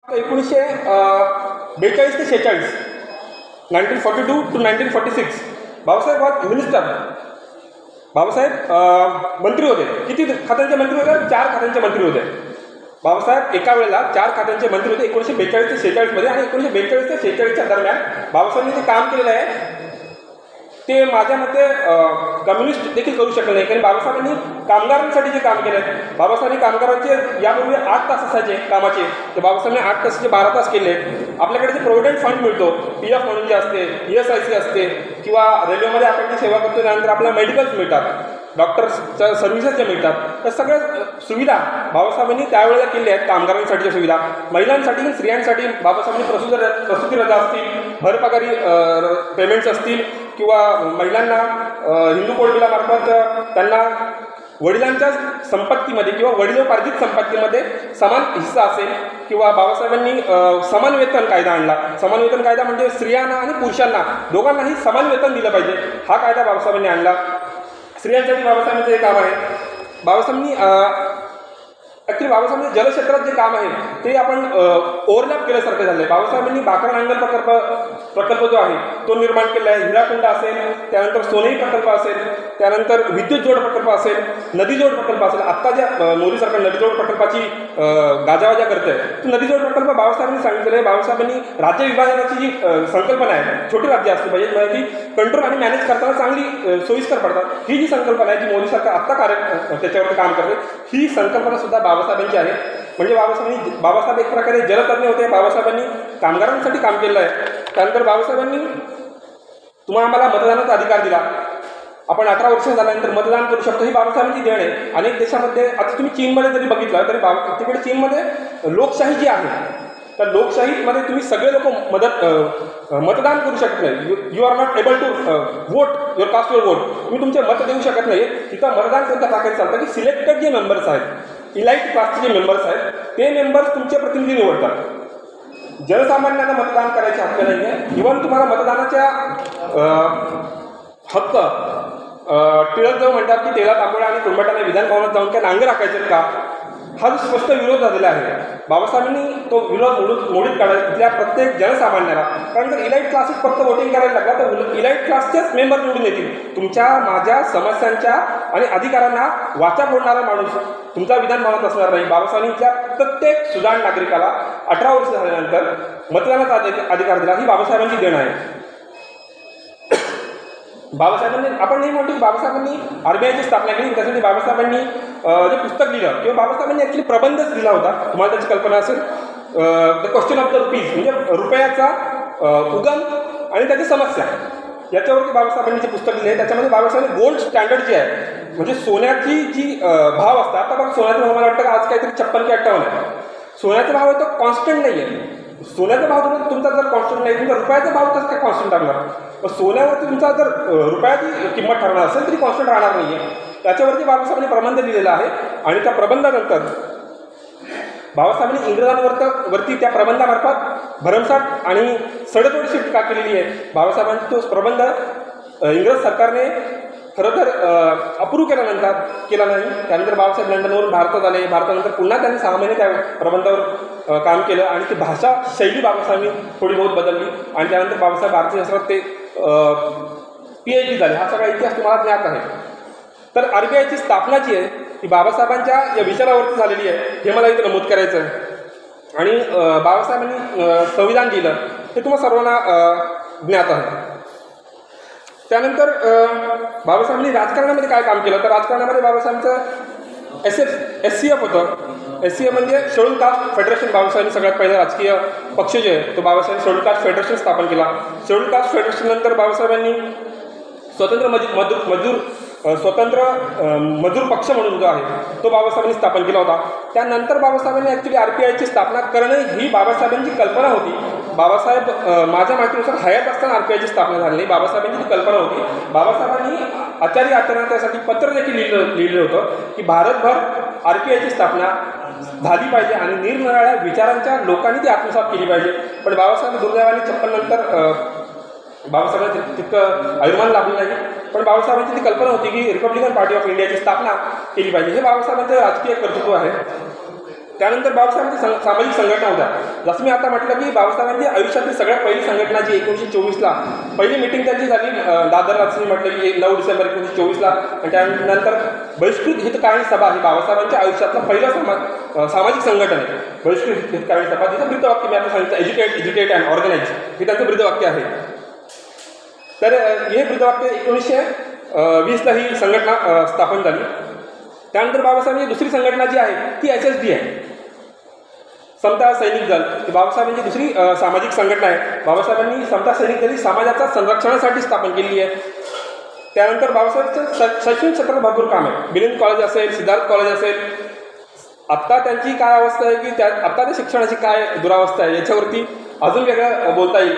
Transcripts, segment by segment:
1942 ते 46 1942 to 1946 Babasaheb was minister. Babasaheb मंत्री होते. किती खात्यांचे मंत्री होते? 4 खात्यांचे मंत्री होते. बाबासाहेब एका वेळेला 4 खात्यांचे मंत्री होते 1942 ते 46 मध्ये. आणि 1942 ते 46च्या दरम्यान बाबासाहेबांनी जे काम केलेलं आहे ते माझ्या मते कम्युनिस्ट देखील करू शकले नाही. कारण बाबासाहेबांनी कामगारांसाठी जे काम केलं आहे, बाबासाहेबांनी कामगारांचे यापूर्वी 8 तास असायचे कामाचे, ते बाबासाहेबांनी 8 तासाचे 12 तास केले. आपल्याकडे जे प्रोव्हिडंट फंड मिळतो, PF म्हणून जे असते, ESIC असते, किंवा रेल्वेमध्ये आपण जी सेवा करतो त्यानंतर आपल्याला मेडिकल्स मिळतात, डॉक्टर्सच्या सर्व्हिसेस जे मिळतात, त्या सगळ्या सुविधा बाबासाहेबांनी त्यावेळेला केल्या आहेत. कामगारांसाठीच्या सुविधा, महिलांसाठी स्त्रियांसाठी बाबासाहेबांनी प्रसूती रजा असतील, भरपगारी पेमेंट्स असतील, किंवा महिलांना हिंदू कोड बिलामार्फत त्यांना वडिलांच्या संपत्तीमध्ये किंवा वडिलोपार्जित संपत्तीमध्ये समान हिस्सा असेल, किंवा बाबासाहेबांनी समान वेतन कायदा आणला. समान वेतन कायदा म्हणजे स्त्रियांना आणि पुरुषांना दोघांनाही समान वेतन दिलं पाहिजे, हा कायदा बाबासाहेबांनी आणला. स्त्रियांसाठी बाबासाहेबांचं हे काम आहे. बाबासाहेबांनी बाबासाहेबांनी जलक्षेत्रात जे काम आहे ते आपण ओव्हरलॅप केल्यासारखं झालं आहे. बाबासाहेबांनी बाकरा नांगल प्रकल्प जो आहे तो निर्माण केला आहे. हिराकुंड असेल, त्यानंतर सोनेई प्रकल्प असेल, त्यानंतर विद्युत जोड प्रकल्प असेल, नदी जोड प्रकल्प असेल. आत्ता ज्या मोदी सरकार नदी जोड प्रकल्पाची गाजावाजा करते आहे, तो नदी जोड प्रकल्प बाबासाहेबांनी सांगितलेलं आहे. बाबासाहेबांनी राज्य विभाजनाची जी संकल्पना आहे, छोटी राज्य असली पाहिजे, म्हणजे ती कंट्रोल आणि मॅनेज करताना चांगली सोयीस्कर पडतात, ही जी संकल्पना आहे जी मोदी सरकार आत्ता त्याच्यावरती काम करते, ही संकल्पना सुद्धा बाबासाहेबांची आहे. म्हणजे बाबासाहेब एक प्रकारे जलतज्ञ होते. बाबासाहेबांनी कामगारांसाठी काम केलं आहे. त्यानंतर बाबासाहेबांनी आम्हाला मतदानाचा अधिकार दिला. आपण 18 वर्ष झाल्यानंतर मतदान करू शकतो, ही बाबासाहेबांची देण आहे. अनेक देशामध्ये, आता तुम्ही चीनमध्ये जरी बघितलं तरी तिकडे चीनमध्ये लोकशाही जी आहे, त्या लोकशाहीमध्ये तुम्ही सगळे लोक मतदान करू शकत नाही. You are not able to vote your cast your vote. तुम्ही तुमचे मत देऊ शकत नाही. तिथं मतदान कोणत्या प्रकारे चालतं की सिलेक्टेड जे मेंबर्स आहेत, इलाइट क्लासचे जे मेंबर्स आहेत, ते मेंबर्स तुमचे प्रतिनिधी निवडतात. जनसामान्यांना मतदान करायचे हक्क नाही आहे. इव्हन तुम्हाला मतदानाच्या हक्क टिळक जो म्हणतात की तेला तांबोळा आणि कुंभटाने विधान भवनात जाऊन काय नांगर राखायचे का, हा जो स्पष्ट विरोध झालेला आहे. बाबासाहेबांनी तो विरोध मोडीत काढायला तिथल्या प्रत्येक जनसामान्याला. कारण जर इलाइट क्लासेस फक्त वोटिंग करायला लागला तर इलाइट क्लासचेच मेंबर निवडून येतील. तुमच्या माझ्या समस्यांच्या आणि अधिकारांना वाचा फोडणारा माणूस तुमचा विधान भवनात असणार नाही. बाबासाहेबांनी प्रत्येक सुजाण नागरिकाला 18 वर्ष झाल्यानंतर मतदानाचा अधिकार दिला, ही बाबासाहेबांची देण आहे. बाबासाहेबांनी, आपण नाही म्हणतो की बाबासाहेबांनी RBIची स्थापना केली, त्यासाठी बाबासाहेबांनी जे पुस्तक लिहिलं किंवा बाबासाहेबांनी ॲक्च्युली प्रबंधच लिहिला होता, तुम्हाला त्याची कल्पना असेल, the question of the rupees, म्हणजे रुपयाचा उगम आणि त्याची समस्या, याच्यावरती बाबासाहेबांनी जे पुस्तक लिहिले. त्याच्यामध्ये बाबासाहेबांनी गोल्ड स्टँडर्ड जे आहे, म्हणजे सोन्याची जी भाव असतात, आता बघा सोन्याचा भाव मला वाटतं आज काहीतरी 56 की 58 आहे. सोन्याचा भाव आहे तो कॉन्स्टंट नाही आहे. सोन्याचा भाव तुमचा जर कॉन्स्टंट नाही, तुमचा रुपयाचा भाव कसं काय कॉन्स्टंट राहणार? सोन्यावरती तुमचा जर रुपयाची किंमत ठरणार असेल तरी कॉन्स्टंट राहणार नाही आहे. त्याच्यावरती बाबासाहेबांनी प्रबंध लिहिलेला आहे. आणि त्या प्रबंधानंतर बाबासाहेबांनी इंग्रजांवरती त्या प्रबंधामार्फत भरमसाठ आणि सडतोडशी टीका केलेली आहे. बाबासाहेबांचा तो प्रबंध इंग्रज सरकारने खरं तर अप्रूव्ह केला नाही. त्यानंतर बाबासाहेब लंडनवरून भारतात आले. भारतानंतर पुन्हा त्यांनी 6 महिने त्या प्रबंधावर काम केलं आणि ती भाषा शैली बाबासाहेबांनी थोडी बहुत बदलली. आणि त्यानंतर बाबासाहेब अर्थशास्त्रात ते PhD झाले. हा सगळा इतिहास तुम्हाला ज्ञात आहे. तर RBIची स्थापना जी आहे ती बाबासाहेबांच्या या विचारावरती झालेली आहे, हे मला इथे नमूद करायचं आहे. आणि बाबासाहेबांनी संविधान दिलं हे तुम्हाला सर्वांना ज्ञात आहे. त्यानंतर बाबासाहेबांनी राजकारणामध्ये काय काम केलं, तर राजकारणामध्ये बाबासाहेबांचं SCF होतं. SCF म्हणजे शेड्यूल कास्ट फेडरेशन. बाबासाहेबांनी सगळ्यात पहिला राजकीय पक्ष जे आहे तो बाबासाहेबांनी शेड्यूल कास्ट फेडरेशन स्थापन केला. शेड्यूल कास्ट फेडरेशन नंतर बाबासाहेबांनी स्वतंत्र मजूर पक्ष म्हणून जो आहे तो बाबासाहेबांनी स्थापन केला होता. त्यानंतर बाबासाहेबांनी ॲक्च्युली RBIची स्थापना करणं ही बाबासाहेबांची कल्पना होती. बाबासाहेब माझ्या माहितीनुसार हयात असताना RBIची स्थापना झाली नाही, बाबासाहेबांची कल्पना होती. बाबासाहेबांनी आचार्य आचार्यांना त्यासाठी पत्र देखील लिहिलं होतं की भारतभर RBIची स्थापना झाली पाहिजे आणि निरनिराळ्या विचारांच्या लोकांनी ती आत्मसात केली पाहिजे. पण बाबासाहेब दुर्दैवाने 56 नंतर बाबासाहेबांना तितकं आयुर्मान लाभलं नाही. पण बाबासाहेबांची ती कल्पना होती की रिपब्लिकन पार्टी ऑफ इंडियाची स्थापना केली पाहिजे. हे बाबासाहेबांचं राजकीय कर्तृत्व आहे. त्यानंतर बाबासाहेबांची सामाजिक संघटना होत्या. जसं मी आता म्हटलं की बाबासाहेबांची आयुष्यातली सगळ्यात पहिली संघटना जी 1924ला पहिली मीटिंग त्यांची झाली दादर रात्री म्हटलं की 9 डिसेंबर 1924ला, आणि त्यानंतर बहिष्कृत हितकारिणी सभा ही बाबासाहेबांच्या आयुष्यातलं पहिलं सामाजिक संघटन आहे. बहिष्कृत हितकारिणी सभा, तिचं ब्रीदवाक्य मी आता सांगितलं एज्युकेट अँड ऑर्गनाइज, हे त्यांचं ब्रीदवाक्य आहे. तर हे ब्रीदवाक्य 1920ला ही संघटना स्थापन झाली. त्यानंतर बाबासाहेबांची दुसरी संघटना जी आहे ती SSD आहे, समता सैनिक दल. ही बाबासाहेबांची दुसरी सामाजिक संघटना आहे. बाबासाहेबांनी समता सैनिक दल ही समाजाच्या संरक्षणासाठी स्थापन केलेली आहे. त्यानंतर बाबासाहेबांचं शैक्षणिक क्षेत्रात भरपूर काम आहे. मिलिंद कॉलेज असेल, सिद्धार्थ कॉलेज असेल. आत्ता त्यांची काय अवस्था आहे की आत्ता त्या शिक्षणाची काय दुरावस्था आहे याच्यावरती अजून वेगळं बोलता येईल.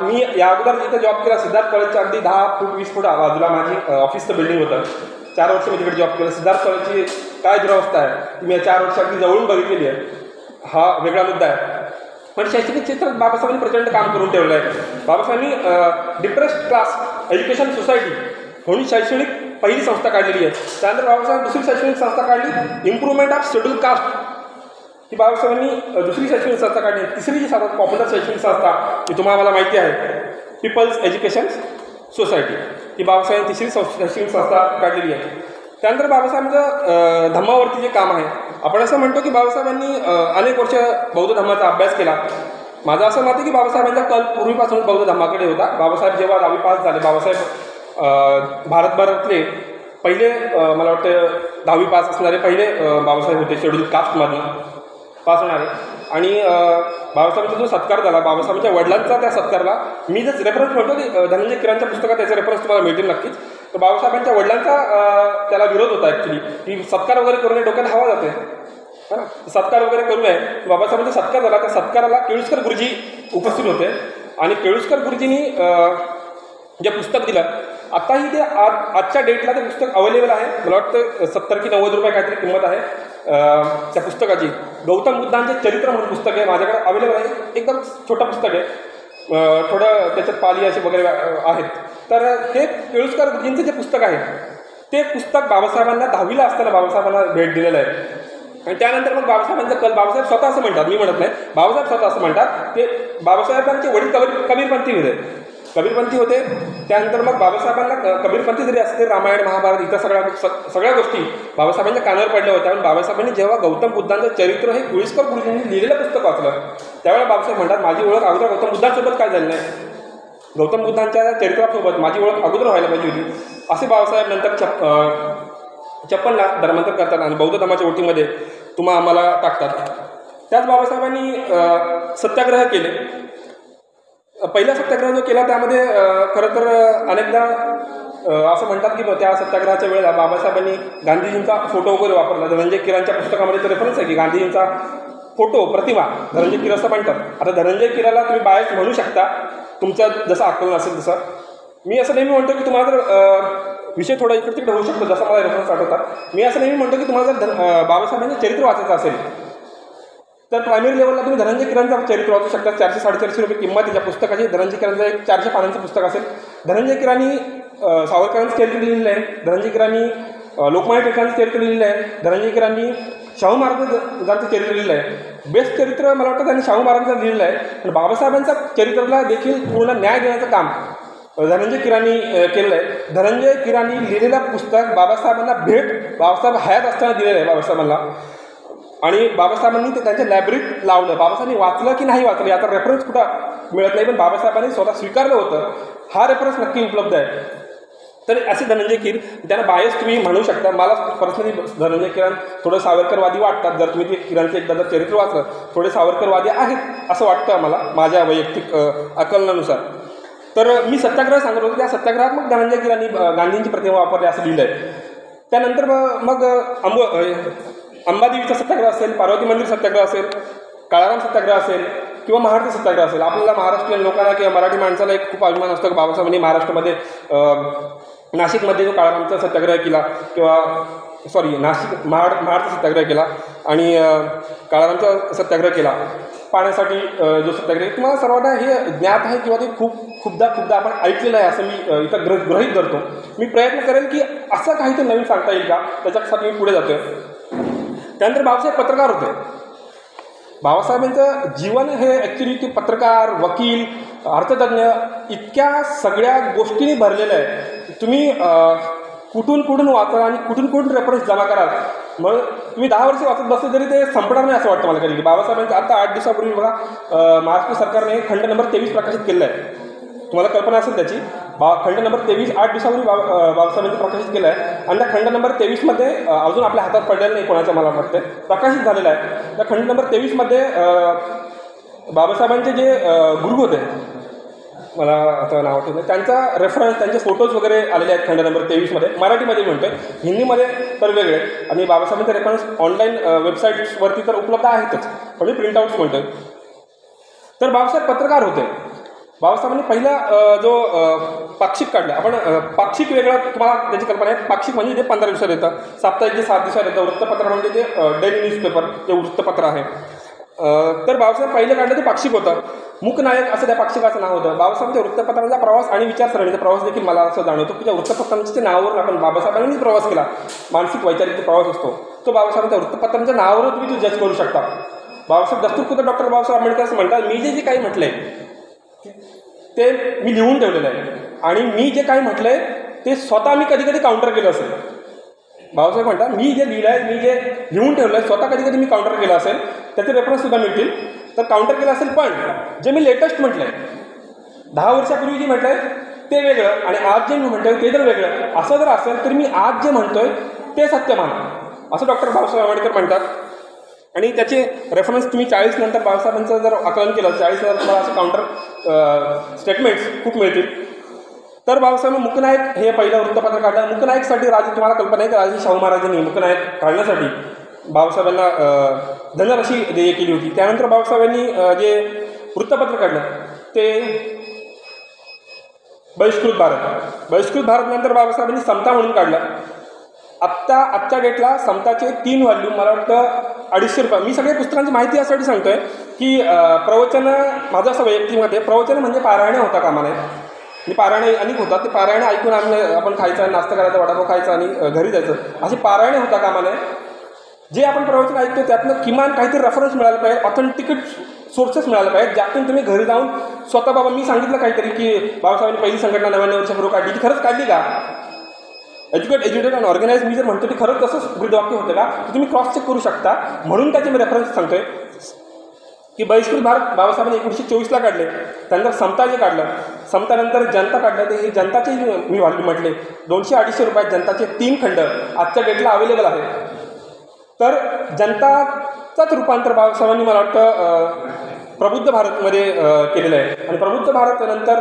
मी या अगोदर जिथं जॉब केला सिद्धार्थ कॉलेजच्या अगदी 10 फूट 20 फूट बाजूला माझी ऑफिसचं बिल्डिंग होतं. 4 वर्ष मी तिकडे जॉब केलं. सिद्धार्थ कॉलेजची काय दुरावस्था आहे ती मी 4 वर्ष अगदी जवळून बघितलेली आहे. हा वेगळा मुद्दा आहे. पण शैक्षणिक क्षेत्रात बाबासाहेबांनी प्रचंड काम करून ठेवलं आहे. बाबासाहेबांनी डिप्रेस्ड क्लास एज्युकेशन सोसायटी म्हणून शैक्षणिक पहिली संस्था काढलेली आहे. त्यानंतर बाबासाहेब दुसरी शैक्षणिक संस्था काढली इम्प्रूव्हमेंट ऑफ शेड्यूल कास्ट, ही बाबासाहेबांनी दुसरी शैक्षणिक संस्था काढली. तिसरी जी सर्वात पॉप्युलर शैक्षणिक संस्था ही तुम्हाला माहिती आहे पीपल्स एज्युकेशन सोसायटी, ही बाबासाहेबांनी तिसरी शैक्षणिक संस्था काढलेली आहे. त्यानंतर बाबासाहेबांचं धम्मावरती जे काम आहे, आपण असं म्हणतो की बाबासाहेबांनी अनेक वर्ष बौद्ध धम्माचा अभ्यास केला. माझं असं मत आहे की बाबासाहेबांचा कल पूर्वीपासून बौद्ध धम्माकडे होता. बाबासाहेब जेव्हा 10वी पास झाले, बाबासाहेब भारतभरातले पहिले मला वाटतं 10वी पास असणारे पहिले बाबासाहेब होते शेड्यूल कास्टमधनं पास होणारे. आणि बाबासाहेबांचा जो सत्कार झाला, बाबासाहेबांच्या वडिलांचा त्या सत्कारला मी जर रेफरन्स म्हणतो की धनंजय किरांच्या पुस्तकात त्याचे रेफरन्स तुम्हाला मिळतील नक्कीच. तर बाबासाहेबांच्या वडिलांचा त्याला विरोध होता ॲक्च्युली, की सत्कार वगैरे करू नये, डोक्यात हवा जाते है ना, सत्कार वगैरे करू नये. बाबासाहेबांचा सत्कार झाला, त्या सत्काराला केळुस्कर गुरुजी उपस्थित होते आणि केळुस्कर गुरुजींनी जे पुस्तक दिलं, आत्ताही ते आजच्या डेटला ते पुस्तक अवेलेबल आहे. मला वाटतं 70 की 90 रुपये काहीतरी किंमत आहे त्या पुस्तकाची. गौतम बुद्धांचे चरित्र म्हणून पुस्तक आहे, माझ्याकडे अवेलेबल आहे. एकदम छोटं पुस्तक आहे, थोडं त्याच्यात पाली असे वगैरे आहेत. तर हे केळुस्कर गुरुजींचं जे पुस्तक आहे ते पुस्तक बाबासाहेबांना 10वीला असताना बाबासाहेबांना भेट दिलेलं आहे. आणि त्यानंतर मग बाबासाहेबांचा कल, बाबासाहेब स्वतः असं म्हणतात, मी म्हणत नाही, बाबासाहेब स्वतः असं म्हणतात की बाबासाहेबांचे वडील कबीरपंथी होते. त्यानंतर मग बाबासाहेबांना कबीरपंथी जरी असते, रामायण महाभारत इतर सगळ्या गोष्टी बाबासाहेबांच्या कानावर पडल्या होत्या. आणि बाबासाहेबांनी जेव्हा गौतम बुद्धांचं चरित्र हे केळुस्कर गुरुजींनी लिहिलेलं पुस्तक वाचलं, त्यावेळेला बाबासाहेब म्हणतात माझी ओळख अगोदर गौतम बुद्धांसोबत काय झालं नाही, गौतम बुद्धांच्या चरित्रासोबत माझी ओळख अगोदर व्हायला पाहिजे होती, असे बाबासाहेब नंतर 56 लाख धर्मांतर करतात आणि बौद्ध धर्माच्या ओटीमध्ये तुम्हा आम्हाला टाकतात. त्याच बाबासाहेबांनी सत्याग्रह केले. पहिला सत्याग्रह जो केला त्यामध्ये खरं तर अनेकदा असं म्हणतात की त्या सत्याग्रहाच्या वेळेला बाबासाहेबांनी गांधीजींचा फोटो वगैरे वापरला. धनंजय किरांच्या पुस्तकामध्ये तर रेफरन्स आहे की गांधीजींचा फोटो प्रतिमा धनंजय किर असं म्हणतात. आता धनंजय किराला तुम्ही बायस म्हणू शकता, तुमचं जसं आकलन असेल तसं. मी असं नेहमी म्हणतो की तुम्हाला जर विषय थोडा इकडे तिकडे होऊ शकतो, जसं मला रेफरन्स आठवतात, मी असं नेहमी म्हणतो की तुम्हाला जर बाबासाहेबांचं चरित्र वाचायचं असेल तर प्रायमरी लेवलला तुम्ही धनंजय किरांचं चरित्र वाचू शकता. 400-450 रुपये किंमत त्याच्या पुस्तकाची. धनंजय किरांचं एक 400 पानांचं पुस्तक असेल. धनंजय किरांनी सावरकरांचं चरित्र लिहिलेलं आहे. धनंजय किरांनी लोकमान्य टिळकांचं चरित्र लिहिलेलं आहे. धनंजय किरांनी शाहू महाराजांचं चरित्र लिहिलं आहे. बेस्ट चरित्र मला वाटतं त्यांनी शाहू महाराजांचं लिहिलेलं आहे. पण बाबासाहेबांच्या चरित्राला देखील पूर्ण न्याय देण्याचं काम धनंजय किरांनी केलेलं आहे. धनंजय किरांनी लिहिलेलं पुस्तक बाबासाहेबांना भेट बाबासाहेब हयात असताना दिलेलं आहे बाबासाहेबांना. आणि बाबासाहेबांनी ते त्यांच्या लायब्ररीत लावलं. बाबासाहेबांनी वाचलं की नाही वाचलं याचा रेफरन्स कुठं मिळत नाही, पण बाबासाहेबांनी स्वतः स्वीकारलं होतं. हा रेफरन्स नक्की उपलब्ध आहे. तर असे धनंजय कीर, त्यांना बायस तुम्ही म्हणू शकता. मला पर्सनली धनंजय किरण थोडं सावरकरवादी वाटतात. जर तुम्ही ते किरणचं एकदा जर चरित्र वाचलं, थोडे सावरकरवादी आहेत असं वाटतं आम्हाला माझ्या वैयक्तिक आकलनानुसार. तर मी सत्याग्रह सांगत होतो, त्या सत्याग्रहात मग धनंजय किरांनी गांधींची प्रतिमा वापरली असं लिहिलं आहे. त्यानंतर मग अंबादेवीचा सत्याग्रह असेल, पार्वती मंदिर सत्याग्रह असेल, काळाराम सत्याग्रह असेल किंवा महाराष्ट्र सत्याग्रह असेल. आपल्याला महाराष्ट्रीयन लोकांना किंवा मराठी माणसाला एक खूप अभिमान असतो की बाबासाहेबांनी महाराष्ट्रामध्ये नाशिकमध्ये जो काळारामचा सत्याग्रह केला किंवा महाराष्ट्र सत्याग्रह केला आणि काळारामचा सत्याग्रह केला, पाण्यासाठी जो सत्याग्रह, तुम्हाला सर्वांना हे ज्ञात आहे किंवा ते खूपदा आपण ऐकलेलं आहे असं मी इथं गृहीत धरतो. मी प्रयत्न करेन की असं काहीतरी नवीन सांगता येईल का, त्याच्यासाठी मी पुढे जातो. त्यानंतर बाबासाहेब पत्रकार होते. बाबासाहेबांचं जीवन हे ॲक्च्युली ते पत्रकार, वकील, अर्थतज्ञ इतक्या सगळ्या गोष्टींनी भरलेलं आहे. तुम्ही कुठून वाचा आणि कुठून रेफरन्स जमा कराल. मग तुम्ही 10 वर्ष वाचत बसले तरी ते संपणार नाही असं वाटतं मला कधी. बाबासाहेबांचं आता 8 दिवसापूर्वी बघा महाराष्ट्र सरकारने खंड नंबर 23 प्रकाशित केलेला आहे. तुम्हाला कल्पना असेल त्याची. खंड नंबर 23 8 दिवसापूर्वी बाबासाहेबांनी प्रकाशित केलं आहे. आणि त्या खंड नंबर 23मध्ये अजून आपल्या हातात पडलेलं नाही कोणाच्या, मला वाटतं प्रकाशित झालेला आहे. त्या खंड नंबर 23मध्ये बाबासाहेबांचे जे गुरु होते, मला आता नाव आठवत नाही, त्यांचा रेफरन्स, त्यांचे फोटोज वगैरे आलेले आहेत खंड नंबर 23मध्ये. मराठीमध्ये म्हणतोय, हिंदीमध्ये तर वेगळे. आणि बाबासाहेबांचे रेफरन्स ऑनलाईन वेबसाईट्सवरती तर उपलब्ध आहेतच, पण मी प्रिंटआउट्स म्हणतोय. तर बाबासाहेब पत्रकार होते. बाबासाहेबांनी पहिला जो पाक्षिक काढला, आपण पाक्षिक वेगळा तुम्हाला त्याची कल्पना आहे. पाक्षिक म्हणजे जे 15 दिवसात येतं, साप्ताहिक जे 7 दिवसात येतं, वृत्तपत्र म्हणजे ते डेली न्यूजपेपर जे वृत्तपत्र आहे. तर बाबासाहेब पहिलं काढलं ते पाक्षिक होतं. मूकनायक असं त्या पाक्षिकाचं नाव होतं. बाबासाहेबांच्या वृत्तपत्रांचा प्रवास आणि विचारसरणीचा प्रवास देखील मला असं जाणवतो की त्या वृत्तपत्रांच्या नावावरून आपण बाबासाहेबांनीच प्रवास केला. मानसिक वैचारिक प्रवास असतो तो बाबासाहेबांच्या वृत्तपत्रांच्या नावावरून तुम्ही तो जज करू शकता. बाबासाहेब दस्तूरखुद्द डॉक्टर बाबासाहेब आंबेडकर असं म्हणतात, मी जे काही म्हटलंय ते मी लिहून ठेवलेलं आहे आणि मी जे काही म्हटलंय ते स्वतः मी कधी कधी काउंटर केलं असेल. बाबासाहेब म्हणतात, मी जे लिहिलं आहे, मी जे लिहून ठेवलं आहे, स्वतः कधी कधी मी काउंटर केलं असेल, त्याचे रेफरन्ससुद्धा मिळतील. तर काउंटर केलं असेल, पण जे मी लेटेस्ट म्हटलं आहे 10 वर्षापूर्वी जे म्हटलं आहे ते वेगळं आणि आज जे मी म्हणतो आहे ते जर वेगळं असं जर असेल तर मी आज जे म्हणतो आहे ते सत्य माना, असं डॉक्टर बाबासाहेब आंबेडकर म्हणतात. आणि त्याचे रेफरन्स तुम्ही 40 नंतर बाबासाहेबांचं जर आकलन केलं 40 नंतर तुम्हाला असं काउंटर स्टेटमेंट्स खूप मिळतील. तर बाबासाहेब मुकनायक हे पहिलं वृत्तपत्र काढलं. मुकनायकसाठी तुम्हाला कल्पना आहे की राजे शाहू महाराजांनी मुकनायक काढण्यासाठी बाबासाहेबांना धनराशी देय केली होती. त्यानंतर बाबासाहेबांनी जे वृत्तपत्र काढलं ते बहिष्कृत भारत नंतर बाबासाहेबांनी समता म्हणून काढलं. आजच्या डेटला समताचे 3 व्हॉल्यूम, मला वाटतं 250 रुपये. मी सगळ्या पुस्तकांची माहिती यासाठी सांगतोय की प्रवचन, माझं असं वैयक्तिक मत आहे, प्रवचन म्हणजे पारायणे होता कामा नये. आणि पारायणे अनेक होतात, ते पारायणे ऐकून आपण खायचं, नाश्ता करायचा, वडापाव खायचा आणि घरी जायचं, असे पारायणे होता कामा नये. जे आपण प्रवचन ऐकतो त्यातनं किमान काहीतरी रेफरन्स मिळाला पाहिजे, ऑथेंटिक सोर्सेस मिळाले पाहिजे, ज्यातून तुम्ही घरी जाऊन स्वतः बाबा मी सांगितलं काहीतरी की बाबासाहेबांनी पहिली संघटना 99 वर्षापूर्वी काढली, ती खरंच काढली का? एज्युकेटेड आणि ऑर्गनाइज मी जर म्हणतो ते खरंच तसंच ब्रीदवाक्य होतं का, तुम्ही क्रॉस चेक करू शकता. म्हणून त्याचे मी रेफरन्स सांगतोय की बहिष्कृत भारत बाबासाहेबांनी 1924ला काढले. त्यानंतर समता जे काढलं, समतानंतर जनता काढलं, ते हे जनताचे मी व्हॉल्यूम म्हटले 200-250 रुपयात जनताचे 3 खंड आजच्या डेटला अवेलेबल आहे. तर जनताचाच रूपांतर बाबासाहेबांनी मला वाटतं प्रबुद्ध भारतमध्ये केलेलं आहे. आणि प्रबुद्ध भारत नंतर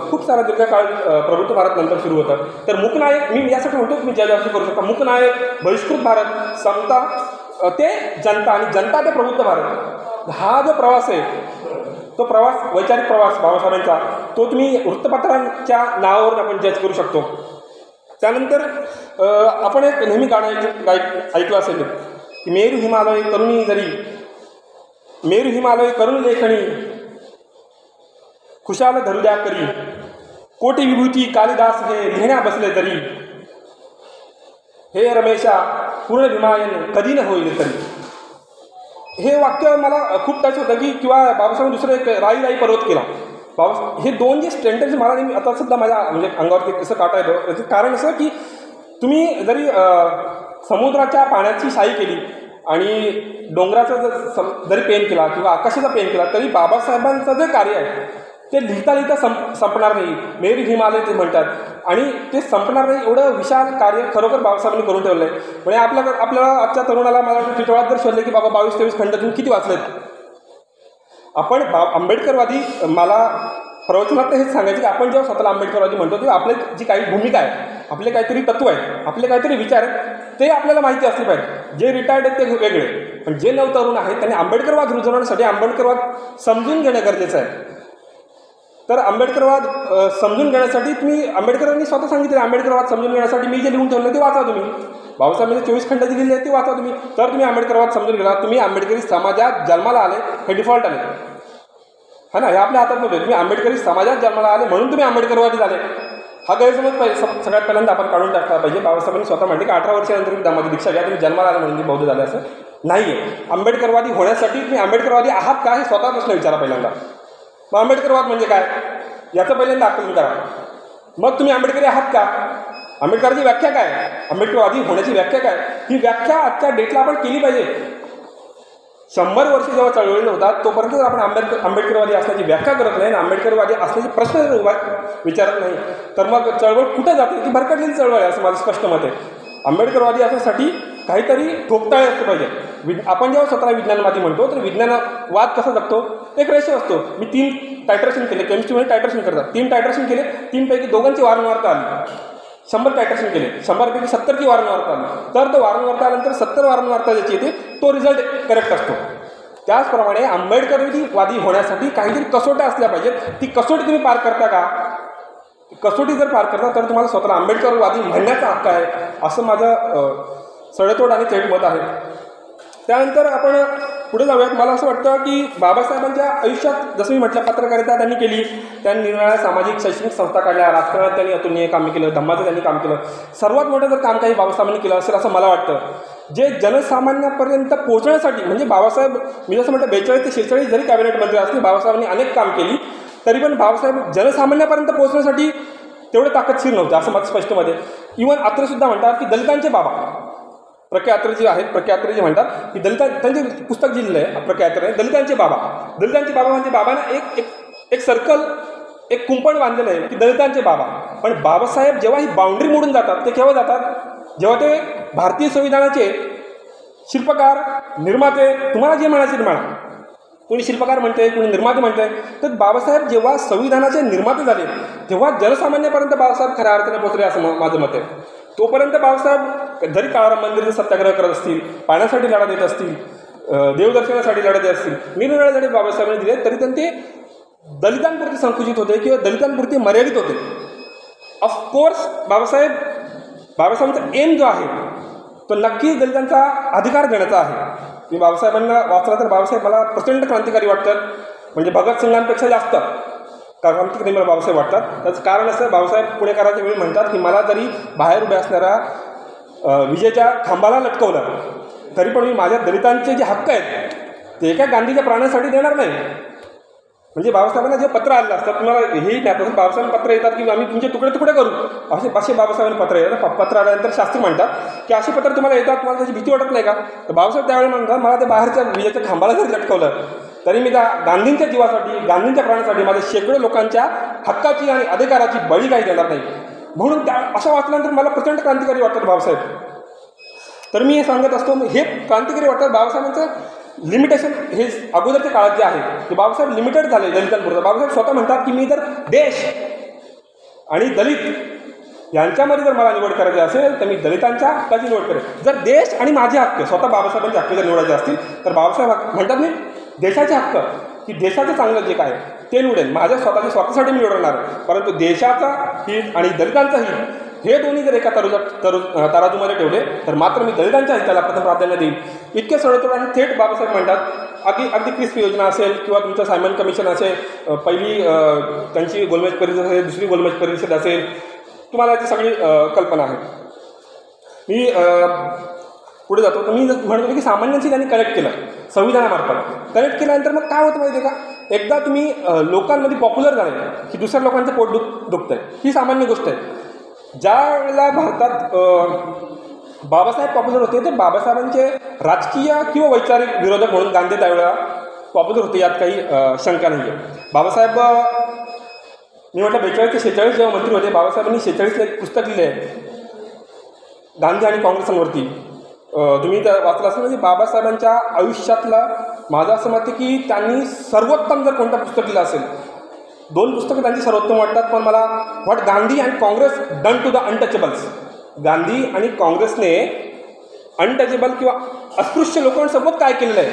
खूप सारा दीर्घकाळ प्रबुद्ध भारत नंतर सुरू होतं. तर मूकनायक मी यासाठी म्हणतो की मी जज करू शकता. मूकनायक, बहिष्कृत भारत, समता ते जनता आणि जनता ते प्रबुद्ध भारत, हा जो प्रवास आहे तो प्रवास वैचारिक प्रवास बाबासाहेबांचा, तो तुम्ही वृत्तपत्रांच्या नावावरून आपण जज करू शकतो. त्यानंतर आपण एक नेहमी गाणं ऐकलं असेल की मेरू हिमालय करुणी जरी, मेरू हिमालय करुण लेखणी, खुशाल धरू द्या करी, कोटी विभूती कालिदास हे लिहिण्या बसले तरी, हे रमेशा पूर्ण विमायन कधी न होईल तरी. हे वाक्य मला खूप टच होतं की किंवा बाबासाहेबांनी दुसरं एक राई पर्वत केला. हे 2 जे स्टेंटेज मला नेहमी आता सुद्धा माझ्या म्हणजे अंगावरती कसं काटा येतो. याचं कारण असं की तुम्ही जरी समुद्राच्या पाण्याची शाई केली आणि डोंगराचा जरी पेन केला किंवा आकाशाचा पेन केला तरी बाबासाहेबांचं जे कार्य आहे ते लिहिता लिहिता संपणार नाही. मेरू हिमालय ते म्हणतात आणि ते संपणार नाही एवढं विशाल कार्य खरोखर बाबासाहेबांनी करून ठेवलं आहे. म्हणजे आपल्याला आजच्या तरुणाला मला वाटतं टिटवाळात जर शोधले की बाबा 22-23 खंड तुम्ही किती वाचलेत. आपण आंबेडकरवादी, मला प्रवचनात हेच सांगायचं की आपण जेव्हा स्वतःला आंबेडकरवादी म्हणतो तेव्हा आपली जी काही भूमिका आहे, आपले काहीतरी तत्व आहेत, आपले काहीतरी विचार आहेत ते आपल्याला माहिती असले पाहिजे. जे रिटायर्ड आहेत ते वेगळे, पण जे नवतरुण आहेत त्यांनी आंबेडकरवाद रुजवण्यासाठी आंबेडकरवाद समजून घेणं गरजेचं आहे. तर आंबेडकरवाद समजून घेण्यासाठी तुम्ही, आंबेडकरांनी स्वतः सांगितलं आंबेडकरवाद समजून घेण्यासाठी मी जे लिहून ठेवलं ते वाचा तुम्ही. बाबासाहेबांनी 24 खंड दिलेले आहेत ते वाचा तुम्ही. तर तुम्ही आंबेडकरवाद समजून गेला, तुम्ही आंबेडकरी समाजात जन्माला आले, हे डिफॉल्ट आले हा ना, हे आपल्या हातात नव्हते. तुम्ही आंबेडकरी समाजात जन्माला आले म्हणून तुम्ही आंबेडकरवादी झाले, हा गैरसमज पाहिजे सगळ्यात पहिल्यांदा आपण काढून टाकला पाहिजे. बाबासाहेबांनी स्वतः म्हटले की 18 वर्षानंतर तुम्ही दमाची दीक्षा घ्या, तुम्ही जन्माला आले म्हणून बौद्ध झाले असं नाही आहे. आंबेडकरवादी होण्यासाठी तुम्ही आंबेडकरवादी आहात का हे स्वतः प्रश्न विचारा पहिल्यांदा. मग आंबेडकरवाद म्हणजे काय याचं पहिल्यांदा आकलन करा. मग तुम्ही आंबेडकरी आहात का? आंबेडकरांची व्याख्या काय, आंबेडकरवादी होण्याची व्याख्या काय, ही व्याख्या आजच्या डेटला आपण केली पाहिजे. 100 वर्ष जेव्हा चळवळीला होतात तोपर्यंत जर आपण आंबेडकरवादी असण्याची व्याख्या करत नाही, आंबेडकरवादी असण्याचे प्रश्न विचारत नाही, तर मग चळवळ कुठं जाते? ती भरकटलेली चळवळ आहे असं माझं स्पष्ट मत आहे. आंबेडकरवादी असण्यासाठी काहीतरी ठोकताळे असलं पाहिजे. आपण जेव्हा स्वतःला विज्ञानवादी म्हणतो तर विज्ञानवाद कसा जगतो? एक रेशो असतो. मी 3 टायट्रेशन केले, केमिस्ट्रीमध्ये टायट्रेशन करतात, 3 टायट्रेशन केले, 3 पैकी 2ची वारंवारता आली. 100 टायट्रेशन केले, 100 पैकी 70 वारंवारता आली, तर तो वारंवारता आल्यानंतर 70 वारंवारता ज्याची येते तो रिझल्ट करेक्ट असतो. त्याचप्रमाणे आंबेडकरवादी होण्यासाठी काहीतरी कसोट्या असल्या पाहिजेत. ती कसोटी तुम्ही पार करता का? कसोटी जर पार करता तर तुम्हाला स्वतःला आंबेडकरवादी म्हणण्याचा हक्क आहे, असं माझं सडेतोड आणि थेट मत आहे. त्यानंतर आपण पुढे जाऊयात. मला असं वाटतं की बाबासाहेबांच्या आयुष्यात जसं मी म्हटलं पत्रकारिता त्यांनी केली, त्यांनी निरनिराळ्या सामाजिक शैक्षणिक संस्था काढल्या, राजकारणात त्यांनी अतुलनीय काम केलं, धम्माचं त्यांनी काम केलं. सर्वात मोठं जर काम काही बाबासाहेबांनी केलं असेल असं मला वाटतं, जे जनसामान्यापर्यंत पोहोचण्यासाठी, म्हणजे बाबासाहेब मी जसं म्हटलं 42 ते 46 जरी कॅबिनेट मंत्री असले, बाबासाहेबांनी अनेक काम केली, तरी पण बाबासाहेब जनसामान्यापर्यंत पोहोचण्यासाठी तेवढे ताकदशीर नव्हते असं माझं स्पष्ट मत आहे. इव्हन अत्रेसुद्धा म्हणतात की दलितांचे बाबा, प्रख्यात्रे जे आहेत, प्रख्यात्रे जे म्हणतात की त्यांचे पुस्तक जे लिहिलं आहे प्रख्यात्रे, दलितांचे बाबा. दलितांचे बाबा म्हणजे बाबांना एक सर्कल, एक कुंपण बांधलेलं आहे की दलितांचे बाबा. पण बाबासाहेब जेव्हा ही बाउंड्री मोडून जातात ते केव्हा जातात? जेव्हा ते भारतीय संविधानाचे शिल्पकार, निर्माते, तुम्हाला जे म्हणायचे ते म्हणा, कोणी शिल्पकार म्हणते, कोणी निर्माते म्हणते, तर बाबासाहेब जेव्हा संविधानाचे निर्माते झाले तेव्हा जनसामान्यापर्यंत बाबासाहेब खऱ्या अर्थाने पोहोचले असं माझं मत आहे. तोपर्यंत बाबासाहेब जरी काळाराम मंदिराचा सत्याग्रह करत असतील, पाण्यासाठी लढा देत असतील, देवदर्शनासाठी लढा देत असतील, निरनिराळे लढे बाबासाहेबांनी दिले, तरी त्यांचे दलितांपुरते संकुचित होते किंवा दलितांपुरते मर्यादित होते. ऑफकोर्स बाबासाहेबांचा एम जो आहे तो नक्कीच दलितांचा अधिकार देण्याचा आहे. मी बाबासाहेबांना वाचला तर बाबासाहेब मला प्रचंड क्रांतिकारी वाटतात, म्हणजे भगतसिंगांपेक्षा जास्त क्रांतिकारी मला बाबासाहेब वाटतात. त्याचं कारण असं, बाबासाहेब पुणेकरांच्या वेळी म्हणतात की मला जरी बाहेर उभ्या असणाऱ्या विजेच्या खांबाला लटकवलं तरी पण मी माझ्या दलितांचे जे हक्क आहेत ते एका गांधीच्या प्राण्यासाठी देणार नाही. म्हणजे बाबासाहेबांना जे पत्र आलेलं असतात, तुम्हाला हेही नाही आता बाबासाहेब पत्र येतात की आम्ही तुमचे तुकडे तुकडे करू, असे बाबासाहेबांना पत्र येतात. पत्र आल्यानंतर शास्त्री म्हणतात की असे पत्र तुम्हाला येतात, तुम्हाला त्याची भीती वाटत नाही का? तर बाबासाहेब त्यावेळी म्हणतात मला ते बाहेरच्या विजेच्या खांबाला जरी लटकवलं तरी मी त्या गांधींच्या जीवासाठी, गांधींच्या प्राणासाठी, माझ्या शेकडो लोकांच्या हक्काची आणि अधिकाराची बळी काही देणार नाही. म्हणून त्या असं वाचल्यानंतर मला प्रचंड क्रांतिकारी वाटतात बाबासाहेब. तर मी हे सांगत असतो, हे क्रांतिकारी वाटतात. बाबासाहेबांचं लिमिटेशन हे अगोदरच्या काळात जे आहे ते बाबासाहेब लिमिटेड झाले दलितांपुरतं. बाबासाहेब स्वतः म्हणतात की मी जर देश आणि दलित यांच्यामध्ये जर मला निवड करायची असेल तर मी दलितांच्या हक्काची निवड करेन. जर देश आणि माझे हक्क, स्वतः बाबासाहेबांचे हक्क जर निवडायचे असतील तर बाबासाहेब म्हणतात मी देशाचे हक्क, की देशाचं चांगलं जे काय ते निवडेल, माझ्या स्वतःसाठी मी निवडणार, परंतु देशाचा हित आणि दलितांचा हित हे दोन्ही जर एका तराजूमध्ये ठेवले तर मात्र मी दलितांच्या हिताला प्रथम प्राधान्य देईल. इतके सडतोड आणि थेट बाबासाहेब म्हणतात. अगदी क्रिस्पी योजना असेल किंवा तुमचं सायमन कमिशन असेल, पहिली त्यांची गोलमेज परिषद असेल, दुसरी गोलमेज परिषद असेल, तुम्हाला याची सगळी कल्पना आहे. मी पुढे जातो तर मी म्हणतो की सामान्यांशी त्यांनी कनेक्ट केलं संविधानामार्फत. कनेक्ट केल्यानंतर मग काय होतं माहिती आहे का, एकदा तुम्ही लोकांमध्ये पॉप्युलर झाले की दुसऱ्या लोकांचं पोट दुखतं आहे, ही सामान्य गोष्ट आहे. ज्या वेळेला भारतात बाबासाहेब पॉप्युलर होते ते बाबासाहेबांचे राजकीय किंवा वैचारिक विरोधक म्हणून गांधी त्यावेळेला पॉप्युलर होते, यात काही शंका नाही आहे. बाबासाहेब मी म्हटलं 42 ते 46 जेव्हा मंत्री होते, बाबासाहेबांनी 46ला एक पुस्तक लिहिले आहे गांधी आणि काँग्रेसांवरती. तुम्ही त्या वाचलं असेल. म्हणजे बाबासाहेबांच्या आयुष्यातला माझं असं मत आहे की त्यांनी सर्वोत्तम जर कोणतं पुस्तक लिहिलं असेल, 2 पुस्तकं त्यांची सर्वोत्तम वाटतात, पण मला what Gandhi and Congress done to the untouchables. Gandhi आणि काँग्रेसने अनटचेबल किंवा अस्पृश्य लोकांसोबत काय केलेलं आहे,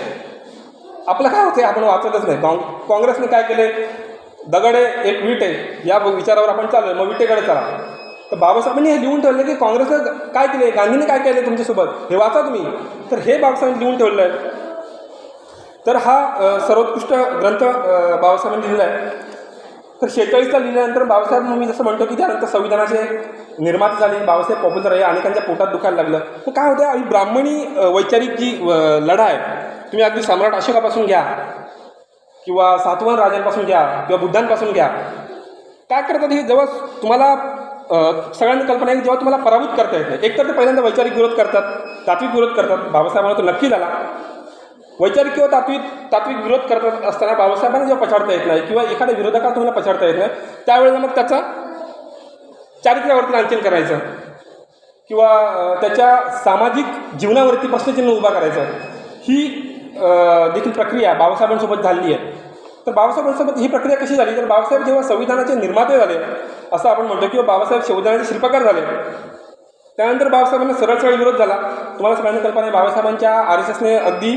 आपलं काय होतं आपण वाचतच नाही. काँग्रेसने काय केले, दगड आहे एक वीट आहे या विचारावर आपण चालू, मग विटेकडे चला. तर बाबासाहेबांनी हे लिहून ठेवलं की काँग्रेसने काय केले, गांधीने काय केले तुमच्यासोबत, हे वाचा तुम्ही. तर हे बाबासाहेबांनी लिहून ठेवलं आहे. तर हा सर्वोत्कृष्ट ग्रंथ बाबासाहेबांनी लिहिला आहे. तर 46ला लिहिल्यानंतर बाबासाहेब, मी जसं म्हणतो की त्यानंतर संविधानाचे निर्माते झाले, बाबासाहेब पॉप्युलर आहे, अनेकांच्या पोटात दुखायला लागलं. मग काय होतं, आणि ब्राह्मणी वैचारिक जी लढा आहे, तुम्ही अगदी सम्राट अशोकापासून घ्या किंवा सातवाहन राजांपासून घ्या किंवा बुद्धांपासून घ्या, काय करतात हे, जेव्हा तुम्हाला सगळ्यांना कल्पना आहे की जेव्हा तुम्हाला पराभूत करता येत नाही, एकतर ते पहिल्यांदा वैचारिक विरोध करतात, तात्विक विरोध करतात. बाबासाहेबांना तो नक्की झाला. वैचारिक किंवा तात्विक विरोध करत असताना बाबासाहेबांना जेव्हा पछाडता येत नाही किंवा एखाद्या विरोधकाला तुम्हाला पछाडता येत नाही, त्यावेळेला मग त्याचा चारित्र्यावरती लांछन करायचं किंवा त्याच्या सामाजिक जीवनावरती प्रश्नचिन्ह उभा करायचं, ही देखील प्रक्रिया बाबासाहेबांसोबत झाली आहे. तर बाबासाहेबांसोबत ही प्रक्रिया कशी झाली, तर बाबासाहेब जेव्हा संविधानाचे निर्माते झाले असं आपण म्हणतो, किंवा बाबासाहेब संविधानाचे शिल्पकार झाले, त्यानंतर बाबासाहेबांना सरळ विरोध झाला. तुम्हाला सगळ्यांना कल्पना आहे, बाबासाहेबांच्या RSSने अगदी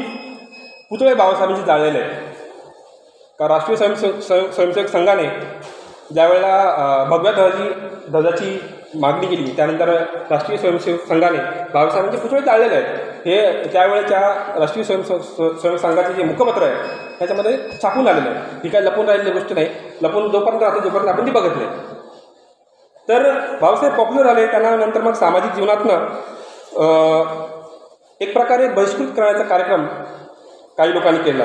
पुतळे बाबासाहेबांचे जाळलेले आहेत. का राष्ट्रीय स्वयंसेवक संघाने ज्यावेळेला भगव्या ध्वजाची मागणी केली, त्यानंतर राष्ट्रीय स्वयंसेवक संघाने बाबासाहेबांचे पुतळे जाळलेले आहेत. हे त्यावेळेच्या राष्ट्रीय स्वयंसेवक संघाचे जे मुखपत्र आहे त्याच्यामध्ये छापून आलेलं आहे. ही काय लपून राहिलेली गोष्ट नाही, लपून जोपर्यंत राहतो जोपर्यंत आपण ती बघत नाही. तर बाबासाहेब पॉप्युलर झाले, त्यांना नंतर मग सामाजिक जीवनातनं एक प्रकारे बहिष्कृत करण्याचा कार्यक्रम काही लोकांनी केला.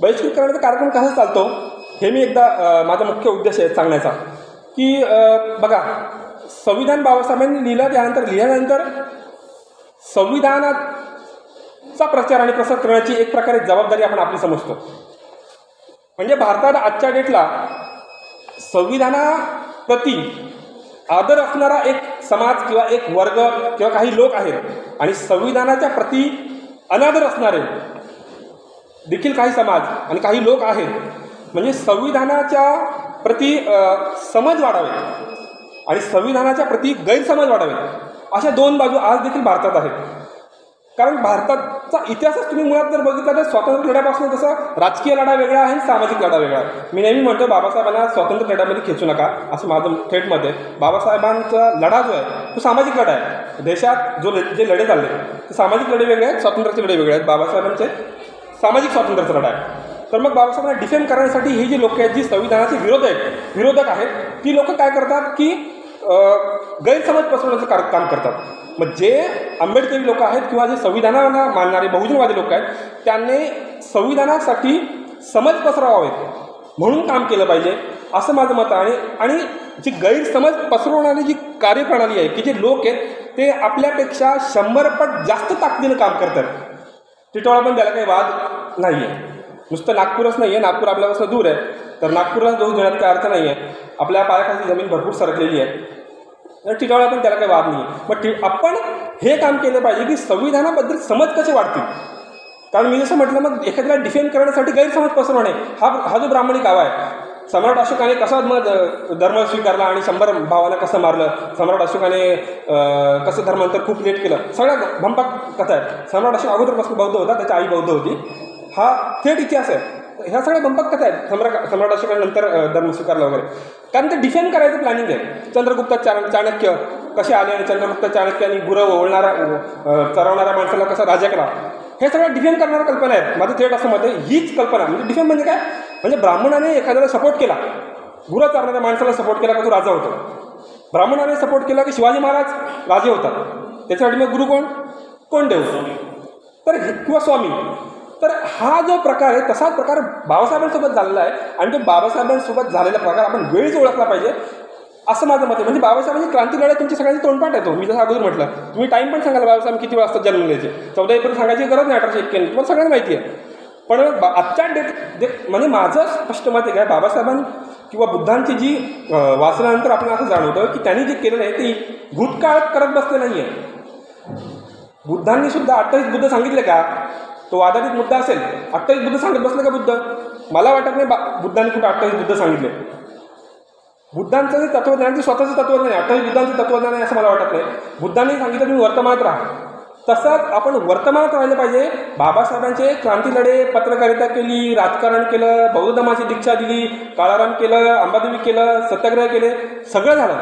बहिष्कृत करण्याचा कार्यक्रम कसा चालतो हे मी एकदा, माझा मुख्य उद्देश आहे सांगण्याचा, की बघा, संविधान बाबासाहेबांनी लिहिल्यानंतर संविधानाचा प्रचार आणि प्रसार करण्याची एक प्रकारे जबाबदारी आपण आपली समजतो. म्हणजे भारतात आजच्या डेटला संविधानाप्रती आदर असणारा एक समाज किंवा एक वर्ग किंवा काही लोक आहेत, आणि संविधानाच्या प्रती अनादर असणारे देखील काही समाज आणि काही लोक आहेत. म्हणजे संविधानाच्या प्रती समज वाढावे आणि संविधानाच्या प्रती गैरसमज वाढावे, अशा दोन बाजू आज देखील भारतात आहेत. कारण भारताचा इतिहासच तुम्ही मुळात जर बघितला तर स्वातंत्र्य लढ्यापासून जसं राजकीय लढा वेगळा आहे, सामाजिक लढा वेगळा आहे. मी नेहमी म्हणतो, बाबासाहेबांना स्वातंत्र्य लढ्यामध्ये खेचू नका, असं माझं थेट मत आहे. बाबासाहेबांचा लढा जो आहे तो सामाजिक लढा आहे. देशात जे लढे चालले ते सामाजिक लढे वेगळे आहेत, स्वातंत्र्याचे लढे वेगळे आहेत. बाबासाहेबांचे सामाजिक स्वातंत्र्याचा लढा आहे. तर मग बाबासाहेबांना डिफेम करण्यासाठी ही जी लोक आहेत, जी संविधानाचे विरोधक आहेत, ती लोक काय करतात की गैरसमज पसरवण्याचं काम करतात. मग जे आंबेडकरी लोक आहेत किंवा जे संविधानाला मानणारे बहुजनवादी लोक आहेत, त्यांनी संविधानासाठी समज पसरवावेत म्हणून काम केलं पाहिजे, असं माझं मत आहे. आणि जी गैरसमज पसरवणारी जी कार्यप्रणाली आहे, की जे लोक आहेत ते आपल्यापेक्षा 100 पट जास्त ताकदीनं काम करतात. टिटवाळा पण त्याला काही वाद नाही आहे. नुसतं नागपूरच नाही आहे, नागपूर आपल्यापासून दूर आहे, तर नागपूरला दोष देण्यात काही अर्थ नाही आहे. आपल्या पायाखाली जमीन भरपूर सरकलेली आहे, तर टिटवाळा पण त्याला काही वाद नाही आहे. मग आपण हे काम केलं पाहिजे की संविधानाबद्दल समज कसे वाढतील. कारण मी जसं म्हटलं, मग एखाद्याला डिफेम करण्यासाठी गैरसमज पसरवणे हा जो ब्राह्मणी कावा आहे. सम्राट अशोकाने कसा मग धर्म स्वीकारला आणि 100 भावांना कसं मारलं, सम्राट अशोकाने कसं धर्मांतर खूप लेट केलं, सगळ्या भंपाक कथा आहेत. सम्राट अशोक अगोदरपासून बौद्ध होता, त्याची आई बौद्ध होती, हा थेट इतिहास आहे. ह्या सगळ्या भंपाक कथा आहेत. सम्राट अशोकानंतर धर्म स्वीकारला वगैरे, कारण ते डिफेम करायचं प्लॅनिंग आहे. चंद्रगुप्त चाणक्य कसे आले आणि चंद्रगुप्त चाणक्यांनी गुरं ओळणारा चरवणाऱ्या माणसाला कसा राजा केला, हे सगळं डिफेम करणाऱ्या कल्पना आहेत. माझं थेट असं मत आहे, हीच कल्पना म्हणजे डिफेम म्हणजे काय, म्हणजे ब्राह्मणाने एखाद्याला सपोर्ट केला, गुरं चारणाऱ्या माणसाला सपोर्ट केला का तो राजा होतो. ब्राह्मणाने सपोर्ट केला की शिवाजी महाराज राजे होतात. त्याच्यासाठी मग गुरु कोण देव तर किंवा स्वामी. तर हा जो प्रकार आहे तसाच प्रकार बाबासाहेबांसोबत झालेला आहे, आणि तो बाबासाहेबांसोबत झालेला प्रकार आपण वेळीच ओळखला पाहिजे, असं माझं मत आहे. म्हणजे बाबासाहेबांची क्रांती लढाई तुमच्या सगळ्यांची तोंडपाठ येतो. मी जसं अगोदर म्हटलं, तुम्ही टाईम पण सांगाल बाबासाहेब किती वाजता जन्मलेचे, 14 एप्रिल सांगायची गरज नाही, 1891 तुम्हाला सगळ्यांना माहिती आहे. पण आजच्या डेट म्हणजे माझं स्पष्ट मत आहे काय, बाबासाहेबां किंवा बुद्धांची जी वाचल्यानंतर आपण असं जाणवतं की त्यांनी जे केलेलं आहे ते भूतकाळ करत बसले नाही आहे. बुद्धांनी सुद्धा 28 बुद्ध सांगितले का, तो वादातीत मुद्दा असेल. 28 बुद्ध सांगत बसले का बुद्ध, मला वाटत नाही बुद्धांनी कुठे 28 बुद्ध सांगितले. बुद्धांचं जे तत्वज्ञान ते स्वतःचं तत्वज्ञान आहे, 28 बुद्धांचं तत्वज्ञान आहे असं मला वाटत नाही. बुद्धांनी सांगितलं तुम्ही वर्तमानात राहा, तसंच आपण वर्तमानात राहिलं पाहिजे. बाबासाहेबांचे क्रांती लढे, पत्रकारिता केली, राजकारण केलं, बौद्ध धर्माची दीक्षा दिली, काळाराम केलं, अंबादेवी केलं, सत्याग्रह केले, सगळं झालं.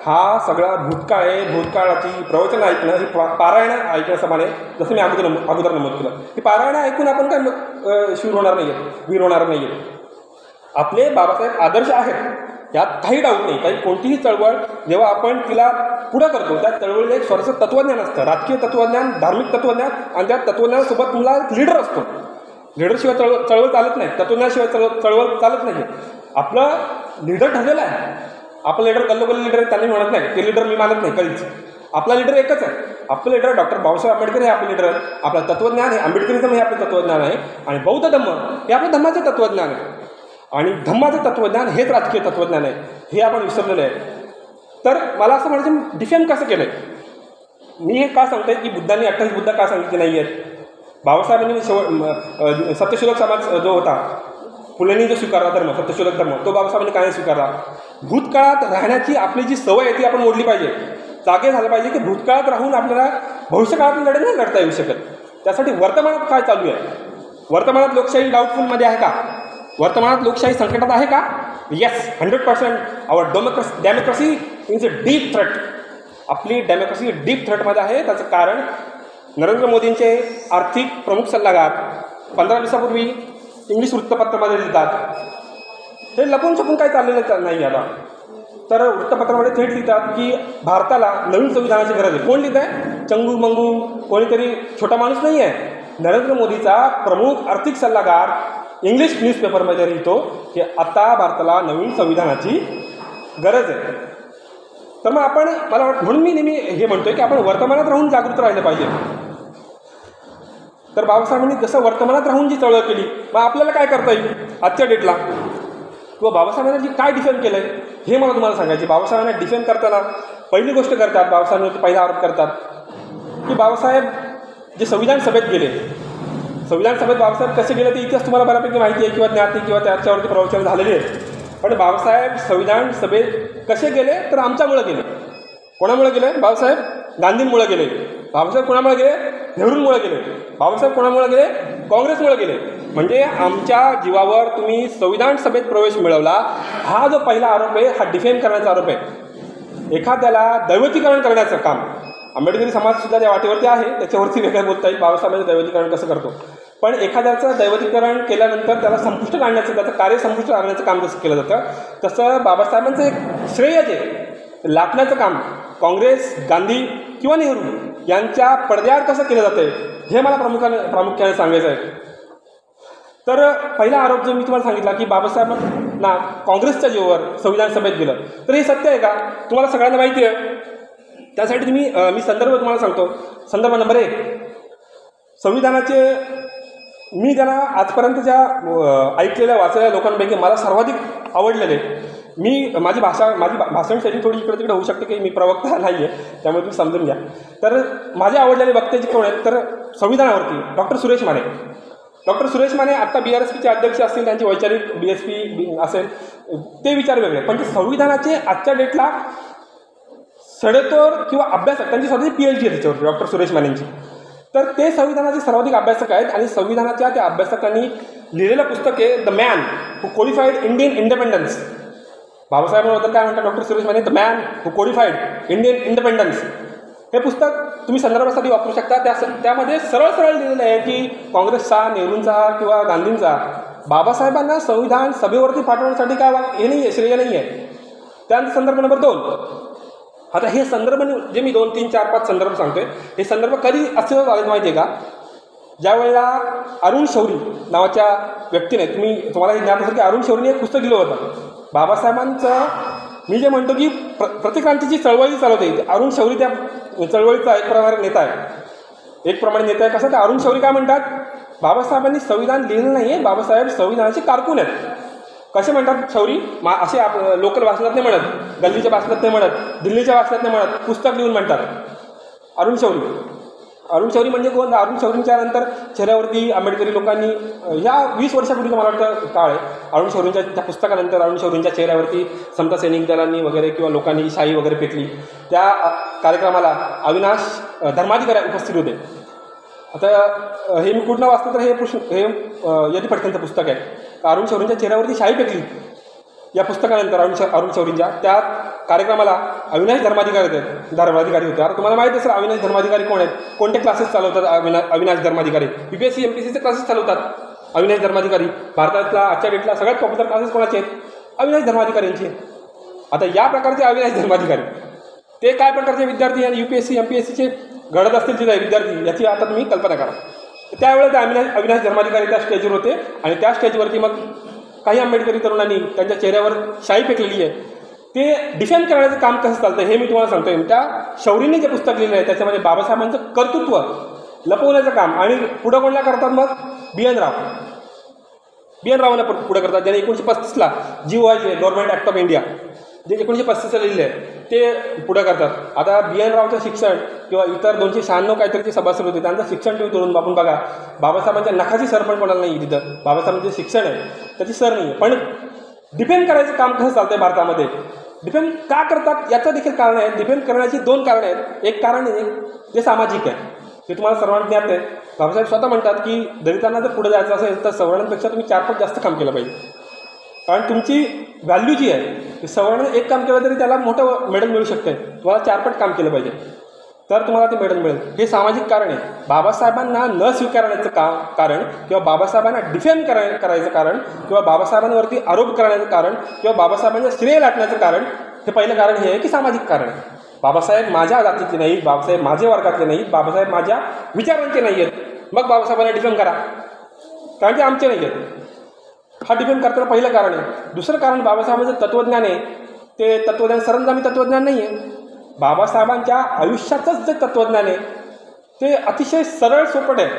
हा सगळा भूतकाळ आहे. भूतकाळाची प्रवचन ऐकणं ही पारायण ऐकण्यासमाने, जसं मी अगोदर नमूद केलं, ही पारायण ऐकून आपण काय वीर होणार नाही आहे. आपले बाबासाहेब आदर्श आहेत, यात काही डाऊट नाही. काही कोणतीही चळवळ जेव्हा आपण तिला पुढं करतो त्या चळवळीला एक स्वतःचं तत्त्वज्ञान असतं, राजकीय तत्त्वज्ञान, धार्मिक तत्त्वज्ञान, आणि त्या तत्त्वज्ञानासोबत तुम्हाला लीडर असतो. लीडरशिवाय चळवळ चालत नाही, तत्त्वज्ञानाशिवाय चळवळ चालत नाही. आपलं लीडर ठरलेलं आहे. आपलं लीडर गल्लोगल्ली लीडर आहे त्यांनी म्हणत नाही, ते लीडर मी मानत नाही कधीच. आपला लीडर एकच आहे. आपलं लीडर डॉक्टर बाबासाहेब आंबेडकर हे आपलं लीडर. आपलं तत्त्वज्ञान हे आंबेडकरिझम हे आपलं तत्त्वज्ञान आहे, आणि बौद्ध धम्म हे आपलं धम्माचं तत्त्वज्ञान आहे. आणि धम्माचं तत्त्वज्ञान हेच राजकीय तत्त्वज्ञान आहे, हे आपण विसरलेलं आहे. तर मला असं म्हणायचं, डिफेम कसं केलं आहे? मी हे का सांगतोय की बुद्धांनी 28 बुद्ध का सांगितले नाही आहेत? बाबासाहेबांनी सत्यशोधक समाज जो होता, फुलेंनी जो स्वीकारला धर्म, सत्यशोधक धर्म, तो बाबासाहेबांनी काय स्वीकारला? भूतकाळात राहण्याची आपली जी सवय आहे ती आपण मोडली पाहिजे. जागे झालं पाहिजे की भूतकाळात राहून आपल्याला भविष्यकाळात लढे नाही लढता येऊ शकत. त्यासाठी वर्तमानात काय चालू आहे? वर्तमानात लोकशाही डाऊटफुलमध्ये आहे का? वर्तमानात लोकशाही संकटात आहे का? Yes, 100%. Our democracy is a deep threat. आपली डेमोक्रेसी डीप थ्रेटमध्ये आहे. त्याचं कारण नरेंद्र मोदींचे आर्थिक प्रमुख सल्लागार 15 दिवसापूर्वी इंग्लिश वृत्तपत्रामध्ये लिहितात. हे लपून छपून काय चाललेलं नाही आता. तर वृत्तपत्रामध्ये थेट लिहितात की भारताला नवीन संविधानाची गरज आहे. कोण लिहित आहे? चंगू मंगू कोणीतरी छोटा माणूस नाही आहे. नरेंद्र मोदीचा प्रमुख आर्थिक सल्लागार इंग्लिश न्यूजपेपरमध्ये लिहितो की आता भारताला नवीन संविधानाची गरज आहे. तर मग आपण म्हणून मी नेहमी हे म्हणतोय की आपण वर्तमानात राहून जागृत राहिलं पाहिजे. तर बाबासाहेबांनी जसं वर्तमानात राहून जी चळवळ केली, मग आपल्याला काय करता येईल आजच्या डेटला? किंवा बाबासाहेबांनी जी काय डिफेंड केलं आहे हे मला तुम्हाला सांगायचे. बाबासाहेबांना डिफेंड करताना पहिली गोष्ट करतात, बाबासाहेबांवरती पहिला आरोप करतात की बाबासाहेब जे संविधान सभेत गेले, संविधान सभेत बाबासाहेब कसे गेले ते इतिहास तुम्हाला बऱ्यापैकी माहिती आहे किंवा ज्ञात आहे किंवा त्याच्यावरती प्रवचन झालेले आहेत. पण बाबासाहेब संविधान सभेत कसे गेले तर आमच्यामुळे गेले. कोणामुळे गेले? बाबासाहेब गांधींमुळे गेले. बाबासाहेब कोणामुळे गेले? नेहरूंमुळे गेले. बाबासाहेब कोणामुळे गेले? काँग्रेसमुळे गेले. म्हणजे आमच्या जीवावर तुम्ही संविधान सभेत प्रवेश मिळवला, हा जो पहिला आरोप आहे हा डिफेम करण्याचा आरोप आहे. एखाद्याला दैवतीकरण करण्याचं काम आंबेडकरी समाजसुद्धा त्या वाटेवरती आहे, त्याच्यावरती वेगळं बोलता येईल बाबासाहेबांचं दैवतीकरण कसं करतो. पण एखाद्याचं दैवतीकरण केल्यानंतर त्याला संपुष्ट काढण्याचं, त्याचं कार्य संपुष्ट आणण्याचं काम जसं केलं जातं, तसं बाबासाहेबांचं एक श्रेय जे लाटण्याचं काम काँग्रेस, गांधी किंवा नेहरू यांच्या पडद्यावर कसं केलं जातं हे मला प्रामुख्याने सांगायचं आहे. तर पहिला आरोप जो मी तुम्हाला सांगितला की बाबासाहेबांना काँग्रेसच्या जीवावर संविधान सभेत गेलं, तर हे सत्य आहे का? तुम्हाला सगळ्यांना माहिती आहे. त्यासाठी मी संदर्भ तुम्हाला सांगतो. संदर्भ नंबर 1, संविधानाचे मी त्यांना आजपर्यंतच्या ऐकलेल्या वाचलेल्या लोकांपैकी मला सर्वाधिक आवडलेले, माझी भाषण शैली थोडी इकडे तिकडे होऊ शकते की मी प्रवक्ता नाही आहे, त्यामुळे तुम्ही समजून घ्या. तर माझे आवडलेले वक्ते जे कोण आहेत तर संविधानावरती डॉक्टर सुरेश माने. डॉक्टर सुरेश माने आत्ता BRSPचे अध्यक्ष असतील, त्यांची वैचारिक BSP असेल, ते विचार वेगळे. पण ते संविधानाचे आजच्या डेटला सडेतोड किंवा अभ्यासक, त्यांची स्वतःची PhD आहे त्याच्यावरती डॉक्टर सुरेश मानेंची. तर ते संविधानाचे सर्वाधिक अभ्यासक आहेत आणि संविधानाच्या त्या अभ्यासकांनी लिहिलेलं पुस्तक आहे the man who codified Indian independence. बाबासाहेबांबद्दल काय म्हणतात doctor Suresh Mane? The man who codified Indian independence. हे पुस्तक तुम्ही संदर्भासाठी वापरू शकता. त्यामध्ये सरळ लिहिलेलं आहे की काँग्रेसचा, नेहरूंचा किंवा गांधींचा बाबासाहेबांना संविधान सभेवरती पाठवण्यासाठी काय हे नाही आहे, श्रेय नाही आहे. त्यानंतर संदर्भ नंबर 2. आता हे संदर्भ जे मी 2, 3, 4, 5 संदर्भ सांगतोय, हे संदर्भ कधी अस्तित्वात आले माहिती आहे का? ज्या वेळेला अरुण शौरी नावाच्या व्यक्तीने, तुम्हाला हे ज्ञात असेल की अरुण शौरीने एक पुस्तक लिहिलं होतं बाबासाहेबांचं. मी जे म्हणतो की प्रतिक्रांतीची चळवळी चालवते, अरुण शौरी त्या चळवळीचा एक प्रमाणे नेता आहे. कसं तर अरुण शौरी काय म्हणतात? बाबासाहेबांनी संविधान लिहिलं नाही आहे, बाबासाहेब संविधानाचे कारकून आहेत. कसे म्हणतात शौरी? असे लोकल भाषणात नाही म्हणत, गल्लीच्या भाषणात नाही म्हणत, दिल्लीच्या भाषणात नाही म्हणत, पुस्तक लिहून म्हणतात अरुण शौरी म्हणजे कोण? अरुण शौरींच्या नंतर चेहऱ्यावरती आंबेडकरी लोकांनी, ह्या 20 वर्षापूर्वीचा मला वाटतं काळ आहे, अरुण शौरींच्या त्या पुस्तकानंतर अरुण शौरींच्या चेहऱ्यावरती समता सैनिक दलांनी वगैरे किंवा लोकांनी शाई वगैरे पेटली. त्या कार्यक्रमाला अविनाश धर्माधिकारी उपस्थित होते. आता हे मी कुठनं वाचतो तर हे यदी फडकेंचं पुस्तक आहे. अरुण शौरींच्या चेहऱ्यावरती शाई पेटली या पुस्तकानंतर अरुण शौरींच्या त्या कार्यक्रमाला अविनाश धर्माधिकारी होते. आता तुम्हाला माहिती असेल अविनाश धर्माधिकारी कोण आहेत, कोणते क्लासेस चालवतात अविनाश धर्माधिकारी? UPSC MPSCचे क्लासेस चालवतात अविनाश धर्माधिकारी. भारतातला आजच्या डेटला सगळ्यात पॉप्युलर क्लासेस कोणाचे आहेत? अविनाश धर्माधिकाऱ्यांचे. आता या प्रकारचे अविनाश धर्माधिकारी ते काय प्रकारचे विद्यार्थी आणि UPSC MPSCचे घडत असतील तिथे विद्यार्थी याची आता तुम्ही कल्पना करा. त्यावेळेस अविनाश धर्माधिकारी त्या स्टेजवर होते आणि त्या स्टेजवरती मग काही आंबेडकरी तरुणांनी त्यांच्या चेहऱ्यावर शाई फेकलेली आहे. ते डिफेंड करण्याचं काम कसं चालतं हे मी तुम्हाला सांगतोय. त्या शौरींनी जे पुस्तक लिहिलं आहे त्याच्यामध्ये बाबासाहेबांचं कर्तृत्व लपवण्याचं काम आणि पुढं कोणला करतात मग BN रावांना पुढं करतात, ज्याने 1935ला GOI government act of India जे 1935ला लिहिले आहे ते पुढं करतात. आता BN रावचं शिक्षण किंवा इतर 296 काहीतरीचे सभासद होते त्यांचं शिक्षण तुम्ही तोडून आपण बघा. बाबासाहेबांच्या नखाची सर पण कोणाला नाही तिथं. बाबासाहेबांचं जे शिक्षण आहे त्याची सर नाही. पण डिफेंड करायचं काम कसं चालतं आहे भारतामध्ये, डिफेंड का करतात याचं देखील कारण आहे. डिफेंड करण्याची 2 कारणं आहेत. एक कारण आहे जे सामाजिक आहे, ते तुम्हाला सर्वांना ज्ञात आहे. बाबासाहेब स्वतः म्हणतात की दलितांना जर पुढे जायचं असेल तर सवर्णांपेक्षा तुम्ही 4 पट जास्त काम केलं पाहिजे. कारण तुमची व्हॅल्यू जी आहे सवर्ण एक काम केलं तरी त्याला मोठं मेडल मिळू शकते. तुम्हाला 4 पट काम केलं पाहिजे तर तुम्हाला ते मेडल मिळेल. हे सामाजिक कारण आहे. बाबासाहेबांना न स्वीकारण्याचं कारण किंवा बाबासाहेबांना डिफेंड करायचं कारण किंवा बाबासाहेबांवरती आरोप करण्याचं कारण किंवा बाबासाहेबांचं श्रेय लाटण्याचं कारण हे पहिलं कारण हे आहे की सामाजिक कारण आहे. बाबासाहेब माझ्या जातीतले नाहीत, बाबासाहेब माझे वर्गातले नाहीत, बाबासाहेब माझ्या विचारांचे नाही आहेत, मग बाबासाहेबांना डिफेंड करा कारण ते आमचे नाही आहेत. हा डिफेंड करताना पहिलं कारण आहे. दुसरं कारण बाबासाहेबांचं तत्त्वज्ञान आहे. ते तत्त्वज्ञान सरंजामी तत्त्वज्ञान नाही आहे. बाबासाहेबांच्या आयुष्याचंच जे तत्त्वज्ञान आहे ते अतिशय सरळ सोपट आहे.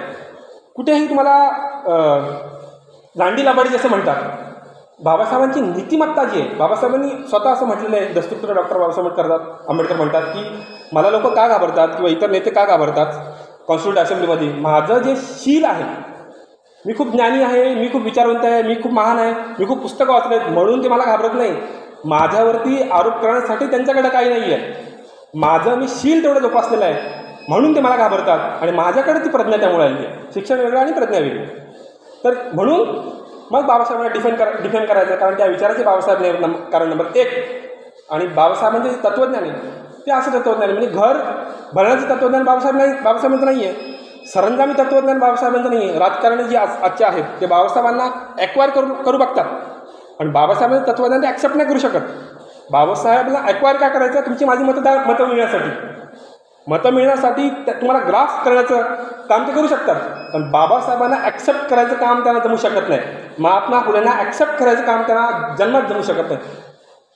कुठेही तुम्हाला दांडी लाबाडी जसं म्हणतात. बाबासाहेबांची नीतिमत्ता जी आहे, बाबासाहेबांनी स्वतः असं म्हटलेलं आहे, दस्तुरपुत्र डॉक्टर बाबासाहेब आंबेडकर म्हणतात की मला लोक का घाबरतात किंवा इतर नेते का घाबरतात कॉन्स्टिट्यूट असेंब्लीमध्ये, माझं जे शील आहे, मी खूप ज्ञानी आहे, मी खूप विचारवंत आहे, मी खूप महान आहे, मी खूप पुस्तकं वाचले आहेत म्हणून ते मला घाबरत नाही. माझ्यावरती आरोप करण्यासाठी त्यांच्याकडे काही नाही आहे. माझं मी शील तेवढं जोपासलेलं आहे म्हणून ते मला घाबरतात आणि माझ्याकडे ती प्रज्ञा त्यामुळे आली आहे. शिक्षण वेगळं आणि प्रज्ञा वेगळी. तर म्हणून मग बाबासाहेबांना डिफेंड करायचं कारण त्या विचाराचे बाबासाहेब कारण नंबर 1. आणि बाबासाहेबांचे जे तत्त्वज्ञान आहे ते असं तत्त्वज्ञान म्हणजे घर भरण्याचं तत्त्वज्ञान बाबासाहेबांचं नाही आहे. सरंजामी तत्त्वज्ञान बाबासाहेबांचं नाही आहे. राजकारणी जे आजचे आहेत ते बाबासाहेबांना ॲक्वायर करू बघतात आणि बाबासाहेबांचं तत्त्वज्ञान ते ॲक्सेप्ट नाही करू शकत. बाबासाहेबांना ॲक्वायर काय करायचं, तुमची माझी मतं मिळण्यासाठी तुम्हाला ग्राफ करण्याचं काम ते करू शकतात. पण बाबासाहेबांना ॲक्सेप्ट करायचं काम त्यांना जमू शकत नाही. महात्मा फुलेंना ॲक्सेप्ट करायचं काम त्यांना जन्मात जमू शकत नाही.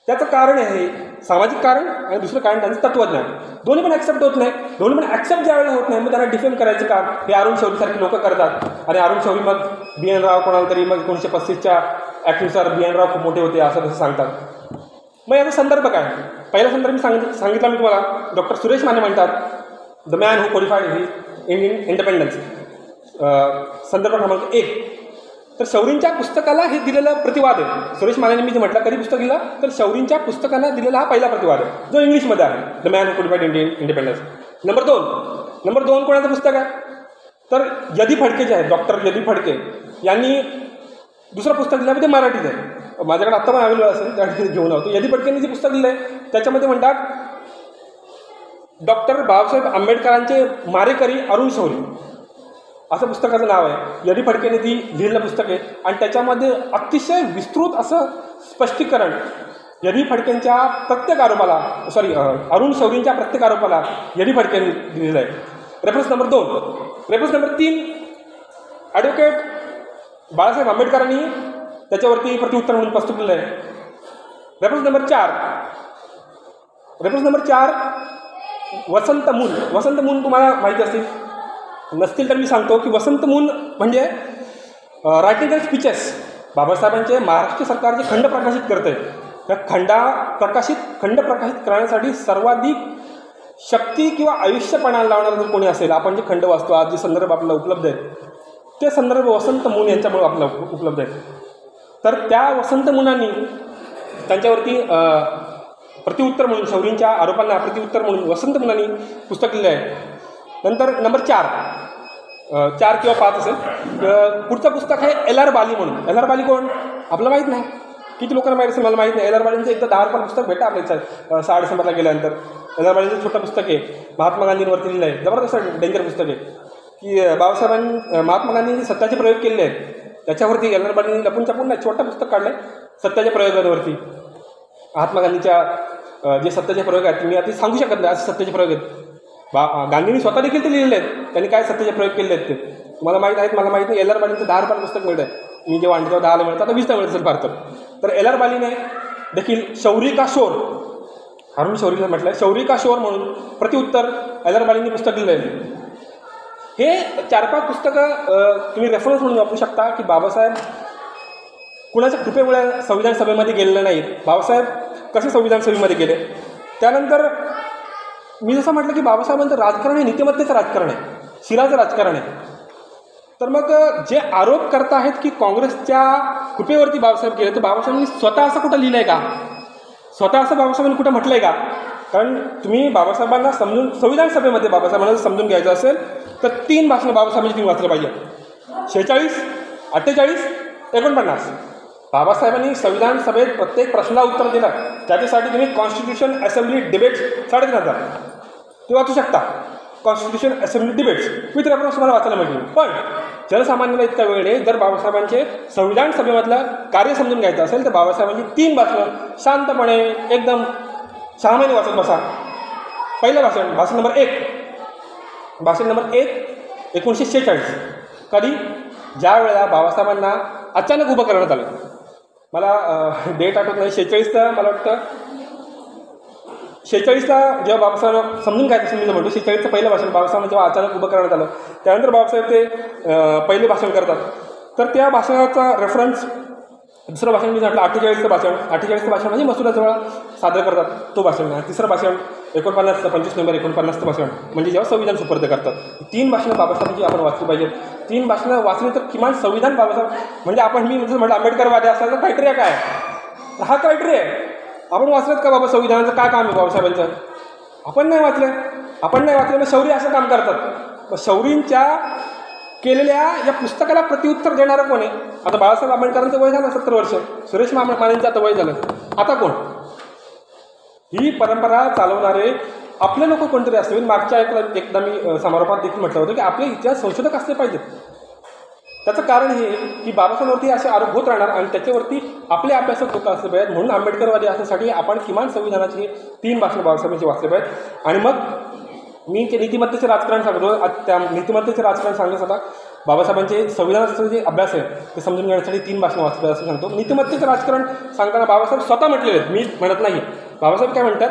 त्याचं कारण आहे सामाजिक कारण आणि दुसरं कारण त्यांचं तत्त्वज्ञान. दोन्ही पण ॲक्सेप्ट होत नाही. दोन्ही पण ॲक्सेप्ट ज्यावेळेला होत नाही मग त्यांना डिफेंड करायचं काम हे अरुण शौरीसारखी लोकं करतात. आणि अरुण शौरी मग BN राव कोणाला तरी मग 1935च्या ॲक्टनुसार BN राव खूप मोठे होते असं सांगतात. मग याचा संदर्भ काय, पहिला संदर्भ मी सांगितला मी तुम्हाला. डॉक्टर सुरेश माने म्हणतात the man who qualified Indian independence. संदर्भ क्रमांक 1. तर शौरींच्या पुस्तकाला हे दिलेलं प्रतिवाद आहे. सुरेश मानेने मी जे म्हटलं कधी पुस्तक लिहिलं तर शौरींच्या पुस्तकांना दिलेला हा पहिला प्रतिवाद आहे जो इंग्लिशमध्ये आहे, the man who qualified Indian independence. Number 2 कोणाचं पुस्तक आहे तर यदी फडके जे आहेत, डॉक्टर यदी फडके यांनी दुसरं पुस्तक लिहिलं ते मराठीत आहे. माझ्याकडे आत्ता पण अवेलेबल असेल त्यासाठी घेऊन आहोत. यदी फडकेंनी जे पुस्तक लिहिलं आहे त्याच्यामध्ये म्हणतात डॉक्टर बाबासाहेब आंबेडकरांचे मारेकरी अरुण शौरी असं पुस्तकाचं नाव आहे. यदी फडकेने ती लिहिलेलं पुस्तक आहे आणि त्याच्यामध्ये अतिशय विस्तृत असं स्पष्टीकरण यदी फडकेंच्या प्रत्येक आरोपाला अरुण शौरींच्या प्रत्येक आरोपाला यदी फडकेंनी दिलेलं आहे. Reference number 2. Reference number 3 advocate Balasaheb आंबेडकरांनी त्याच्यावरती प्रतिउत्तर म्हणून पुस्तक लिहिलं आहे. रेफरन्स नंबर 4 वसंत मून तुम्हाला माहिती असतील, नसतील तर मी सांगतो की वसंत मून म्हणजे रायटिंग अँड स्पीचेस बाबासाहेबांचे महाराष्ट्र सरकार जे खंड प्रकाशित करते त्या खंड प्रकाशित करण्यासाठी सर्वाधिक शक्ती किंवा आयुष्यपणाला लावणारं जर कोणी असेल, आपण जे खंड वाचतो आज जे संदर्भ आपल्याला उपलब्ध आहेत ते संदर्भ वसंत मून यांच्यामुळे आपल्याला उपलब्ध आहेत. तर त्या वसंत मुनांनी त्यांच्यावरती प्रतिउत्तर म्हणून शौरींच्या आरोपांना प्रतिउत्तर म्हणून वसंत मुनांनी पुस्तक लिहिलं आहे. नंतर नंबर 4 किंवा 5 असेल. पुढचं पुस्तक आहे LR बाली म्हणून. LR बाली कोण आपल्याला माहीत नाही, किती लोकांना माहीत असेल मला माहीत नाही. LR बालींचं एकदा 10 रुपये पुस्तक भेटा आपल्या 6 डिसेंबरला गेल्यानंतर. LR बालींचं छोटं पुस्तक आहे, महात्मा गांधींवरती लिहिलं आहे. जबरदस्त डेंजर पुस्तक आहे की बाबासाहेबांनी महात्मा गांधींनी सत्याचे प्रयोग केलेले आहेत त्याच्यावरती LR बालींनी लपून छापून छोटं पुस्तक काढलं आहे सत्याच्या प्रयोगांवरती. महात्मा गांधीच्या जे सत्याचे प्रयोग आहेत मी आता सांगू शकत नाही असे सत्याचे प्रयोग आहेत. गांधींनी स्वतः देखील ते लिहिलेले आहेत. त्यांनी काय सत्याचे प्रयोग केलेले आहेत ते तुम्हाला माहीत आहेत. मला माहीत नाही. एल आर बालींचं 10 रुपयाला पुस्तक मिळतं आहे. मी जेव्हा आणतो तेव्हा 10ला मिळतं, आता 20ला मिळत असेल भारतात. तर एल आर बालीने देखील शौरी का शोर, हरून शौरीला म्हटलं आहे, शौरी का शोर म्हणून प्रतिउत्तर एल आर बालींनी पुस्तक लिहिलं आहे. हे 4-5 पुस्तकं तुम्ही रेफरन्स म्हणून वापरू शकता की बाबासाहेब कुणाच्या कृपेमुळे संविधान सभेमध्ये गेलेले नाहीत. बाबासाहेब कसे संविधान सभेमध्ये गेले. त्यानंतर मी जसं म्हटलं की बाबासाहेबांचं राजकारण हे नीतिमत्तेचं राजकारण आहे, शिराचं राजकारण आहे. तर मग जे आरोप करत आहेत की काँग्रेसच्या कृपेवरती बाबासाहेब गेले, तर बाबासाहेबांनी स्वतः असं कुठं लिहिलं आहे का? स्वतः असं बाबासाहेबांनी कुठं म्हटलं आहे का? कारण तुम्ही बाबासाहेबांना समजून संविधान सभेमध्ये बाबासाहेबांना समजून घ्यायचं असेल तर 3 भाषणं बाबासाहेबांची तुम्ही वाचलं पाहिजे. 46, 48, 49. बाबासाहेबांनी संविधान सभेत प्रत्येक प्रश्नाला उत्तर दिलं. त्याच्यासाठी तुम्ही कॉन्स्टिट्यूशन असेंब्ली डिबेट्स 3,500 ते वाचू शकता. Constitution assembly debates with reference तुम्हाला वाचायला मिळतील. पण जनसामान्याला इतका वेळ नाही. जर बाबासाहेबांचे संविधान सभेमधलं कार्य समजून घ्यायचं असेल तर बाबासाहेबांची 3 भाषणं शांतपणे एकदम 6 महिने वाचत बसा. पहिलं भाषण, भाषण नंबर 1, 1946. कधी? ज्या वेळेला बाबासाहेबांना अचानक उभं करण्यात आलं. मला डेट आठवत नाही. 46ला मला वाटतं 46ला जेव्हा बाबासाहेब समजून घ्यायचं असेल मी जर म्हणतो 46चं पहिलं भाषण बाबासाहेबांना जेव्हा अचानक उभं करण्यात आलं त्यानंतर बाबासाहेब ते पहिले भाषण करतात. तर त्या भाषणाचा रेफरन्स दुसरं भाषण मी म्हटलं 48चं भाषण. 48चं भाषण म्हणजे मसुदाजवळ सादर करतात तो भाषण. तिसरं भाषण 25 नोव्हेंबर 49चं भाषण म्हणजे जेव्हा संविधान सुपूर्द करतात. 3 भाषणं बाबासाहेबांची आपण वाचली पाहिजेत. 3 भाषणं वाचली तर किमान संविधान बाबासाहेब म्हणजे आपण मी म्हटलं आंबेडकरवादी असल्याचा क्रायटेरिया काय? हा क्रायटेरिया आहे. आपण वाचलेत का बाबा संविधानाचं काय काम आहे बाबासाहेबांचं? आपण नाही वाचलं. मग शौरी असं काम करतात. मग शौरींच्या केलेल्या या पुस्तकाला प्रतिउत्तर देणारं कोण आहे? आता बाळासाहेब आंबेडकरांचं वय झालं 70 वर्ष. सुरेश मानेंचं आता वय झालं. आता कोण? ही परंपरा चालवणारे आपले लोक कोणतरी असतील. मागच्या एकदा मी समारोपात देखील म्हटलं होतं की आपले इतिहास संशोधक असले पाहिजेत. त्याचं कारण हे की बाबासाहेबांवरती असे आरोप होत राहणार आणि त्याच्यावरती आपले अभ्यासक लोक असले पाहिजेत. म्हणून आंबेडकरवादी असण्यासाठी आपण किमान संविधानाचे 3 भाषणं बाबासाहेबांची वाचले पाहिजेत. आणि मग मी ते नीतिमत्तेचे राजकारण सांगतो. त्या नीतिमत्तेचे राजकारण सांगण्यासाठी बाबासाहेबांचे संविधानाचं जे अभ्यास आहे ते समजून घेण्यासाठी 3 भाषणं वाचले असं सांगतो. नीतिमत्तेचं राजकारण सांगताना बाबासाहेब स्वतः म्हटलेले आहेत, मी म्हणत नाही. बाबासाहेब काय म्हणतात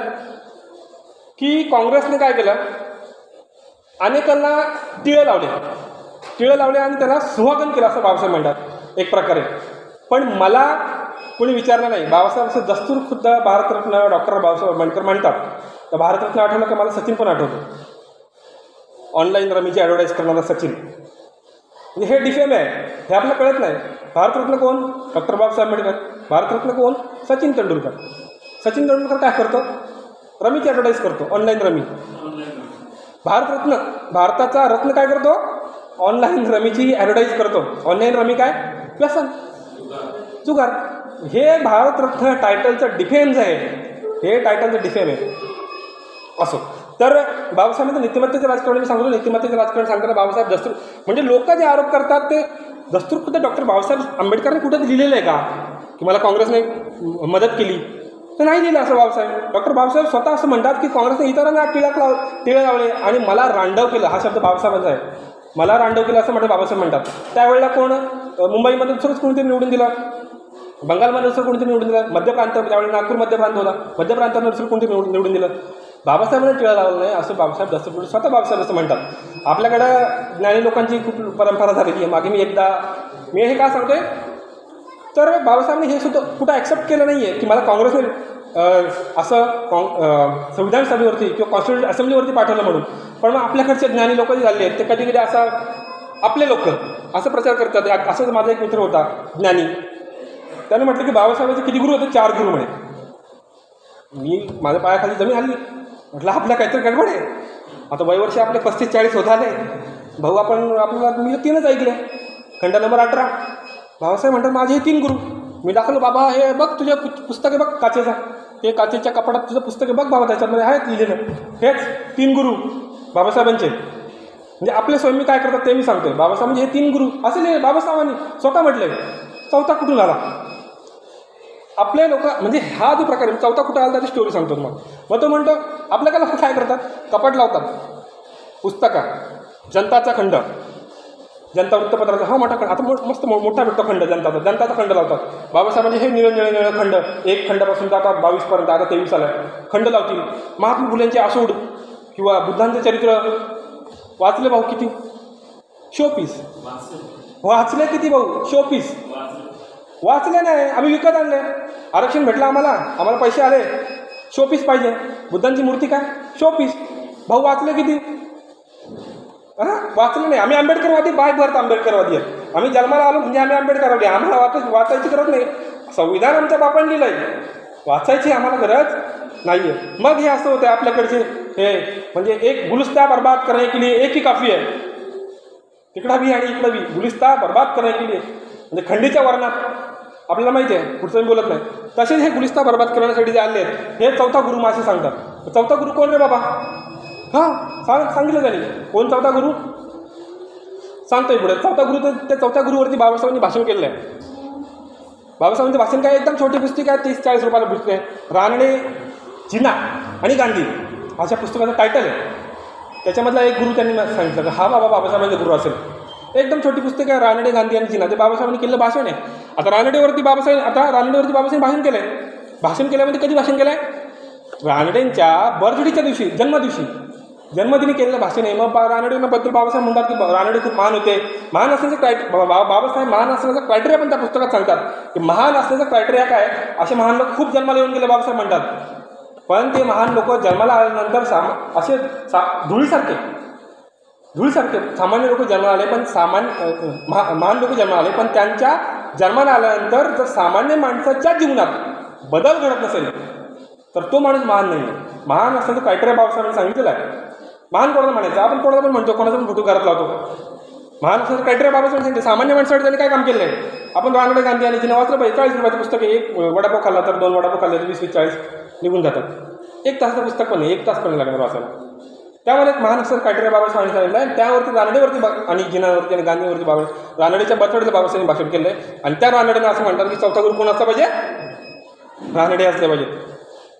की काँग्रेसने काय केलं, अनेकांना टिळे लावले आणि त्याला सुहागन केलं असं बाबासाहेब म्हणतात एक प्रकारे. पण मला कोणी विचारलं नाही. बाबासाहेब असं दस्तूर खुद्द भारतरत्न डॉक्टर बाबासाहेब आंबेडकर म्हणतात. तर भारतरत्न आठवलं का मला सचिन पण आठवतो. ऑनलाईन रमीची ॲडव्हर्टाईज करणारा सचिन. म्हणजे हे डिफेम आहे, हे आपल्याला कळत नाही. भारतरत्न कोण? डॉक्टर बाबासाहेब आंबेडकर. भारतरत्न कोण? सचिन तेंडुलकर. सचिन तेंडुलकर काय करतो? रमीची ॲडव्हर्टाईज करतो, ऑनलाईन रमी. भारतरत्न, भारताचा रत्न काय करतो? ऑनलाईन रमीची ॲडव्हर्टाईज करतो. ऑनलाईन रमी काय? व्यसन, जुगार. हे भारतरत्न टायटलचं डिफेम्स आहे. हे टायटलचं डिफेम आहे. असो तर बाबासाहेबांचं नीतिमत्तेचं राजकारण मी सांगतो. नीतिमत्तेचं राजकारण सांगताना बाबासाहेब दस्तूर म्हणजे लोक जे आरोप करतात ते दस्तूर खुद्द डॉक्टर बाबासाहेब आंबेडकरांनी कुठं लिहिलेलं आहे का की मला काँग्रेसने मदत केली? तर नाही लिहिलं असं बाबासाहेब. डॉक्टर बाबासाहेब स्वतः असं म्हणतात की काँग्रेसने इतरांना टिळे लावले आणि मला रांडव केलं. हा शब्द बाबासाहेबांचा आहे. मला रांडव केलं असं म्हणतात बाबासाहेब म्हणतात. त्यावेळेला कोण? मुंबईमध्ये दुसरंच कोणीतरी निवडून दिलं, बंगालमध्ये दुसरं कोणीतरी निवडून दिलं, मध्य प्रांत त्यावेळी नागपूर मध्य प्रांत होता, मध्य प्रांतामध्ये दुसरं कोणतरी निवडून दिलं. बाबासाहेबांना टिळा लावलं नाही असं बाबासाहेब दस्तूर स्वतः बाबासाहेब असं म्हणतात. आपल्याकडं ज्ञानी लोकांची खूप परंपरा झालेली आहे. मागे मी हे का सांगतोय तर बाबासाहेबांनी हे सुद्धा कुठं ॲक्सेप्ट केलं नाही आहे की मला काँग्रेसने असं संविधान सभेवरती किंवा कॉन्स्टिट्यूशन असेंब्लीवरती पाठवलं म्हणून. पण मग आपल्याकडचे ज्ञानी लोक जे झाले आहेत ते कधी कधी असं आपले लोक असं प्रचार करतात. असंच माझा एक मित्र होता ज्ञानी, त्याने म्हटलं की बाबासाहेबांचे किती गुरु होते? 4 गुरु म्हणे. मी माझ्या पायाखाली जमीन हल्ली. म्हटलं आपल्या काहीतरी गडबड आहे. आता वयवर्ष आपले 35-40 होत आले. भाऊ आपल्याला मी 3च ऐकले. खंड नंबर 18. बाबासाहेब म्हणतात माझे हे 3 गुरु. मी दाखवलं बाबा हे बघ तुझे पुस्तक आहे बघ काचेचा, ते काचेच्या कपाटात तुझं पुस्तक आहे बघ बाबा, त्याच्यामध्ये आहेत लिहिलेलं. हेच 3 गुरु बाबासाहेबांचे. म्हणजे आपले स्वामी काय करतात ते मी सांगतोय. बाबासाहेब म्हणजे हे 3 गुरु असे लिहिले बाबासाहेबांनी स्वतः म्हटले. 4था कुठून आला? आपले लोक म्हणजे हा जो प्रकार आहे, चौथा कुठं आला त्याची स्टोरी सांगतो मग तो म्हणतो आपल्या काय लोक काय करतात, कपाट लावतात, पुस्तका, जनताचा खंड, जनता वृत्तपत्राचा हा मोठा खंड, आता मस्त मोठा भेटतो खंड जनताचा खंड लावतात. बाबासाहेबांचे हे निळे खंड, एक खंडापासून जातात 22पर्यंत, आता 23 आला खंड लावतील. महात्मा फुलेंचे आसूड किंवा बुद्धांचं चरित्र वाचले भाऊ किती, शोपीस वाचले किती भाऊ, शोपीस वाचले नाही, आम्ही विकत आणले, आरक्षण भेटलं आम्हाला पैसे आले, शोपीस पाहिजे. बुद्धांची मूर्ती काय, शोपीस. भाऊ वाचले किती, वाचले नाही. आम्ही आंबेडकरवादी, बाय भरत आंबेडकरवादी आहे. आम्ही जन्माला आलो म्हणजे आम्ही आंबेडकरवादी, आम्हाला वाचायची गरज नाही. संविधान आमच्या बापांनी लिहिलं आहे, वाचायची आम्हाला गरज नाही आहे. मग हे असं होतं आपल्याकडचे हे, म्हणजे एक गुलिस्ता बर्बाद करने के लिए एक ही काफी आहे, तिकडा बी आणि इकडं बी गुलिस्ता बर्बाद करने के लिए, म्हणजे खंडीच्या वर्णात आपल्याला माहिती आहे, पुढचं मी बोलत नाही. तसेच हे गुलिस्ता बर्बाद करण्यासाठी जे आले आहेत हे चौथा गुरु असे सांगतात. चौथा गुरु कोण रे बाबा, सांगितलं त्यांनी कोण चौथा गुरु, सांगतोय पुढे. चौथा गुरु तर त्या चौथ्या गुरुवरती बाबासाहेबांनी भाषण केलेलं आहे. बाबासाहेबांचं भाषण काय, एकदम छोटी पुस्तक आहे, 30-40 रुपयाला पुस्तक आहे. रानडे, जिना आणि गांधी अशा पुस्तकाचं टायटल आहे. त्याच्यामधला एक गुरु त्यांनी सांगितलं की हा बाबा बाबासाहेबांचा गुरु असेल. एकदम छोटी पुस्तक आहे, रानडे, गांधी आणि जिना, ते बाबासाहेबांनी केलेलं भाषण आहे. आता रानडेवरती बाबासाहेब भाषण केलं आहे. भाषण केल्यामध्ये कधी भाषण केलं आहे, रानडेंच्या बर्थडेच्या दिवशी, जन्मदिनी केलेलं भाषण आहे. मग रानडेंबद्दल बाबासाहेब म्हणतात की रानडे खूप महान होते. महान असण्याचं बाबासाहेब महान असण्याचा क्रायटेरिया पण त्या पुस्तकात सांगतात की महान असण्याचा क्रायटेरिया काय, असे महान लोक खूप जन्माला येऊन गेले बाबासाहेब म्हणतात. पण ते महान लोक जन्माला आल्यानंतर असे धुळीसारखे सामान्य लोक जन्माला आले, पण महान लोक जन्माला आले, पण त्यांच्या जन्माला आल्यानंतर जर सामान्य माणसाच्या जीवनात बदल घडत नसेल तर तो माणूस महान नाही. महान असण्याचं क्रायटेरिया बाबासाहेबांनी सांगितलेलं आहे. महान कोणाला म्हणायचं, आपण कोणाला पण म्हणतो, कोणाचा पण फोटो घरात लावतो. महान असण्याचं क्रायटेरिया बाबासाहेब सांगते. सामान्य माणसासाठी त्यांनी काय काम केलं आहे, आपण रानडे, गांधी आणि जिना वाचलं पाहिजे. 40 रुपयाचं पुस्तक आहे. एक वडापाव खाल्ला तर 2 वडापाव खाल्ले तर 20-40 निघून जातात. 1 तासाचं पुस्तक पण नाही, 1 तास पण नाही लागणार वाचायला. त्यामध्ये एक महान असण्याचं क्रायटेरिया बाबासाहेबांनी सांगितलं आहे. त्यावरती रानडेवरती आणि जिनावरती आणि गांधीवरती रानडेच्या बर्थडेचं बाबासाहेबांनी भाषण केलं आहे. आणि त्या रानडेनं असं म्हणतात की चौथा गुरु कोण असला पाहिजे, रानडे असले पाहिजे.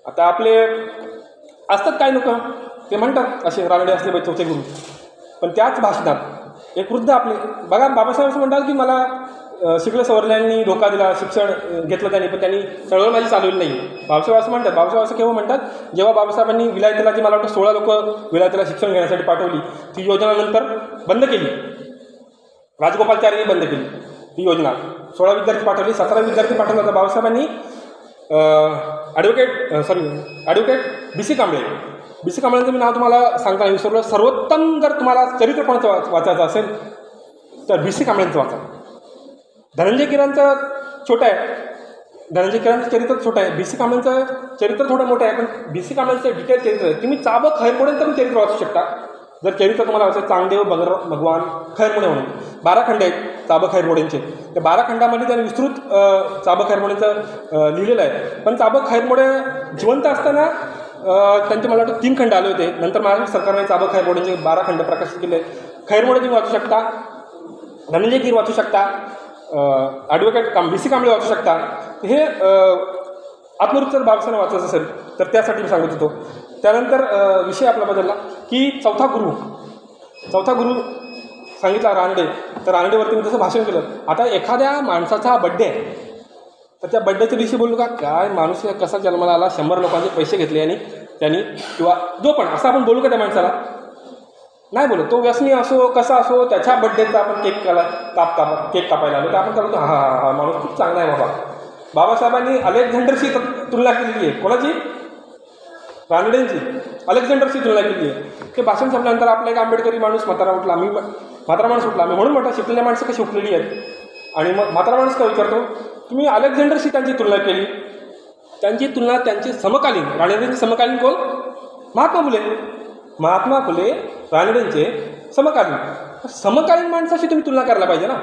आता आपले असतात काही लोक ते म्हणतात असे रानडे असले पाहिजे चौथे गुरु, पण त्याच भाषणात एक वृद्ध आपले बघा बाबासाहेब असं म्हणतात की मला शिकलं सवरल्यांनी धोका दिला, शिक्षण घेतलं त्यांनी, पण त्यांनी चळवळ माझी चालवली नाही. बाबासाहेब असं म्हणतात. बाबासाहेब असं केव्हा म्हणतात, जेव्हा बाबासाहेबांनी विलायतेला जी मला वाटतं 16 लोक विलायतेला शिक्षण घेण्यासाठी पाठवली, ती योजना नंतर बंद केली. राजगोपालचार्यांनी बंद केली ही योजना. 16 विद्यार्थी पाठवली, 17 विद्यार्थी पाठवला. तर बाबासाहेबांनी ॲडव्होकेट B.C. कांबळेंचं मी नाव तुम्हाला सांगताना विसरलो. सर्वोत्तम जर तुम्हाला चरित्र कोणाचं वाचायचं असेल तर B.C. कांबळेंचं वाचा. धनंजय किरांचं छोटं आहे, धनंजय किरांचं चरित्र छोटं आहे. B.C. कांबळेंचं चरित्र थोडं मोठं आहे, पण B.C. कांबळेंचं डिटेल चरित्र आहे. तुम्ही चाबक खैरमोडेंचं पण चरित्र वाचू शकता जर चरित्र तुम्हाला वाचायचं. चांगदेव भगवान खैरमोडे म्हणून 12 खंड आहेत चाबक खैरमोडेंचे. त्या 12 खंडामध्ये त्यांनी विस्तृत चाबक खैरमोडेंचं लिहिलेलं आहे. पण चाबक खैरमोडे जिवंत असताना त्यांचे मला वाटतं 3 खंड आले होते. नंतर महाराष्ट्र सरकारने चाबक खैरमोडेंचे 12 खंड प्रकाशित केले. खैरमोडे तुम्ही वाचू शकता, धनंजय कीर वाचू शकता, ॲडव्होकेट B.C. कांबळे वाचू शकता. हे आत्मवृत्त जर बाबासाहेब वाचायचं असेल तर त्यासाठी मी सांगत होतो. त्यानंतर विषय आपला बदलला की चौथा गुरु सांगितला रानडे. तर रानडेवरती मी तसं भाषण केलं. आता एखाद्या माणसाचा बड्डे आहे तर त्या बड्डेच्या दिवशी बोलू का काय माणूस कसा जन्माला आला, 100 लोकांचे पैसे घेतले आणि त्यांनी, किंवा जो पण असं आपण बोलू का त्या माणसाला, नाही बोलू. तो व्यसनी असो कसा असो, त्याच्या बड्डेचा आपण केक कापायला आलो तर आपण काय बोलतो, हा माणूस खूप चांगला आहे बाबा. बाबासाहेबांनी अलेक्झांडरशी तुलना केलेली आहे. कोणाची, रानडेंची अलेक्झांडरशी तुलना केली आहे. ते भाषण संपल्यानंतर आपला एक आंबेडकरी माणूस म्हातारा माणूस उठला. मी म्हणून म्हणतो शिकलेल्या माणसं कशी उठलेली आहेत. आणि मग म्हातारा माणूस काय विचारतो, तुम्ही अलेक्झांडरशी त्यांची तुलना केली, त्यांची समकालीन, रानडेंचे समकालीन कोण, महात्मा फुले रानडेंचे समकालीन माणसाशी तुम्ही तुलना करायला पाहिजे ना.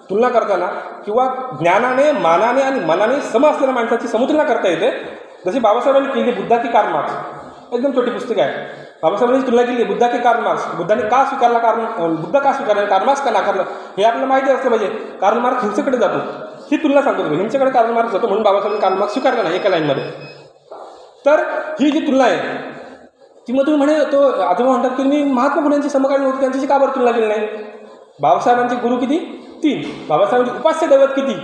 तुलना करताना किंवा ज्ञानाने, मानाने आणि मनाने सम असलेल्या माणसाची समतुलना करता येते. जशी बाबासाहेबांनी केली बुद्धा की कार्ल मार्क्स, एकदम छोटी पुस्तक आहे. बाबासाहेबांनी तुलना केली बुद्धा की कार्ल मार्क्स. बुद्ध का स्वीकारला, कार्ल मार्क्स का नाकारलं हे आपल्याला माहिती असलं पाहिजे. कार्ल मार्क्स हिंसेकडे जातो, ही तुलना सांगतो. ह्यांच्याकडे कार्ल मार्क्स होतो म्हणून बाबासाहेबांनी कार्ल मार्क्स स्वीकारला नाही एका लाईनमध्ये. तर ही जी तुलना आहे ती मग तुम्ही म्हणे तो आजोबा म्हणतात की मी महात्मा फुलेंची समकालीन होती त्यांच्याशी का बरं तुलना केली नाही. बाबासाहेबांचे गुरु किती? 3. बाबासाहेबांचे उपास्य दैवत किती?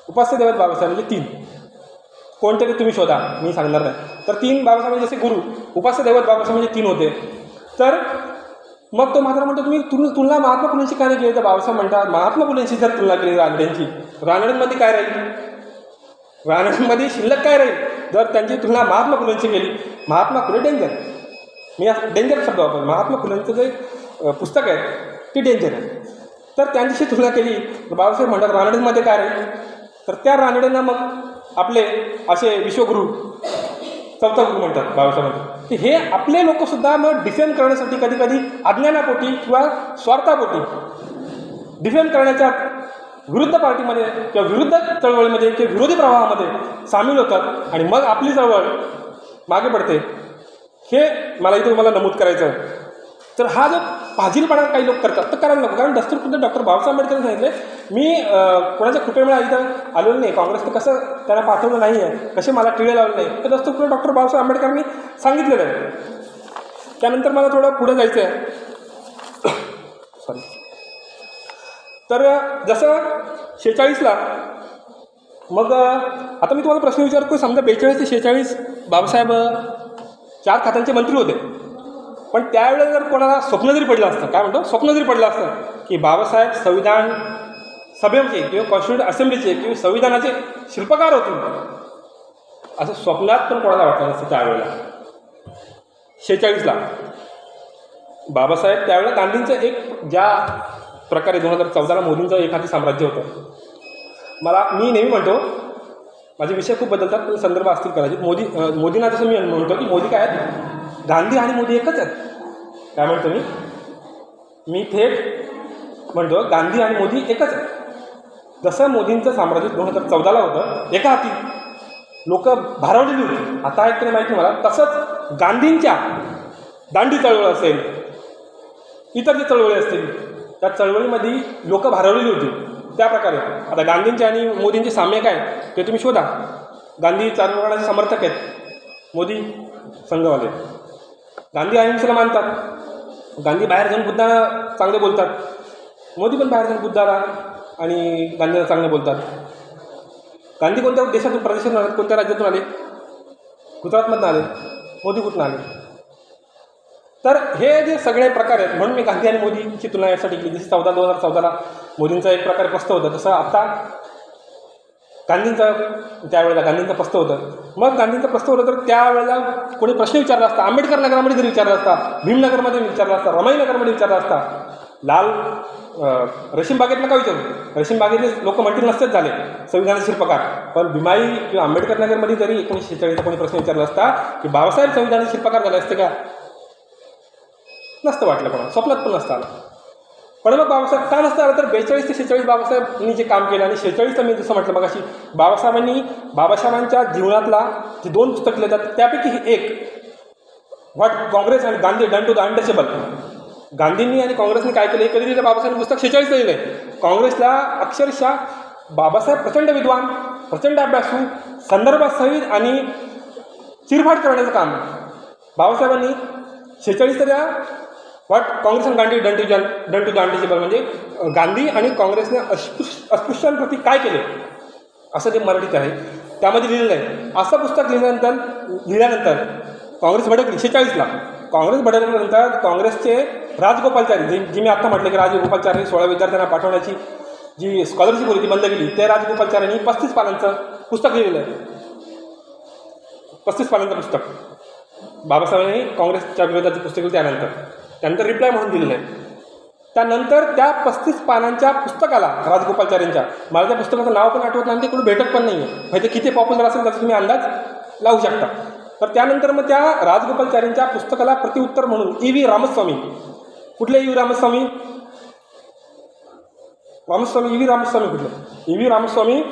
उपास्य दैवत बाबासाहेबांचे 3. कोणते ते तुम्ही शोधा, मी सांगणार नाही. तर 3 बाबासाहेबांचे जसे गुरु, उपास्य दैवत बाबासाहेबांचे 3 होते. तर मग तो मात्र म्हणतो तुम्ही तुलना महात्मा फुलेंशी काय नाही केली. तर बाबासाहेब म्हणतात महात्मा फुलेंशी जर तुलना केली रानड्यांची, रानड्यांमध्ये काय राहील? रानड्यांमध्ये शिल्लक काय राहील जर त्यांची तुलना महात्मा फुलेंशी केली. महात्मा फुले डेंजर, मी डेंजर शब्द वापर. महात्मा फुलेंचं जे पुस्तक आहे ती डेंजर आहे. तर त्यांच्याशी तुलना केली तर बाबासाहेब म्हणतात रानड्यांमध्ये काय राहील. तर त्या रानड्यांना मग आपले असे विश्वगुरू, चौथा गुरु म्हणतात बाबासाहेब म्हणतात की हे आपले लोकसुद्धा मग डिफेम करण्यासाठी कधी कधी अज्ञानापोटी किंवा स्वार्थापोटी डिफेम करण्याच्या विरुद्ध पार्टीमध्ये किंवा विरुद्ध चळवळीमध्ये किंवा विरोधी प्रवाहामध्ये सामील होतात आणि मग आपली चळवळ मागे पडते. हे मला इथे तुम्हाला नमूद करायचं आहे. तर हा जो फाजीलपणा काही लोक करतात तर करायला नको. कारण दस्तूरखुद्द डॉक्टर बाबासाहेब आंबेडकरांनी सांगितले, मी कोणाच्या कृपेमुळे इथं आलेलो नाही, काँग्रेसनं कसं त्यांना पाठवलं नाही आहे, कसे मला टिळे लावले नाही, तर दस्तूरखुद्द डॉक्टर बाबासाहेब आंबेडकरांनी सांगितलेलं आहे. त्यानंतर मला थोडं पुढे जायचं आहे. सॉरी. तर जसं 46ला मग आता मी तुम्हाला प्रश्न विचारतो. समजा 42 ते 46 बाबासाहेब 4 खात्यांचे मंत्री होते. पण त्यावेळेला जर कोणाला स्वप्न जरी पडलं असतं, काय म्हणतो, स्वप्न जरी पडलं असतं की बाबासाहेब संविधान सभेचे किंवा कॉन्स्टिट्यूट असेंब्लीचे किंवा संविधानाचे शिल्पकार होतील, असं स्वप्नात पण कोणाला वाटलं नसतं त्यावेळेला. 46ला बाबासाहेब त्यावेळेला गांधींचं एक ज्या प्रकारे 2014ला मोदींचं एखादं साम्राज्य होतं. मी नेहमी म्हणतो, माझे विषय खूप बदलतात पण संदर्भ असतील कदाचित. मोदींना जसं मी म्हणतो की मोदी काय आहेत, गांधी आणि मोदी एकच आहेत. काय म्हणतो मी थेट म्हणतो गांधी आणि मोदी एकच आहेत. जसं मोदींचं साम्राज्य 2014ला होतं, एका हाती लोक भारावलेली होती, आता आहेत तरी माहिती मला, तसंच गांधींच्या दांडी चळवळ असेल, इतर जे चळवळी असतील त्या चळवळीमध्ये लोक भारावलेली होती. त्याप्रकारे आता गांधींचे आणि मोदींचे साम्य काय ते तुम्ही शोधा. गांधी चारित्र्यवादाचे समर्थक आहेत, मोदी संघवाले. गांधी अहिंसेला मानतात, गांधी बाहेर जाऊन बुद्धाला चांगले बोलतात, मोदी पण बाहेर जाऊन बुद्धाला आणि गांधीला चांगले बोलतात. गांधी कोणत्या देशातून, प्रदेशातून आले, कोणत्या राज्यातून आले? गुजरातमधून आले. मोदी कुठून आले? तर हे जे सगळे प्रकार आहेत, म्हणून मी गांधी आणि मोदींची तुलना यासाठी केली. जशी 2014ला मोदींचा एक प्रकारे पस्त होतं, तसं आता त्यावेळेला गांधींचं पस्त होतं. मग गांधींचं पस्त होतं तर त्यावेळेला कोणी प्रश्न विचारला असता, आंबेडकर नगरामध्ये जरी विचारला असता, भीमनगरमध्ये विचारला असता, रमाईनगरमध्ये विचारला असता, रेशीम बागेतला का विचारू, रेशीम बागेतले लोक म्हणतील नसतेच झाले संविधानाचे शिल्पकार. पण भीमाई किंवा आंबेडकर नगरमध्ये जरी 1946चा कोणी प्रश्न विचारला असता की बाबासाहेब संविधानाचे शिल्पकार झाले असते का, नसतं वाटलं, कोणा स्वप्नात पण नसतं आलं. पण मग बाबासाहेब का नसतं आलं तर 42 ते 46 बाबासाहेबांनी जे काम केलं, आणि 46ला मी जसं म्हटलं मगाशी, बाबासाहेबांच्या जीवनातला जे 2 पुस्तकं लिहितात त्यापैकी एक व्हॉट काँग्रेस आणि Gandhi done to the untouchable. गांधींनी आणि काँग्रेसने काय केलं हे कधी लिहिलं, बाबासाहेबांनी पुस्तक 46ला लिहिलं आहे. काँग्रेसला अक्षरशः बाबासाहेब प्रचंड विद्वान, प्रचंड अभ्यासू, संदर्भासहित आणि चिरफाड करण्याचं काम बाबासाहेबांनी 46 त्या व्हॉट काँग्रेस आणि Gandhi done to the untouchable, म्हणजे गांधी आणि काँग्रेसने अस्पृश्यांप्रती काय केले असं ते मराठीत आहे, त्यामध्ये लिहिलेलं आहे. असं पुस्तक लिहिल्यानंतर काँग्रेस भडकली. 46ला काँग्रेस भडकल्यानंतर काँग्रेसचे राजगोपालचारी, जी मी आत्ता म्हटलं की राजगोपालचारी 16 विद्यार्थ्यांना पाठवण्याची जी स्कॉलरशिप होती ती बंद केली, त्या राजगोपालचार्यांनी 35 पानांचं पुस्तक लिहिलेलं आहे. 35 पानांचं पुस्तक बाबासाहेबांनी काँग्रेसच्या विरोधाची पुस्तक लिहिली. त्यानंतर रिप्लाय म्हणून दिलेलं आहे. त्यानंतर त्या 35 पानांच्या पुस्तकाला राजगोपालचार्यांच्या, मला त्या पुस्तकाचं नाव पण आठवत नाही, ते कुठे भेटत पण नाही आहे, म्हणजे किती पॉप्युलर असेल त्याचा तुम्ही अंदाज लावू शकता. तर त्यानंतर मग त्या राजगोपालचार्यांच्या पुस्तकाला प्रतिउत्तर म्हणून E.V. रामस्वामी, कुठले E.V. रामस्वामी? E.V. रामस्वामी कुठले? E.V. रामस्वामी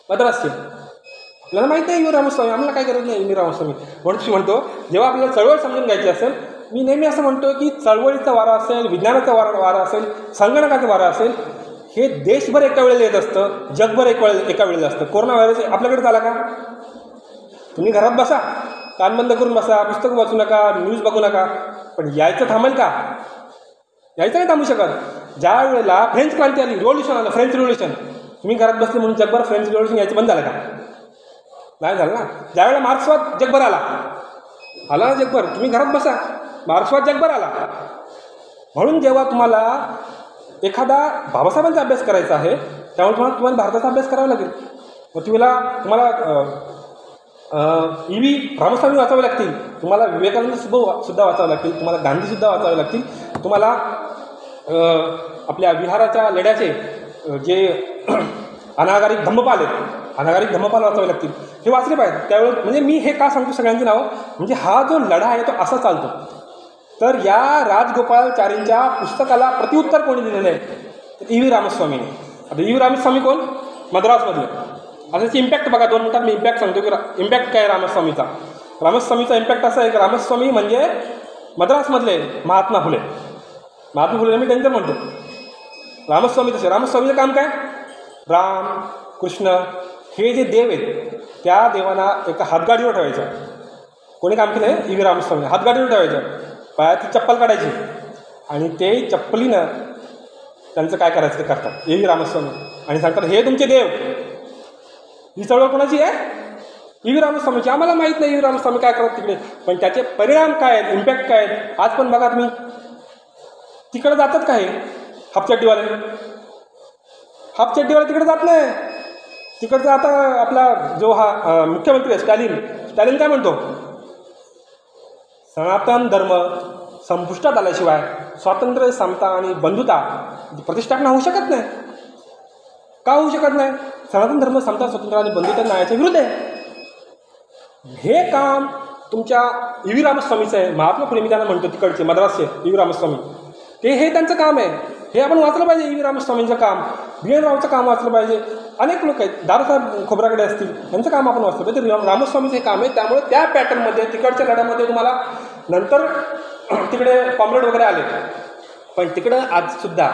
मद्रासचे. आपल्याला माहिती आहे E.V. रामस्वामी, आम्हाला काय गरज नाही E.V. रामस्वामी. म्हणून म्हणतो जेव्हा आपल्याला चळवळ समजून घ्यायची असेल, मी नेहमी असं म्हणतो की चळवळीचा वारा असेल, विज्ञानाचा वारा असेल, संगणकाचा वारा असेल, हे देशभर एका वेळेला येत असतं, जगभर एका वेळेला असतं. कोरोना व्हायरस आपल्याकडे झाला का? तुम्ही घरात बसा, कान बंद करून बसा, पुस्तक वाचू नका, न्यूज बघू नका, पण यायचं थांबेल का? यायचं नाही थांबू शकत. ज्या वेळेला फ्रेंच क्रांती आली, रिव्होल्युशन आलं, फ्रेंच रिव्होल्युशन, तुम्ही घरात बसले म्हणून जगभर फ्रेंच रिव्होल्युशन यायचं बंद झालं का? नाही झालं ना. ज्यावेळेला मार्क्सवाद जगभर आला ना जगभर, तुम्ही घरात बसा, मार्क्सवाद जगभर आला. म्हणून जेव्हा तुम्हाला एखादा बाबासाहेबांचा अभ्यास करायचा आहे, त्यामुळे तुम्हाला भारताचा अभ्यास करावा लागेल. मग तुम्हाला E.V. रामस्वामी वाचावे लागतील, तुम्हाला विवेकानंद सुद्धा वाचावे लागतील, तुम्हाला गांधीसुद्धा वाचावे लागतील, तुम्हाला आपल्या विहाराच्या लढ्याचे जे अनागारिक धम्मपाल आहेत, अनागारिक धम्मपाल वाचावे लागतील. हे वाचले पाहिजे त्यावेळेस. म्हणजे मी हे का सांगतो सगळ्यांची नावं, म्हणजे हा जो लढा आहे तो असा चालतो. तर या राजगोपालाचारींच्या पुस्तकाला प्रत्युत्तर कोणी दिलेलं आहे? E.V. रामस्वामीने. आता E.V. रामस्वामी कोण? मद्रासमधले. आता त्याची इम्पॅक्ट बघा, 2 मिनिटात मी इम्पॅक्ट सांगतो की इम्पॅक्ट काय रामस्वामीचा. रामस्वामीचा इम्पॅक्ट असा आहे की रामस्वामी म्हणजे मद्रासमधले महात्मा फुले. महात्मा फुले मी त्यांचं म्हणतो. रामस्वामी तसे, रामस्वामीचं काम काय? राम कृष्ण हे जे देव आहेत त्या देवांना एका हातगाडीवर ठेवायचं. कोणी काम केलं आहे? E.V. रामस्वामी. हातगाडीवर ठेवायचं, पायाची चप्पल काढायची आणि ते चप्पलीनं त्यांचं काय करायचं ते करतात E.V. रामस्वामी. आणि सांगतात हे तुमचे देव. ही चळवळ कोणाची आहे? E.V. रामस्वामीची. आम्हाला माहीत नाही E.V. रामस्वामी काय करतात तिकडे, पण त्याचे परिणाम काय आहेत, इम्पॅक्ट काय आहेत. आज पण बघा तुम्ही तिकडे जातात काय हापचड्डीवाले तिकडे जात नाही. तिकडचा आता आपला जो हा मुख्यमंत्री आहे स्टॅलिन काय म्हणतो? सनातन धर्म संपुष्टात आल्याशिवाय स्वातंत्र्य, समता आणि बंधुता प्रतिष्ठापन होऊ शकत नाही. का होऊ शकत नाही? सनातन धर्म, समता, स्वातंत्र्य आणि बंधुता न्यायाच्या विरुद्ध आहे. हे काम तुमच्या E.V. रामस्वामीचं आहे. महात्मा फुले मी त्यांना म्हणतो तिकडचे मद्रासचे E.V. रामस्वामी, हे त्यांचं काम आहे. हे आपण वाचलं पाहिजे. E.V. रामस्वामींचं काम, B.N. रावचं काम वाचलं पाहिजे. अनेक लोक आहेत, दादासाहेब खोब्रागडे असतील, यांचं काम आपण वाचलं पाहिजे. रामस्वामीचं हे काम आहे. त्यामुळे त्या पॅटर्नमध्ये तिकडच्या लढ्यामध्ये तुम्हाला नंतर तिकडे कॉम्रेड वगैरे आले, पण तिकडं आजसुद्धा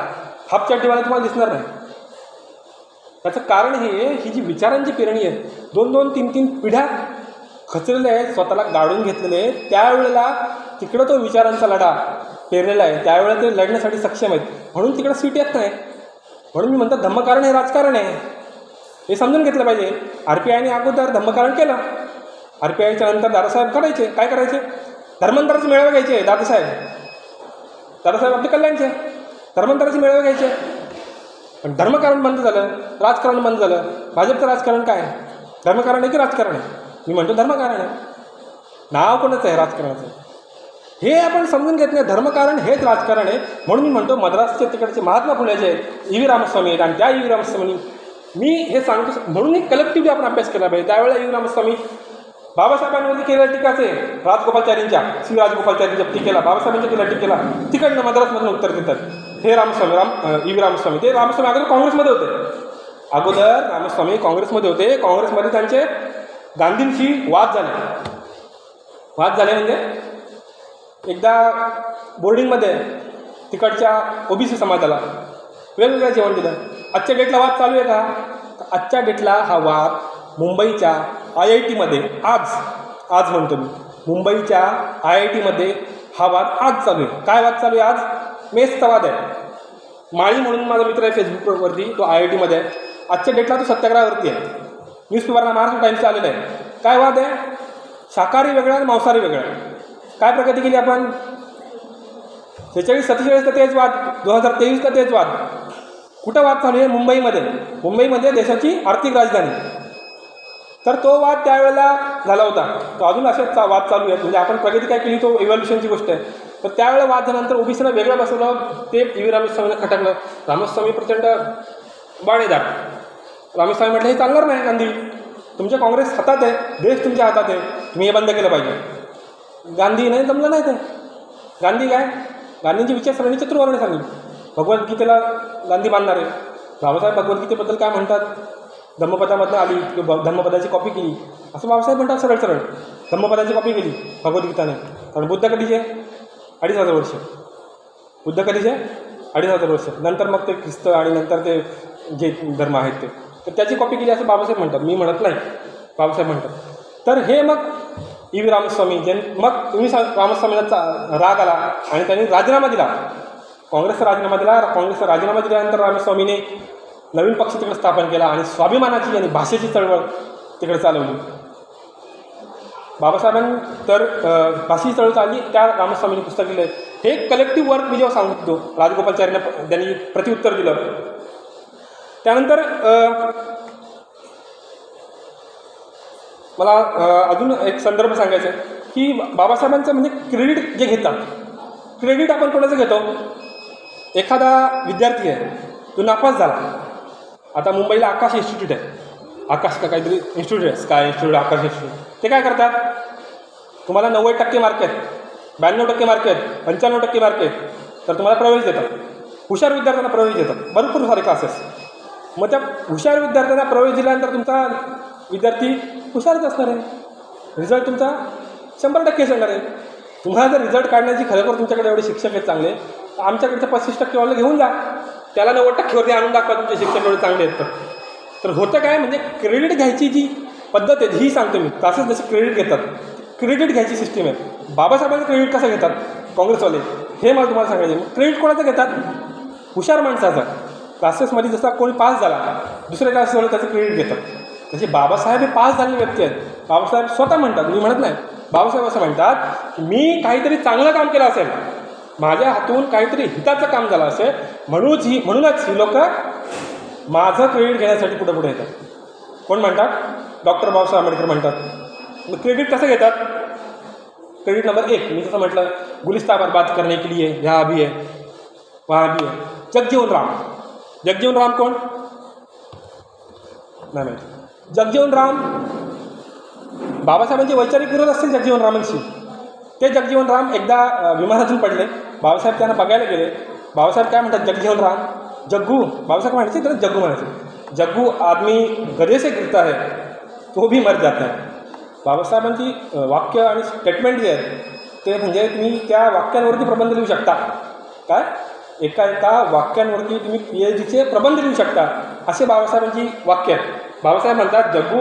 हापचड्डीवाले तुम्हाला दिसणार नाही. त्याचं कारण ही जी विचारांची पेरणी आहे, 2-2, 3-3 पिढ्या खचलेले आहेत, स्वतःला गाडून घेतलेले आहेत. त्यावेळेला तिकडं तो विचारांचा लढा पेरलेला आहे, त्यावेळेला ते लढण्यासाठी सक्षम आहेत. म्हणून तिकडं सीट येत नाही. म्हणून मी म्हणतो धम्मकारण हे राजकारण आहे, हे समजून घेतलं पाहिजे. RPIने अगोदर धम्मकारण केलं. RPIच्या नंतर दादासाहेब काय करायचे? धर्मांतराचे मेळावे घ्यायचे. दादासाहेब आपले कल्याणचे धर्मांतराचे मेळावे घ्यायचे. पण धर्मकारण बंद झालं, राजकारण बंद झालं. भाजपचं राजकारण काय आहे? धर्मकारण आहे की राजकारण आहे? मी म्हणतो धर्मकारण आहे. नाव कोणाचं आहे राजकारणाचं? हे आपण समजून घेत नाही. धर्मकारण हेच राजकारण आहे. म्हणून मी म्हणतो मद्रासचे तिकडचे महात्मा फुलेचे आहेत, E.V. रामस्वामी आहेत. आणि त्या E.V. रामस्वामी मी हे सांगतो म्हणून एक कलेक्टिव्हली आपण अभ्यास केला पाहिजे. त्यावेळेला E.V. रामस्वामी बाबासाहेबांवरती केलेल्या टीकाचे, राजगोपालचारींच्या टीकेला, बाबासाहेबांच्या केला टीकेला तिकडनं मद्रासमधून उत्तर देतात हे रामस्वामी, E.V. रामस्वामी. ते रामस्वामी अगोदर काँग्रेसमध्ये होते. रामस्वामी काँग्रेसमध्ये होते. काँग्रेसमध्ये त्यांचे गांधींशी वाद झाले म्हणजे एकदा बोर्डिंगमध्ये तिकडच्या OBC समाजाला वेगवेगळं जेवण दिलं. आजच्या डेटला वाद चालू आहे का? आजच्या डेटला हा वाद मुंबईच्या IIT आज म्हणतो मी, मुंबईच्या IIT हा वाद आज चालू आहे. काय वाद चालू आहे? आज मेसचा वाद आहे. माळी म्हणून माझा मित्र आहे फेसबुकवरती, तो IIT आहे. आजच्या डेटला तो सत्याग्रहावरती आहे. न्यूजपेपरला महाराष्ट्र टाइम्सचा आलेला आहे. काय वाद आहे? शाकाहारी वेगळं आणि मांसाहारी वेगळं. काय प्रगती केली आपण? 46-47 तेच वाद, 2023 तेच वाद. कुठं वाद चालू आहे? मुंबईमध्ये देशाची आर्थिक राजधानी. तर तो वाद त्यावेळेला झाला होता. तो अजून असेच वाद चालू आहे. म्हणजे आपण प्रगती काय केली, तो इव्हॉल्युशनची गोष्ट आहे. तर त्यावेळेला वाद झाल्यानंतर OBCला वेगळं बसवलं. ते E.V. रामस्वामीला खटकलं. रामस्वामी प्रचंड बाणेदार. रामस्वामी म्हटलं हे चालणार नाही, गांधी तुमच्या काँग्रेस हातात आहे, देश तुमच्या हातात आहे, तुम्ही हे बंद केलं पाहिजे. गांधी नाही जमलं नाही. ते गांधींची विचारसरणी चतुर्वर्णी सांगली. भगवद्गीतेला गांधी बांधणार आहे. बाबासाहेब भगवद्गीतेबद्दल काय म्हणतात? धम्मपदामधनं आली, धम्मपदाची कॉपी केली असं बाबासाहेब म्हणतात. सरळ धम्मपदाची कॉपी केली भगवद्गीताने. कारण बुद्ध कधीचे? 2500 वर्ष. बुद्ध कधीचे? 2,500 वर्ष, नंतर मग ते ख्रिस्त आणि नंतर ते जे धर्म आहेत ते, तर त्याची कॉपी केली असं बाबासाहेब म्हणतात, मी म्हणत नाही, बाबासाहेब म्हणतात. तर हे मग ई व्ही रामस्वामी मग तुम्ही रामस्वामींचा राग आला आणि त्यांनी राजीनामा दिला, काँग्रेसचा राजीनामा दिला. काँग्रेसचा राजीनामा दिल्यानंतर रामस्वामीने नवीन पक्ष तिकडे स्थापन केला आणि स्वाभिमानाची आणि भाषेची चळवळ तिकडे चालवली. बाबासाहेबांनी तर भाषेची चळवळ चालली, त्या रामस्वामींनी पुस्तक लिहिलं. हे कलेक्टिव्ह वर्क मी जेव्हा सांगतो, राजगोपालचार्यांना त्यांनी प्रत्युत्तर दिलं. त्यानंतर मला अजून एक संदर्भ सांगायचा आहे की बाबासाहेबांचं म्हणजे क्रेडिट जे घेतात, क्रेडिट आपण कोणाचं घेतो? एखादा विद्यार्थी आहे, तो नापास झाला. आता मुंबईला आकाश इन्स्टिट्यूट आहे, आकाश का काहीतरी इन्स्टिट्यूट आहे, स्काय इन्स्टिट्यूट, आकाश इन्स्टिट्यूट. ते काय करतात? तुम्हाला 90% मार्क आहेत, 92% मार्क आहेत, 95% मार्क आहेत, तर तुम्हाला प्रवेश देतात. हुशार विद्यार्थ्यांना प्रवेश देतात, भरपूर सारे क्लासेस. मग त्या हुशार विद्यार्थ्यांना प्रवेश दिल्यानंतर तुमचा विद्यार्थी हुशारच असणार आहे, रिझल्ट तुमचा 100% येणार आहे. तुम्हाला जर रिझल्ट काढण्याची खरोखर तुमच्याकडे एवढे शिक्षक आहेत चांगले, तर आमच्याकडचं 25% वाले घेऊन जा, त्याला 90% आणून दाखवा तुमचे शिक्षक एवढे चांगले आहेत. तर होतं काय, म्हणजे क्रेडिट घ्यायची जी पद्धत आहे ही सांगतो मी. क्लासेस जसे क्रेडिट घेतात, क्रेडिट घ्यायची सिस्टीम आहे. बाबासाहेबांचं क्रेडिट कसं घेतात काँग्रेसवाले, हे मला तुम्हाला सांगायचं. मग क्रेडिट कोणाचं घेतात? हुशार माणसाचा. क्लासेसमध्ये जसा कोणी पास झाला, दुसऱ्या क्लासेसवाले त्याचं क्रेडिट घेतात. तसे बाबासाहेब हे पास झालेले व्यक्ती आहेत. बाबासाहेब स्वतः म्हणतात, मी म्हणत नाही, बाबासाहेब असं म्हणतात की मी काहीतरी चांगलं काम केलं असेल, माझ्या हातून काहीतरी हिताचं काम झालं असेल, म्हणूनच ही लोक माझं क्रेडिट घेण्यासाठी पुढे पुढे येतात. कोण म्हणतात? डॉक्टर बाबासाहेब आंबेडकर म्हणतात. मग क्रेडिट कसं घेतात? क्रेडिट नंबर 1 मी जसं म्हटलं, गुलिस्ता बर्बाद करने के लिए यहाँ भी है वहाँ भी है. जगजीवन राम. जगजीवन राम कोण? नाही माहिती. जगजीवन राम बाबासाहेबांचे वैचारिक विरोध असतील जगजीवन रामांशी. ते जगजीवन राम एकदा विमानातून पडले, बाबासाहेब त्यांना बघायला गेले. बाबासाहेब काय म्हणतात? जगजीवन राम. जग्गू, बाबासाहेब म्हणायचे त्याला जग्गू म्हणायचे. जग्गू आदमी गधे से गिरता है तो भी मर जाता है. बाबासाहेबांची वाक्य आणि स्टेटमेंट जे आहेत ते म्हणजे तुम्ही त्या वाक्यांवरती प्रबंध लिहू शकता. काय? एका वाक्यांवरती तुम्ही PhDचे प्रबंध लिहू शकता, असे बाबासाहेबांची वाक्य आहेत. बाबासाहेब म्हणतात, जग्गू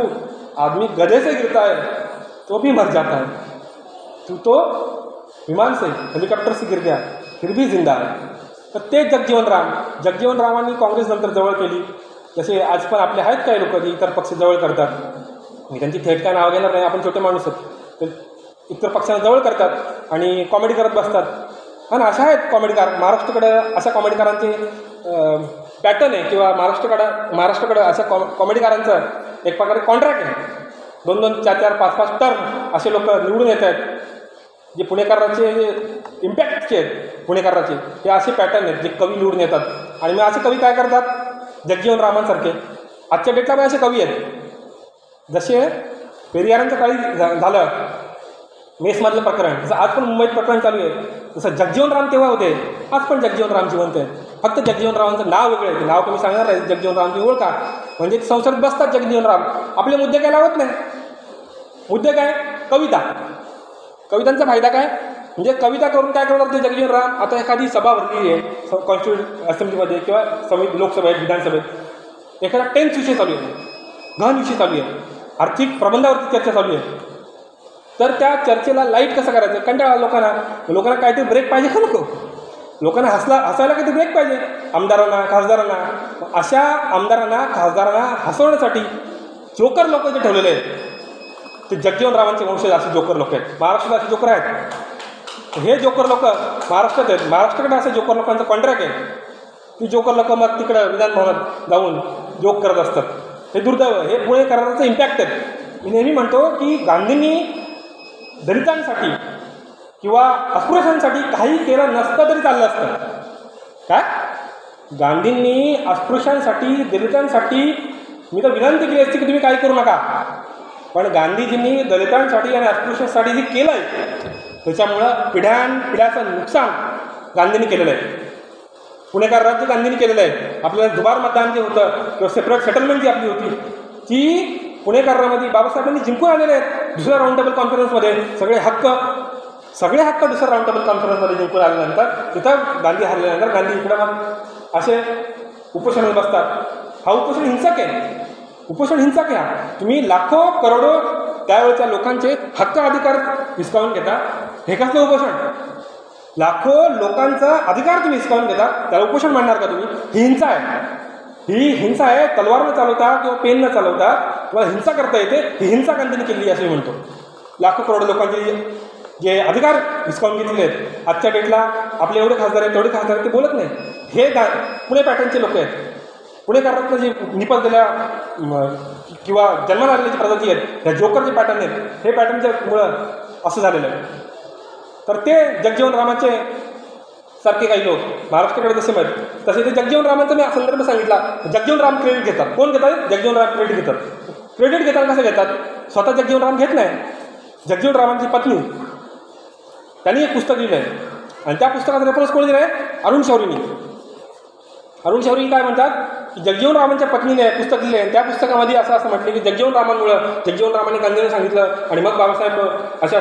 आदमी गधे से गिरता है तो भी मर जाता है, तू तो विमान से हेलिकॉप्टर से गिर गया फिर भी जिंदा है. तर ते जगजीवन रामांनी काँग्रेस नंतर जवळ केली. जसे आज पण आपले आहेत काही लोक जे इतर पक्ष जवळ करतात. मी त्यांची थेट काय नाव घेणार नाही, आपण छोटे माणूस आहेत, तर इतर पक्षांना जवळ करतात आणि कॉमेडी करत बसतात. आणि अशा आहेत कॉमेडीकार. महाराष्ट्राकडं अशा कॉमेडीकारांचे पॅटर्न आहे, किंवा महाराष्ट्राकडं अशा कॉमेडीकारांचं एक प्रकारे कॉन्ट्रॅक्ट आहे. 2-2, 4-4, 5-5 टर्म असे लोक निवडून येत आहेत. जे पुणेकरांचे इम्पॅक्टचे आहेत पुणेकरांचे, हे असे पॅटर्न आहेत जे कवी निवडून येतात. आणि मग असे कवी काय करतात? जगजीवन रामांसारखे आजच्या डेटला पण असे कवी आहेत. जसे पेरियारांच्या काळी झालं मेसमधलं प्रकरण, जसं आज पण मुंबईत प्रकरण चालू आहे, जसं जगजीवन राम तेव्हा होते, आज पण जगजीवन राम जिवंत आहे. फक्त जगजीवन रामांचं नाव वेगळं आहे. नाव तुम्ही सांगणार नाही, जगजीवन रामची ओळखा म्हणजे संसदेत बसतात जगजीवन राम. आपले मुद्दे काय लावत नाही. मुद्दे काय? कवितांचा फायदा काय? म्हणजे कविता करून काय करणार ते जगजीवन राम? आता एखादी सभा भरली आहे कॉन्स्टिट्यूट असेंब्लीमध्ये किंवा लोकसभेत, विधानसभेत, एखादा टेन्स विषय चालू आहे, गहन विषय चालू आहे, आर्थिक प्रबंधावरती चर्चा चालू आहे. तर त्या चर्चेला लाईट कसं करायचं? कंटाळा लोकांना काहीतरी ब्रेक पाहिजे का नको? लोकांना हसायला काहीतरी ब्रेक पाहिजे आमदारांना, खासदारांना. अशा आमदारांना, खासदारांना हसवण्यासाठी जोकर लोक जे ठेवलेले आहेत ते जगजीवन रामांचे वंशज असे जोकर लोक आहेत. महाराष्ट्रात असे जोकर आहेत. हे जोकर लोक महाराष्ट्रात आहेत. महाराष्ट्राकडे असे जोकर लोकांचं कॉन्ट्रॅक्ट आहे की जोकर लोक मग तिकडं विधान भवनात जाऊन जोक करत असतात. हे दुर्दैव, हे पुणेकरांचं इम्पॅक्ट आहे. मी नेहमी म्हणतो की गांधींनी दलितांसाठी किंवा अस्पृश्यांसाठी काही केलं नसतं तरी चाललं असतं. काय? गांधींनी अस्पृश्यांसाठी, दलितांसाठी मी तर विनंती केली असती की तुम्ही काही करू नका, पण गांधीजींनी दलितांसाठी आणि अस्पृश्यांसाठी जे केलं आहे त्याच्यामुळं पिढ्याचं नुकसान गांधींनी केलेलं आहे. पुणेकर राज्य गांधींनी केलेलं आहे. आपल्याला दुबार मतदान जे होतं किंवा सेपरेट सेटलमेंट जी आपली होती ती पुणेकरांमध्ये बाबासाहेबांनी जिंकून आलेले आहेत. दुसऱ्या राऊंड टेबल कॉन्फरन्समध्ये सगळे हक्क सगळे हक्क दुसऱ्या राऊंड टेबल कॉन्फरन्समध्ये जिंकून आल्यानंतर तिथं गांधी हरल्यानंतर गांधी इकडं मग असे उपोषणात बसतात. हा उपोषण हिंसक आहे, उपोषण हिंसक आहे. हा तुम्ही लाखो करोडो त्यावेळेच्या लोकांचे हक्क अधिकार हिसकावून घेता, हे कसलं उपोषण? लाखो लोकांचा अधिकार तुम्ही हिसकावून घेता, त्याला उपोषण मानणार का तुम्ही? ही हिंसा आहे, ही हिंसा आहे. तलवार न चालवता किंवा पेन न चालवता तुम्हाला हिंसा करता येते, ही हिंसा गांधींनी केली असे म्हणतो. लाखो करोडो लोकांचे जे अधिकार हिसकावून घेतलेले आहेत, आजच्या डेटला आपले एवढे खासदार आहेत तेवढे खासदार आहेत ते बोलत नाही. हे पुणे पॅटर्नचे लोक आहेत. पुणेकरांना जे निपजलेल्या किंवा जन्माला आलेली जी प्रजाती आहेत, ह्या जोकर जे पॅटर्न आहेत, हे पॅटर्नच्या मुळं असं झालेलं आहे. तर ते जगजीवन रामाचे सारखे काही लोक महाराष्ट्राकडे जसे माहीत तसे ते जगजीवन रामांचा मी संदर्भ सांगितला. जगजीवन राम क्रेडिट घेतात. कोण घेतात? जगजीवन राम क्रेडिट घेतात. क्रेडिट घेताना कसं घेतात? स्वतः जगजीवन राम घेत नाही. जगजीवन रामांची पत्नी त्यांनी एक पुस्तक लिहिलं आहे आणि त्या पुस्तकाचा रेफरन्स कोणी दिला आहे? अरुण शौरींनी. अरुण शौरी काय म्हणतात की जगजीवन रामांच्या पत्नीने पुस्तक लिहिले आणि त्या पुस्तकामध्ये असं म्हटलं की जगजीवन रामांमुळं जगजीवन रामाने गांधींना सांगितलं आणि मग बाबासाहेब असे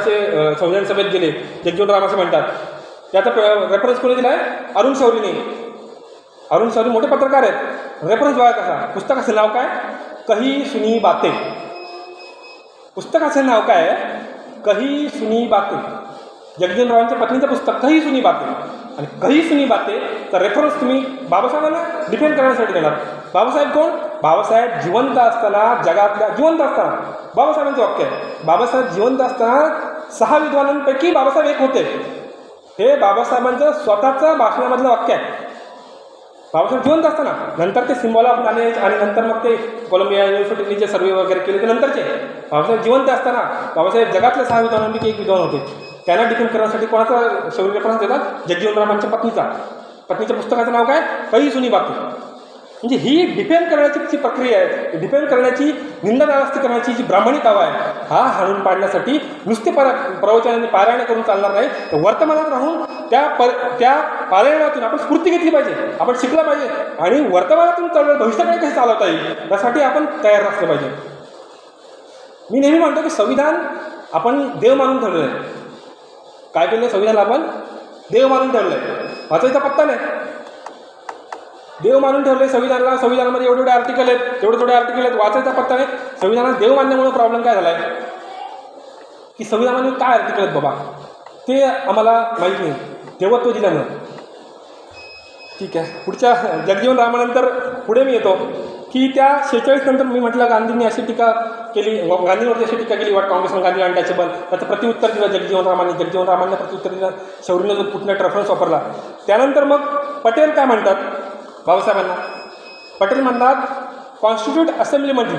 संविधान सभेत गेले. जगजीवन राम असं म्हणतात. त्याचा रेफरन्स कोणी दिला आहे? अरुण शौरीने. अरुण शौरी मोठे पत्रकार आहेत. रेफरन्स बघा कसा. पुस्तकाचं नाव काय? कही सुनी बाते. पुस्तकाचं नाव काय आहे? कही सुनी बाते. जगजीवन रावांच्या पत्नीचं पुस्तक कही सुनी बाते. आणि कही सुनी बाते तर रेफरन्स तुम्ही बाबासाहेबांना डिफेंड करण्यासाठी देणार. बाबासाहेब कोण? बाबासाहेब जिवंत असताना, जगातल्या जिवंत असताना बाबासाहेबांचं वाक्य आहे. बाबासाहेब जिवंत असताना 6 विद्वानांपैकी बाबासाहेब एक होते. हे बाबासाहेबांचं स्वतःचं भाषणामधलं वाक्य आहे. बाबासाहेब जिवंत असताना. नंतर ते सिम्बॉल ऑफ नॉलेज आणि नंतर मग ते कोलंबिया युनिव्हर्सिटीने जे सर्वे वगैरे केले ते नंतरचे. बाबासाहेब जिवंत असताना बाबासाहेब जगातल्या 6 विद्वानांपैकी एक विद्वान होते. त्यांना डिफेंड करण्यासाठी कोणाचा शौर्य रेफरन्स देतात? जगजीवन रामांच्या पत्नीच्या पुस्तकाचं नाव काय? कही सुनी बाते. म्हणजे ही डिफेंड करण्याची जी प्रक्रिया आहे, डिफेंड करण्याची, निंदा नारास्ती करण्याची जी ब्राह्मणी कावा आहे, हा हाणून पाडण्यासाठी नुसते प्रवचनांनी पारायण करून चालणार नाही. तर वर्तमानात राहून त्या पारायणातून आपण स्फूर्ती घेतली पाहिजे, आपण शिकलं पाहिजे आणि वर्तमानातून चालणार भविष्याकडे कसे चालवता येईल यासाठी आपण तयार असलं पाहिजे. मी नेहमी म्हणतो की संविधान आपण देव मानून ठेवलेलं आहे. काय केलं? संविधान आपण देव मानून ठेवलं आहे. वाचायचा पत्ता नाही. देव मानून ठेवले संविधानाला. संविधानामध्ये एवढे आर्टिकल आहेत, तेवढे आर्टिकल आहेत, वाचायचा पत्ता नाही. संविधानात देव मानण्यामुळे प्रॉब्लेम काय झाला आहे की संविधानामध्ये काय आर्टिकल आहेत बाबा ते आम्हाला माहीत नाही. देवत्व दिल्यामुळे. ठीक आहे. पुढच्या जगजीवन रामानंतर पुढे मी येतो की त्या 46 नंतर मी म्हटलं गांधींनी अशी टीका केली, गांधींवरती अशी टीका केली, काँग्रेसनं गांधी अनटचेबल. त्याचं प्रत्युत्तर दिलं जगजीवन रामांनी प्रत्युत्तर दिलं. शौरीनं जो पुटनेट रेफरन्स वापरला. त्यानंतर मग पटेल काय म्हणतात बाबासाहेबांना? पटेल म्हणतात कॉन्स्टिट्यूट असेंब्लीमध्ये,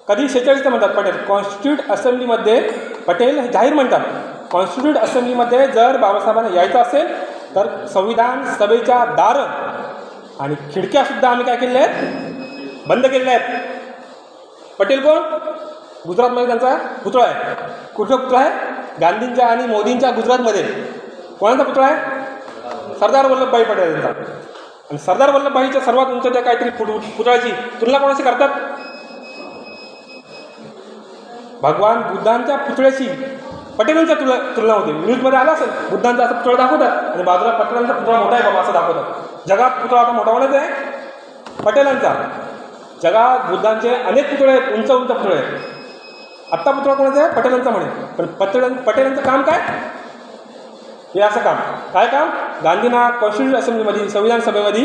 कधी 46 म्हणतात पटेल, कॉन्स्टिट्यूट असेंब्लीमध्ये पटेल जाहीर म्हणतात कॉन्स्टिट्यूट असेंब्लीमध्ये जर बाबासाहेबांना यायचं असेल तर संविधान सभेच्या दारं आणि खिडक्यासुद्धा आम्ही काय केलेल्या आहेत? बंद केलेल्या आहेत. पटेल कोण? गुजरातमध्ये त्यांचा पुतळा आहे. कुठला पुतळा आहे? गांधींच्या आणि मोदींच्या गुजरातमध्ये. कोणाचा पुतळा आहे? सरदार वल्लभभाई पटेल यांचा. आणि सरदार वल्लभभाईच्या सर्वात उंच त्या काहीतरी पुतळ्याची तुलना कोणाशी करतात? भगवान बुद्धांच्या पुतळ्याशी पटेलांच्या तुलना होते. न्यूजमध्ये आला असेल बुद्धांचा असं पुतळा दाखवतात आणि बाजूला पटेलांचा पुतळा मोठा आहे बाबा असं दाखवतात. जगात पुतळा आता मोठा होण्याचा आहे पटेलांचा. जगात बुद्धांचे अनेक पुतळे आहेत, उंच पुतळे आहेत. आत्ता पुतळा कोणाचा आहे? पटेलांचा म्हणे. पण पटेलांचं काम काय? हे असं काम. काय काम? गांधींना कॉन्स्टिट्यूशन असेंब्लीमध्ये, संविधान सभेमध्ये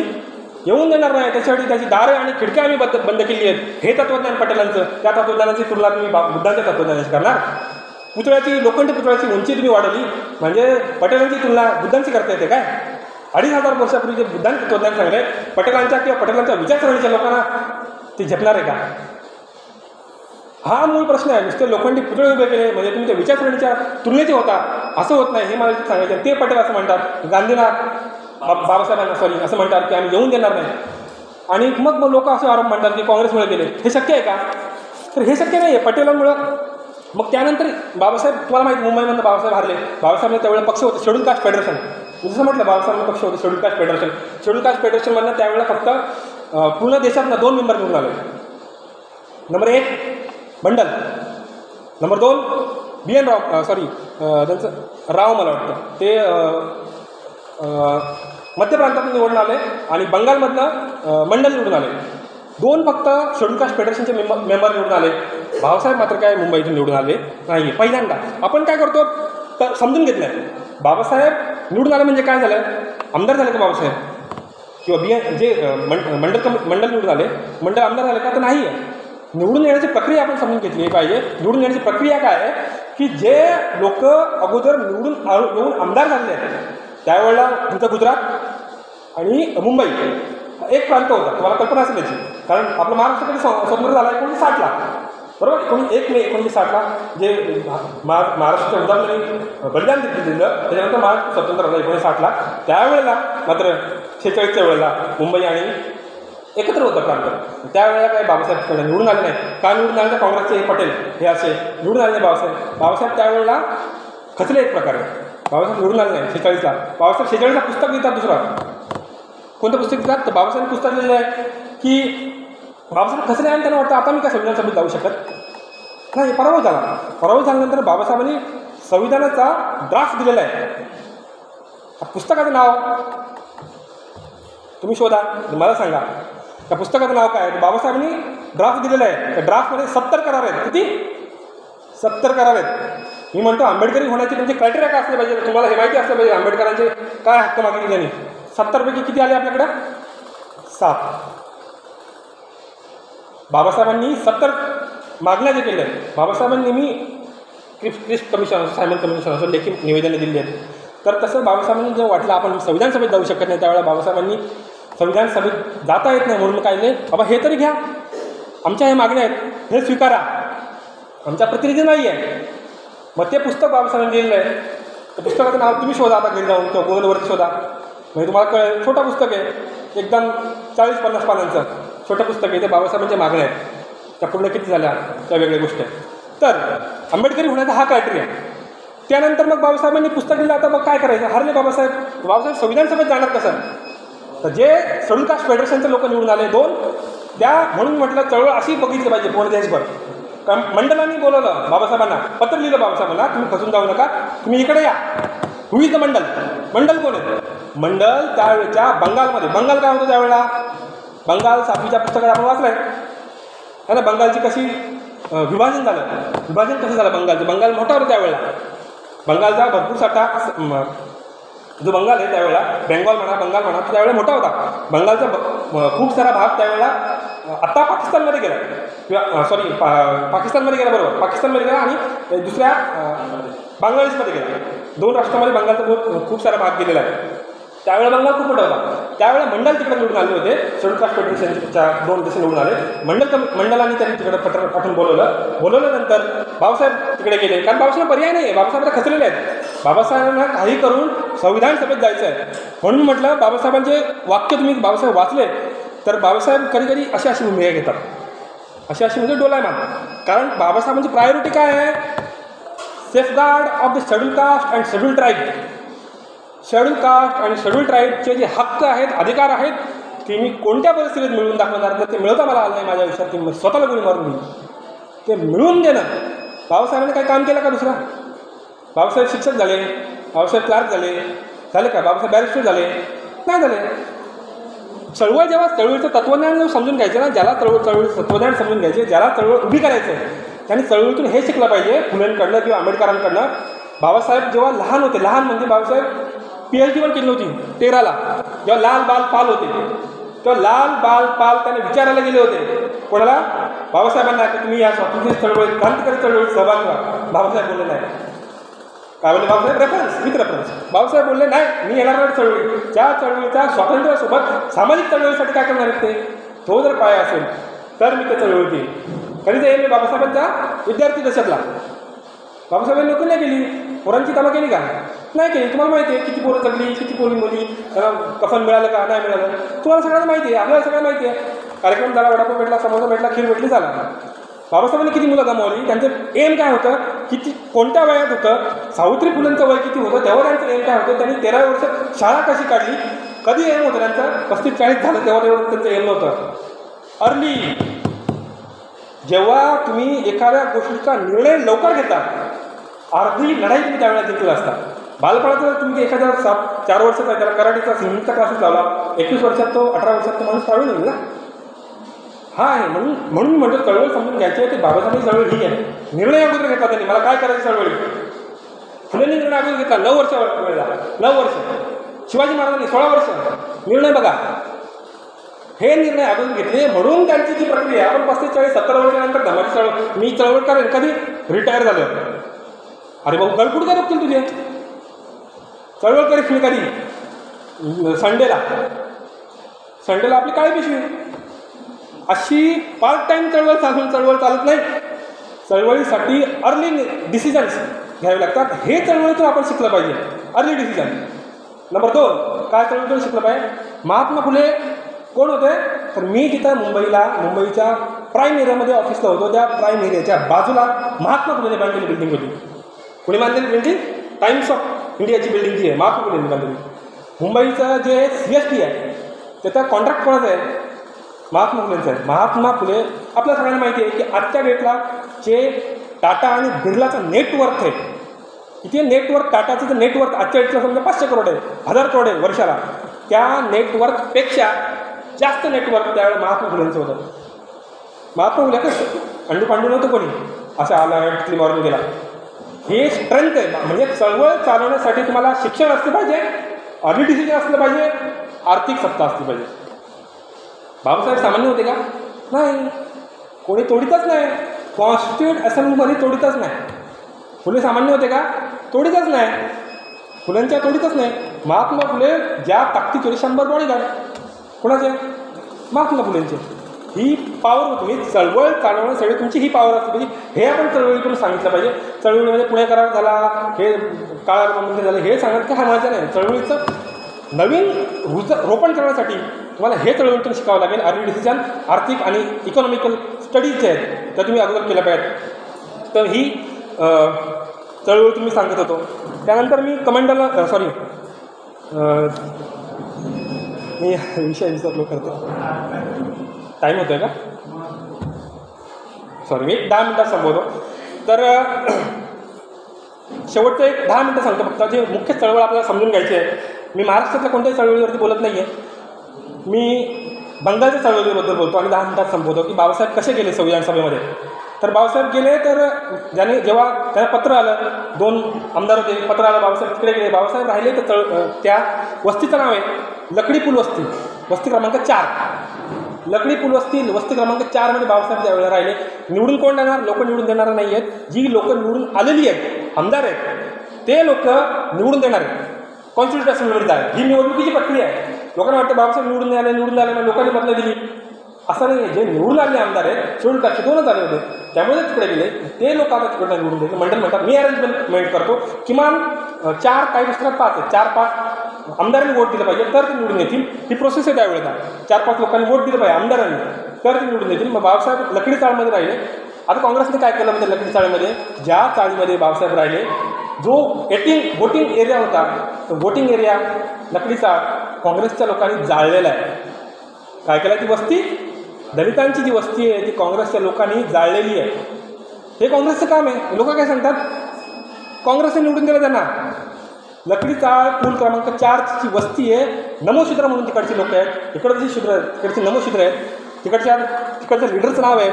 येऊन देणार नाही. त्याच्यासाठी त्याची दारं आणि खिडक्या आम्ही बंद केली आहेत. हे तत्त्वज्ञान पटेलांचं. त्या तत्त्वज्ञानाची तुलना तुम्ही बुद्धांच्या तत्त्वज्ञानाची करणार? पुतळ्याची, लोखंडी पुतळ्याची उंची तुम्ही वाढवली म्हणजे पटेलांची तुलना बुद्धांची करता येते काय? 2500 वर्षापूर्वी जे बुद्धांचं तत्त्वज्ञान सांगले पटेलांच्या किंवा पटेलांच्या विचारसरणीच्या लोकांना ते झेपणार आहे का? हा मूळ प्रश्न आहे. नुसते लोखंडी पुतळे उभे केले म्हणजे तुमच्या विचारसरणीच्या तुलनेचे होता असं होत नाही. हे मला सांगायचं. ते पटेल असं म्हणतात, गांधींना बाबासाहेबांना असं म्हणतात की आम्ही येऊन देणार नाही. आणि मग लोक असं आरोप म्हणतात की काँग्रेसमुळे गेले. हे शक्य आहे का? तर हे शक्य नाही आहे पटेलांमुळं. मग त्यानंतर बाबासाहेब, तुम्हाला माहिती मुंबईमधनं बाबासाहेब हारले. बाबासाहेबांना त्यावेळेला पक्ष होते शेड्यूल कास्ट फेडरेशन. जसं म्हटलं बाबासाहेबांना पक्ष होते schedule caste federation. Schedule caste फेडरेशनमधनं त्यावेळेला फक्त पूर्ण देशातनं 2 मेंबर निवडून आले. नंबर 1 बंडल, नंबर 2 BN राव, सॉरी त्यांचं राव मला वाटतं, ते मध्य प्रांतातून निवडून आले आणि बंगालमधनं मंडल निवडून आले. 2 फक्त शेड्यूल कास्ट फेडरेशनचे मेंबर निवडून आले. बाबासाहेब मात्र काय मुंबईतून निवडून आले नाही. पहिल्यांदा आपण काय करतो तर समजून घेतलं आहे, बाबासाहेब निवडून आले म्हणजे काय झालं, आमदार झाले का बाबासाहेब, किंवा जे मंडल निवडून आले, मंडळ आमदार झाले का, तर नाही आहे. निवडून येण्याची प्रक्रिया आपण समजून घेतली पाहिजे. निवडून येण्याची प्रक्रिया काय आहे की जे लोक अगोदर येऊन आमदार झालेले आहेत, त्यावेळेला तुमचं गुजरात आणि मुंबई एक प्रांत होता, तुम्हाला कल्पना असेल त्याची, कारण आपलं महाराष्ट्र कधी स्वतंत्र झाला 1960ला, बरोबर. 1 मे 1960ला जे महाराष्ट्राच्या उदाहरणाने बलिदान दिलं, त्याच्यानंतर महाराष्ट्र स्वतंत्र झाला 1960ला. त्यावेळेला मात्र 46च्या वेळेला मुंबई आणि एकत्र होतं प्रांत. त्यावेळेला काही बाबासाहेब निवडून आले नाही. का निवडून आले तर काँग्रेसचे पटेल हे असे निवडून आले नाही. बाबासाहेब त्यावेळेला खचले एक प्रकारे. बाबासाहेब निवडून आले नाही 46ला. बाबासाहेब 46ला पुस्तक लिहितात. दुसरं कोणतं पुस्तक लिहितात तर बाबासाहेब पुस्तक लिहिलेलं आहे की बाबासाहेब खचले आणि त्यांना वाटतं आता मी काय संविधान सभेत जाऊ शकत नाही. पराभव झाल्यानंतर बाबासाहेबांनी संविधानाचा ड्राफ्ट दिलेला आहे. पुस्तकाचं नाव तुम्ही शोधा, मला सांगा त्या पुस्तकाचं नाव काय आहे. बाबासाहेबांनी ड्राफ्ट दिलेलं आहे. त्या ड्राफ्टमध्ये 70 करार आहेत. किती? 70 करार आहेत. मी म्हणतो आंबेडकरी होण्याचे त्यांचे क्रायटेरिया काय असले पाहिजे, तुम्हाला हे माहिती असलं पाहिजे आंबेडकरांचे काय हक्क मागितले त्यांनी. 70 पैकी किती आले आपल्याकडे? 7. बाबासाहेबांनी 70 मागण्या जे केल्या आहेत. बाबासाहेबांनी मी क्रिप्स कमिशन, सायमन कमिशन असं लेखी निवेदनं दिली आहेत. तर तसं बाबासाहेबांनी जेव्हा वाटलं आपण संविधान सभेत जाऊ शकत नाही, त्यावेळेला बाबासाहेबांनी संविधान सभेत जाता येत नाही म्हणून काय नाही, बाबा हे तरी घ्या, आमच्या हे मागण्या आहेत, हे स्वीकारा, आमचा प्रतिनिधी नाही आहे. मग ते पुस्तक बाबासाहेबांनी दिलेलं आहे. त्या पुस्तकाचं नाव तुम्ही शोधा आता घरी जाऊन किंवा गुगलवरती शोधा, म्हणजे तुम्हाला कळेल. छोटं पुस्तक आहे, एकदम 40-50 पानांचं छोटं पुस्तक आहे. ते बाबासाहेबांच्या मागण्या आहेत. त्या पूर्ण किती झाल्या त्या वेगळ्या गोष्टी आहेत. तर आंबेडकरी होण्याचा हा क्रायटेरिया. त्यानंतर मग बाबासाहेबांनी पुस्तक दिलं. आता मग काय करायचं, हरले बाबासाहेब संविधान सभेत जाणार कसं. तर जे शेड्यूल कास्ट फेडरेशनचे लोक निवडून आले 2, त्या म्हणून म्हटलं चळवळ अशी बघितली पाहिजे पूर्ण देशभर. कारण मंडळांनी बोलवलं बाबासाहेबांना, पत्र लिहिलं बाबासाहेबांना, तुम्ही खचून जाऊ नका, तुम्ही इकडे या. हु इज द मंडल कोण आहे? मंडल त्यावेळेच्या बंगालमध्ये. बंगाल काय होतं त्यावेळेला? बंगाल 7वीच्या पुस्तकात आपण वाचलं आहे ना, बंगालची कशी विभाजन कसं झालं बंगालचं. बंगाल मोठा होता त्यावेळेला. बंगालचा भरपूर साठा जो बंगाल आहे त्यावेळेला, बंगाल म्हणा त्यावेळेला मोठा होता. बंगालचा खूप सारा भाग त्यावेळेला आत्ता पाकिस्तानमध्ये गेला, किंवा सॉरी पाकिस्तानमध्ये गेला, बरोबर, पाकिस्तानमध्ये गेला आणि दुसऱ्या बांगलादेशमध्ये गेला. 2 राष्ट्रामध्ये बंगालचा खूप सारा भाग गेलेला आहे. त्यावेळेला बंगाल खूप मोठा होता. त्यावेळेला मंडल तिकडे निवडून आले होते. शेड्यूल कास्ट फेडरेशनच्या 2 देश निवडून आले. मंडलांनी त्यांनी तिकडे पत्र पाठवून बोलवल्यानंतर बाबासाहेब तिकडे गेले, कारण बाबासाहेब पर्याय नाही आहे. बाबासाहेब खचलेले आहेत. बाबासाहेबांना काही करून संविधान सभेत जायचं आहे. म्हणून म्हटलं बाबासाहेबांचे वाक्य तुम्ही बाबासाहेब वाचले तर बाबासाहेब कधी अशी भूमिका घेतात, अशी म्हणजे डोलायमान. कारण बाबासाहेबांची प्रायोरिटी काय आहे? Safeguard of the schedule caste and schedule tribe. Schedule caste आणि शेड्यूल ट्राईबचे जे हक्क आहेत, अधिकार आहेत, ते मी कोणत्या परिस्थितीत मिळवून दाखवणार, तर ते मिळवता मला आलं नाही माझ्या आयुष्यात, ते स्वतःला गोळी मारून मी ते मिळवून देणं. बाबासाहेबांनी काही काम केलं का दुसरा? बाबासाहेब शिक्षक झाले, बाबासाहेब क्लार्क झाले का? बाबासाहेब बॅरिस्टर झाले नाही झाले. चळवळीचं तत्वज्ञान समजून घ्यायचे ना, ज्याला चळवळीचं तत्वज्ञान समजून घ्यायचे, ज्याला चळवळ उभी करायचं आहे, त्यांनी चळवळीतून हे शिकलं पाहिजे. फुलेंकडनं किंवा आंबेडकरांकडनं. बाबासाहेब जेव्हा लहान होते, लहान म्हणजे बाबासाहेब PhD पण केली नव्हती 13ला, जेव्हा लाल बाल पाल होते, तेव्हा लाल बाल पाल त्याने विचारायला गेले होते. कोणाला? बाबासाहेबांना, की तुम्ही या स्वातंत्र्य चळवळीत, क्रांतिकारी चळवळीत सहभाग व्हा. बाबासाहेब बोलले नाही. काय बोलले बाबासाहेब? रेफरन्स. बाबासाहेब बोलले नाही, मी येणार नाही चळवळी. त्या चळवळीच्या स्वातंत्र्यासोबत सामाजिक चळवळीसाठी काय करणार आहेत ते? तो जर पाय असेल तर मी त्या चळवळीत येईल. कधी जाईल मी बाबासाहेबांच्या विद्यार्थी दशेतला. बाबासाहेबांनी नोकरी नाही केली, पोरांची कामं केली का? नाही केली. तुम्हाला माहिती आहे किती पोरं जगली, किती पोरी मुली, त्यांना कफन मिळालं का नाही मिळालं, तुम्हाला सगळ्यांना माहिती आहे, आपल्याला सगळ्यांना माहिती आहे. कार्यक्रम झाला, वडापाव भेटला, समोसा भेटला, खीर भेटली, झाला. बाबासाहेबांनी किती मुलं गमावली, त्यांचं एम काय होतं, किती कोणत्या वयात होतं, सावित्री फुलेंचं वय किती होतं, तेव्हा त्यांचं एम काय होतं, त्यांनी 13 वर्ष शाळा कशी काढली, कधी एम होतं त्यांचं, 35-40 झालं तेव्हा तेवढं त्यांचं एम नव्हतं. अर्ली. जेव्हा तुम्ही एखाद्या गोष्टीचा निर्णय लवकर घेता अर्धी लढाई तुम्ही त्यावेळेला जिंकला असता. बालपणाचं तुम्ही एखाद्या 4 वर्षाचा त्याला कराटेचा सिंगिंगचा क्लासेस लावला, 21 वर्षात तो 18 वर्षात तो माणूस पाळून येईल ना. हा आहे म्हणून म्हणतो चळवळ समजून घ्यायची आहे. ते बाबासाहेबांची चळवळ ही आहे. निर्णय अगोदर घेतला त्यांनी, मला काय करायचं चळवळी. फुलेंनी निर्णय अगोदर घेतला 9 वर्ष वेळेला, 9 वर्ष. शिवाजी महाराजांनी 16 वर्ष. निर्णय बघा, हे निर्णय अगोदर घेतले म्हणून त्यांची जी प्रक्रिया. आपण 35-40-70 वर्षानंतर धमाची चळवळ, मी चळवळ करेन कधी रिटायर झालं. अरे भाऊ गळकुड काय बघतील तुझे, चळवळ करीत मी कधी संडेला आपली काळी पिशवी. अशी पार्ट टाईम चळवळ चालत नाही. चळवळीसाठी अर्ली डिसिजन्स घ्यावे लागतात. हे चळवळीतून आपण शिकलं पाहिजे, अर्ली डिसिजन. नंबर 2 काय चळवळीतून शिकलं पाहिजे. महात्मा फुले कोण होते, तर मी तिथं मुंबईच्या प्राईम एरियामध्ये ऑफिसला होतो. त्या प्राईम एरियाच्या बाजूला महात्मा फुलेने बांधलेली बिल्डिंग होती. कोणी बांधलेली बिल्डिंग, टाइम्स ऑफ इंडियाची बिल्डिंग जी आहे महात्मा फुलेंनी बांधलेली. मुंबईचं जे CST आहे त्याचा कॉन्ट्रॅक्ट कोणाचा आहे, महात्मा फुलेंचा आहे. महात्मा फुले आपल्या सगळ्यांना माहिती आहे की आजच्या डेटला जे टाटा आणि बिर्लाचं नेटवर्क आहे, किती नेटवर्क, टाटाचं तर नेटवर्क आजच्या डेटला समजा 500 करोड आहे, 1000 करोड आहे वर्षाला. त्या नेटवर्कपेक्षा जास्त नेटवर्क त्यावेळेला महात्मा फुलेंचं होतं. महात्मा फुले कसं पांडू नव्हतं कोणी, असं आला टिकली मारून गेला. हे स्ट्रेंथ आहे. म्हणजे चळवळ चालवण्यासाठी तुम्हाला शिक्षण असलं पाहिजे, अर्ली डिसिजन असलं पाहिजे, आर्थिक सत्ता असली पाहिजे. बाबासाहेब सामान्य होते का, नाही. कोणी तोडीतच नाही. कॉन्स्टिट्यूट असेंब्लीमध्ये तोडीतच नाही. फुले सामान्य होते का, तोडीतच नाही. फुलांच्या तोडीतच नाही. महात्मा फुले ज्या ताकदीचे 100 बॉडीगार्ड कोणाचे, महात्मा फुलेंचे. ही पॉवर होती. मी चळवळ चालवण्यासाठी तुमची ही पॉवर असते पाहिजे. हे आपण चळवळीकडून सांगितलं पाहिजे. चळवळीमध्ये पुणे करार झाला, हे काळामध्ये झालं, हे सांगत का हा माझ्या नाही. चळवळीचं नवीन रोपण करण्यासाठी तुम्हाला हे चळवळीतून शिकावं लागेल. अर्ली डिसिजन, आर्थिक आणि इकॉनॉमिकल स्टडीज जे आहेत त्या तुम्ही अगोदर केल्या पाहिजेत. तर ही चळवळ तुम्ही सांगत होतो. त्यानंतर मी कमांडरला मी विषय विसरलो करतो. टाईम होतो आहे का, सॉरी. मी 10 मिनटात संपवतो. तर शेवटचं एक 10 मिनटं सांगतो फक्त, जे मुख्य चळवळ आपल्याला समजून घ्यायची आहे. मी महाराष्ट्रातल्या कोणत्याही चळवळीवरती बोलत नाही आहे. मी बंगालच्या चळवळीबद्दल बोलतो आणि 10 मिनटात संपवतो की बाबासाहेब कसे गेले संविधान सभेमध्ये. तर बाबासाहेब गेले, तर जेव्हा त्यांना पत्र आलं, 2 आमदार होते, पत्र आलं, बाबासाहेब तिकडे गेले. बाबासाहेब राहिले तर त्या वस्तीचं नाव आहे लकडी पूल वस्ती, वस्ती क्रमांक 4. लकडी पूल वस्ती क्रमांक 4 मध्ये बाबासाहेब त्यावेळेला राहिले. निवडून कोण देणार, लोक निवडून देणार नाही आहेत. जी लोक निवडून आलेली आहेत, आमदार आहेत, ते लोक निवडून देणार आहेत. कॉन्स्टिट्यूट असेंब्लीमध्ये आहे. ही निवडणुकीची प्रक्रिया आहे. लोकांना वाटतं बाबासाहेब निवडून आले मग लोकांनी बदला दिली, असं नाही. जे निवडून आलेले आमदार आहेत, शेड्यूल कास्टचे 2च आले होते, त्यामुळे तिकडे गेले. ते लोक आता तिकडे निवडून द्यायचे. मंडळ म्हणतात, मी अरेंजमेंट करतो. किमान 4, काही पुस्तकात 5 आहेत, 4-5 आमदारांनी वोट दिलं पाहिजे तर ते निवडून येतील. ही प्रोसेस आहे त्यावेळेला. 4-5 लोकांनी वोट दिलं पाहिजे आमदारांनी, तर ते निवडून येतील. मग बाबासाहेब लकडी चाळमध्ये राहिले. आता काँग्रेसने काय केलं म्हणजे लकडी चाळीमध्ये, ज्या चाळीमध्ये बाबासाहेब राहिले, जो वोटिंग एरिया होता, तो वोटिंग एरिया लकडी चाळ काँग्रेसच्या लोकांनी जाळलेला आहे. काय केलं, ती वस्ती, दलितांची जी वस्ती आहे ती काँग्रेसच्या लोकांनी जाळलेली आहे. हे काँग्रेसचं काम आहे. लोक काय सांगतात, काँग्रेसने निवडून दिलं त्यांना. लकडी चाळ पूल क्रमांक 4ची वस्ती आहे. नमोशूद्र म्हणून तिकडची लोक आहेत. इकडची शूद्र आहेत, तिकडची नमोशूद्र आहेत. तिकडच्या लीडरचं नाव आहे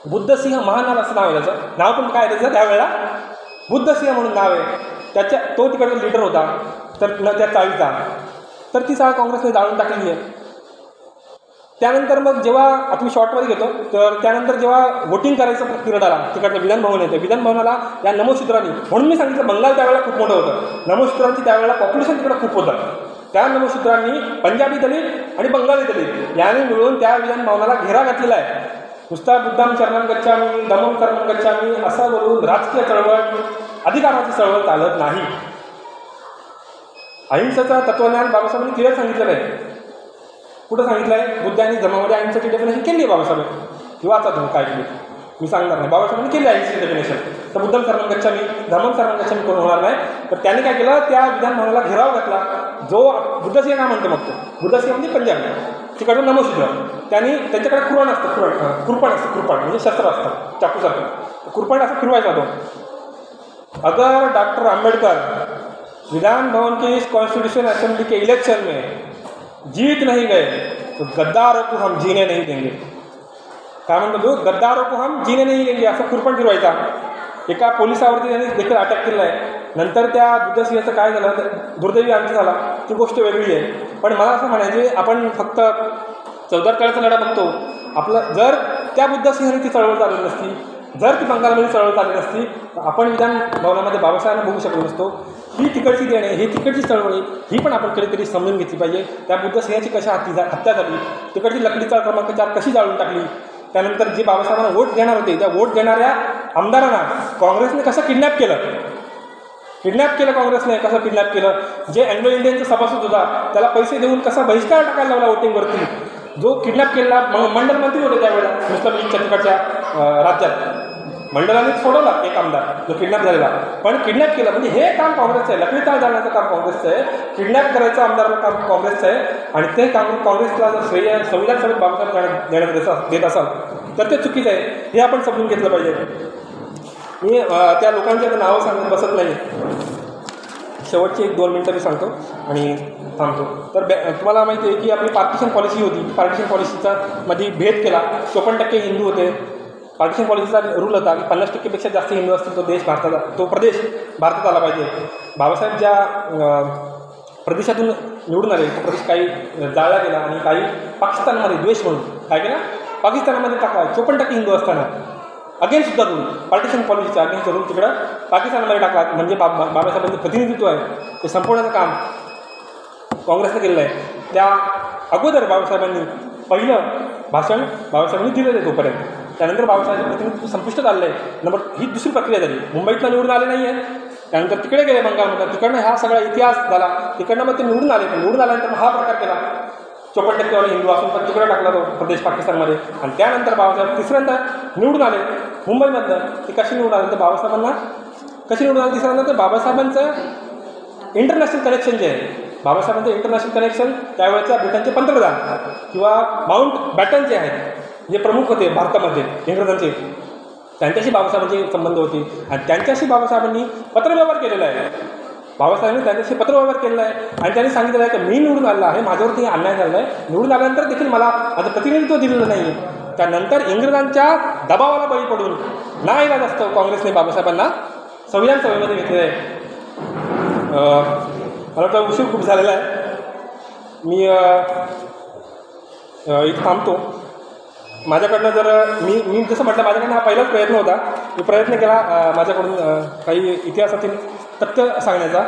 बुद्धसिंह महानाल असं नाव आहे. त्याचं नाव पण काय त्याचं त्यावेळेला बुद्धसिंह म्हणून नाव आहे. तो तिकडचा लीडर होता तर त्या चाळीचा. तर ती चाळ काँग्रेसने जाळून टाकलेली आहे. त्यानंतर मग जेव्हा आता मी शॉर्टमध्ये घेतो, तर त्यानंतर जेव्हा वोटिंग करायचा पिरियड आला, तिकडचं विधानभवन येतं. विधानभवनाला या नमोशूद्रांनी, म्हणून मी सांगितलं बंगाल त्यावेळेला खूप मोठं होतं. नमोशूद्रांची त्यावेळेला पॉप्युलेशन तिकडं खूप होतं. त्या नमोशूद्रांनी पंजाबी दलित आणि बंगाली दलित यांनी मिळून त्या विधानभवनाला घेरा घातलेला आहे. नुसता बुद्धाम शरणम गच्छामी, धम्मम शरणम गच्छामी असं बोलून राजकीय चळवळ, अधिकाराची चळवळ चालत नाही. अहिंसेचं तत्वज्ञान बाबासाहेबांनी क्लिअर सांगितलेलं आहे. कुठं सांगितलं आहे, बुद्ध आणि धर्मामध्ये अहिंसेची डेफिनेशन केली आहे बाबासाहेब. किंवा आता तुम्ही काय केली मी सांगणार नाही. बाबासाहेबांनी केली अहिंसेची डेफिनेशन. तर बुद्धम शरणम गच्छामी, धम्मम शरणम गच्छामी करून होणार नाही. तर त्यांनी काय केलं, त्या विधानभवनाला घेराव घातला. जो बुद्धसिंह का म्हणतो, मग तो बुद्धसिंह म्हणजे पंजाबी, तिकडचं नमोशूद्र. त्यांनी त्यांच्याकडे खुराण असतं, खुरपण असतं, खुरपण म्हणजे शस्त्र असतं चाकूसारखं. कुरपण असा फिरवायचा तो, अगर डॉक्टर आम्बेडकर विधान भवन के इस कॉन्स्टिट्यूशन असेंबली के इलेक्शन में जीत नहीं गए तो गद्दारों को हम जीने नहीं देंगे. काय म्हणतो तो, गद्दारों को हम जीने नहीं देंगे असं कुरपण फिरवायचा. एका पोलिसावरती त्यांनी देखील अटॅक केलं आहे. नंतर त्या बुद्धसिंहाचं काय झालं, दुर्दैवी अंत झाला, ती गोष्ट वेगळी आहे. पण मला असं म्हणायचे, आपण फक्त चौदार तळ्याचा लढा बघतो. आपलं जर त्या बुद्धसिंहाने ती चळवळ चालवली नसती, जर ती बंगालमध्ये चळवळ चालली नसती, तर आपण विधान भवनामध्ये बाबासाहेबांना बघू शकलो नसतो. ही तिकडची देणे, ही तिकडची चळवळी, ही पण आपण कधीतरी समजून घेतली पाहिजे. त्या बुद्धसिंहाची कशा हत्या झाली, तिकडची लकडी चाळ क्रमांक 4 कशी जाळून टाकली, त्यानंतर जे बाबासाहेबांना वोट देणार होते, त्या वोट देणाऱ्या आमदारांना काँग्रेसने कसं किडनॅप केलं काँग्रेसने कसं किडनॅप केलं. जे अँग्लो इंडियनचा सभासद होता त्याला पैसे देऊन कसा बहिष्कार टाकायला लावला वोटिंगवरती. जो किडनॅप केलेला मंडल मंत्री होते त्यावेळेला मुस्लिम लीगच्या तिकडच्या राज्यात, मंडळाने सोडवला एक आमदार जो किडनॅप झालेला. पण किडनॅप केलं म्हणजे हे काम काँग्रेसचं आहे, लकडी चाळ जाण्याचं काम काँग्रेसचं आहे, किडनॅप करायचं आमदाराचं काम काँग्रेसचं आहे. आणि ते काँग्रेसला जर श्रेय संविधान सभेत बाबासाहेब देण्यात देत असाल तर ते चुकीचं आहे, हे आपण समजून घेतलं पाहिजे. मी त्या लोकांची आता नावं सांगत बसत नाही. शेवटची 1-2 मिनटं मी सांगतो आणि थांबतो. तर तुम्हाला माहिती आहे की आपली पार्टिशन पॉलिसी होती. पार्टिशन पॉलिसीचा मध्ये भेद केला. 54% हिंदू होते. पार्टिशन पॉलिसीचा रूल होता की 50%पेक्षा जास्त हिंदू असतील तो प्रदेश भारतात आला पाहिजे. बाबासाहेब ज्या प्रदेशातून निवडून आले तो प्रदेश काही जाळला गेला आणि काही पाकिस्तानमध्ये द्वेष म्हणून काय केला, पाकिस्तानामध्ये टाकला. 54% हिंदू असताना अगेन्स्टचा रूल, पार्टिशन पॉलिसीचा अगेन्स्ट रूल तिकडं पाकिस्तानमध्ये टाकला. म्हणजे बाबासाहेबांचं प्रतिनिधित्व आहे ते संपवण्याचं काम काँग्रेसने केलेलं आहे. त्या अगोदर बाबासाहेबांनी पहिलं भाषण बाबासाहेबांनी दिलं आहे तोपर्यंत. त्यानंतर बाबासाहेबांचं प्रतिनिधित्व संपुष्टात आलेलं आहे. ही दुसरी प्रक्रिया झाली. मुंबईतला निवडून आले नाही आहे, त्यानंतर तिकडे गेले बंगालमध्ये, तिकडनं हा सगळा इतिहास झाला. तिकडनं मग ते निवडून आले. निवडून आल्यानंतर हा प्रकार केला. 54% हिंदू असून पण तिकडे टाकला तो प्रदेश पाकिस्तानमध्ये. आणि त्यानंतर बाबासाहेब तिसऱ्यांदा निवडून आले मुंबईमधनं. ते कशी निवडून आले तर बाबासाहेबांना कशी निवडून आले तिसऱ्यांदा तर बाबासाहेबांचं इंटरनॅशनल कनेक्शन जे आहे, बाबासाहेबांचं इंटरनॅशनल कनेक्शन त्यावेळेच्या ब्रिटनचे पंतप्रधान किंवा माउंट बॅटन जे आहेत जे प्रमुख होते भारतामध्ये इंग्रजांचे, त्यांच्याशी बाबासाहेबांचे संबंध होते. आणि त्यांच्याशी बाबासाहेबांनी पत्रव्यवहार केलेला आहे. बाबासाहेबांनी त्यांच्याशी पत्रव्यवहार केलेला आहे आणि त्यांनी सांगितलेलं आहे की मी निवडून आलेला आहे, माझ्यावरती अन्याय झालेला आहे, निवडून आल्यानंतर देखील मला माझं प्रतिनिधित्व दिलेलं नाही. त्यानंतर इंग्रजांच्या दबावाला बळी पडून नाईलाज असतो काँग्रेसने बाबासाहेबांना संविधान सभेमध्ये घेतलेलं आहे. मला वाटतं उशीर खूप झालेला आहे. मी इथं थांबतो. माझ्याकडनं जर मी जसं म्हटलं माझ्याकडनं हा पहिलाच प्रयत्न होता. मी प्रयत्न केला माझ्याकडून काही इतिहासातील तथ्य सांगण्याचा.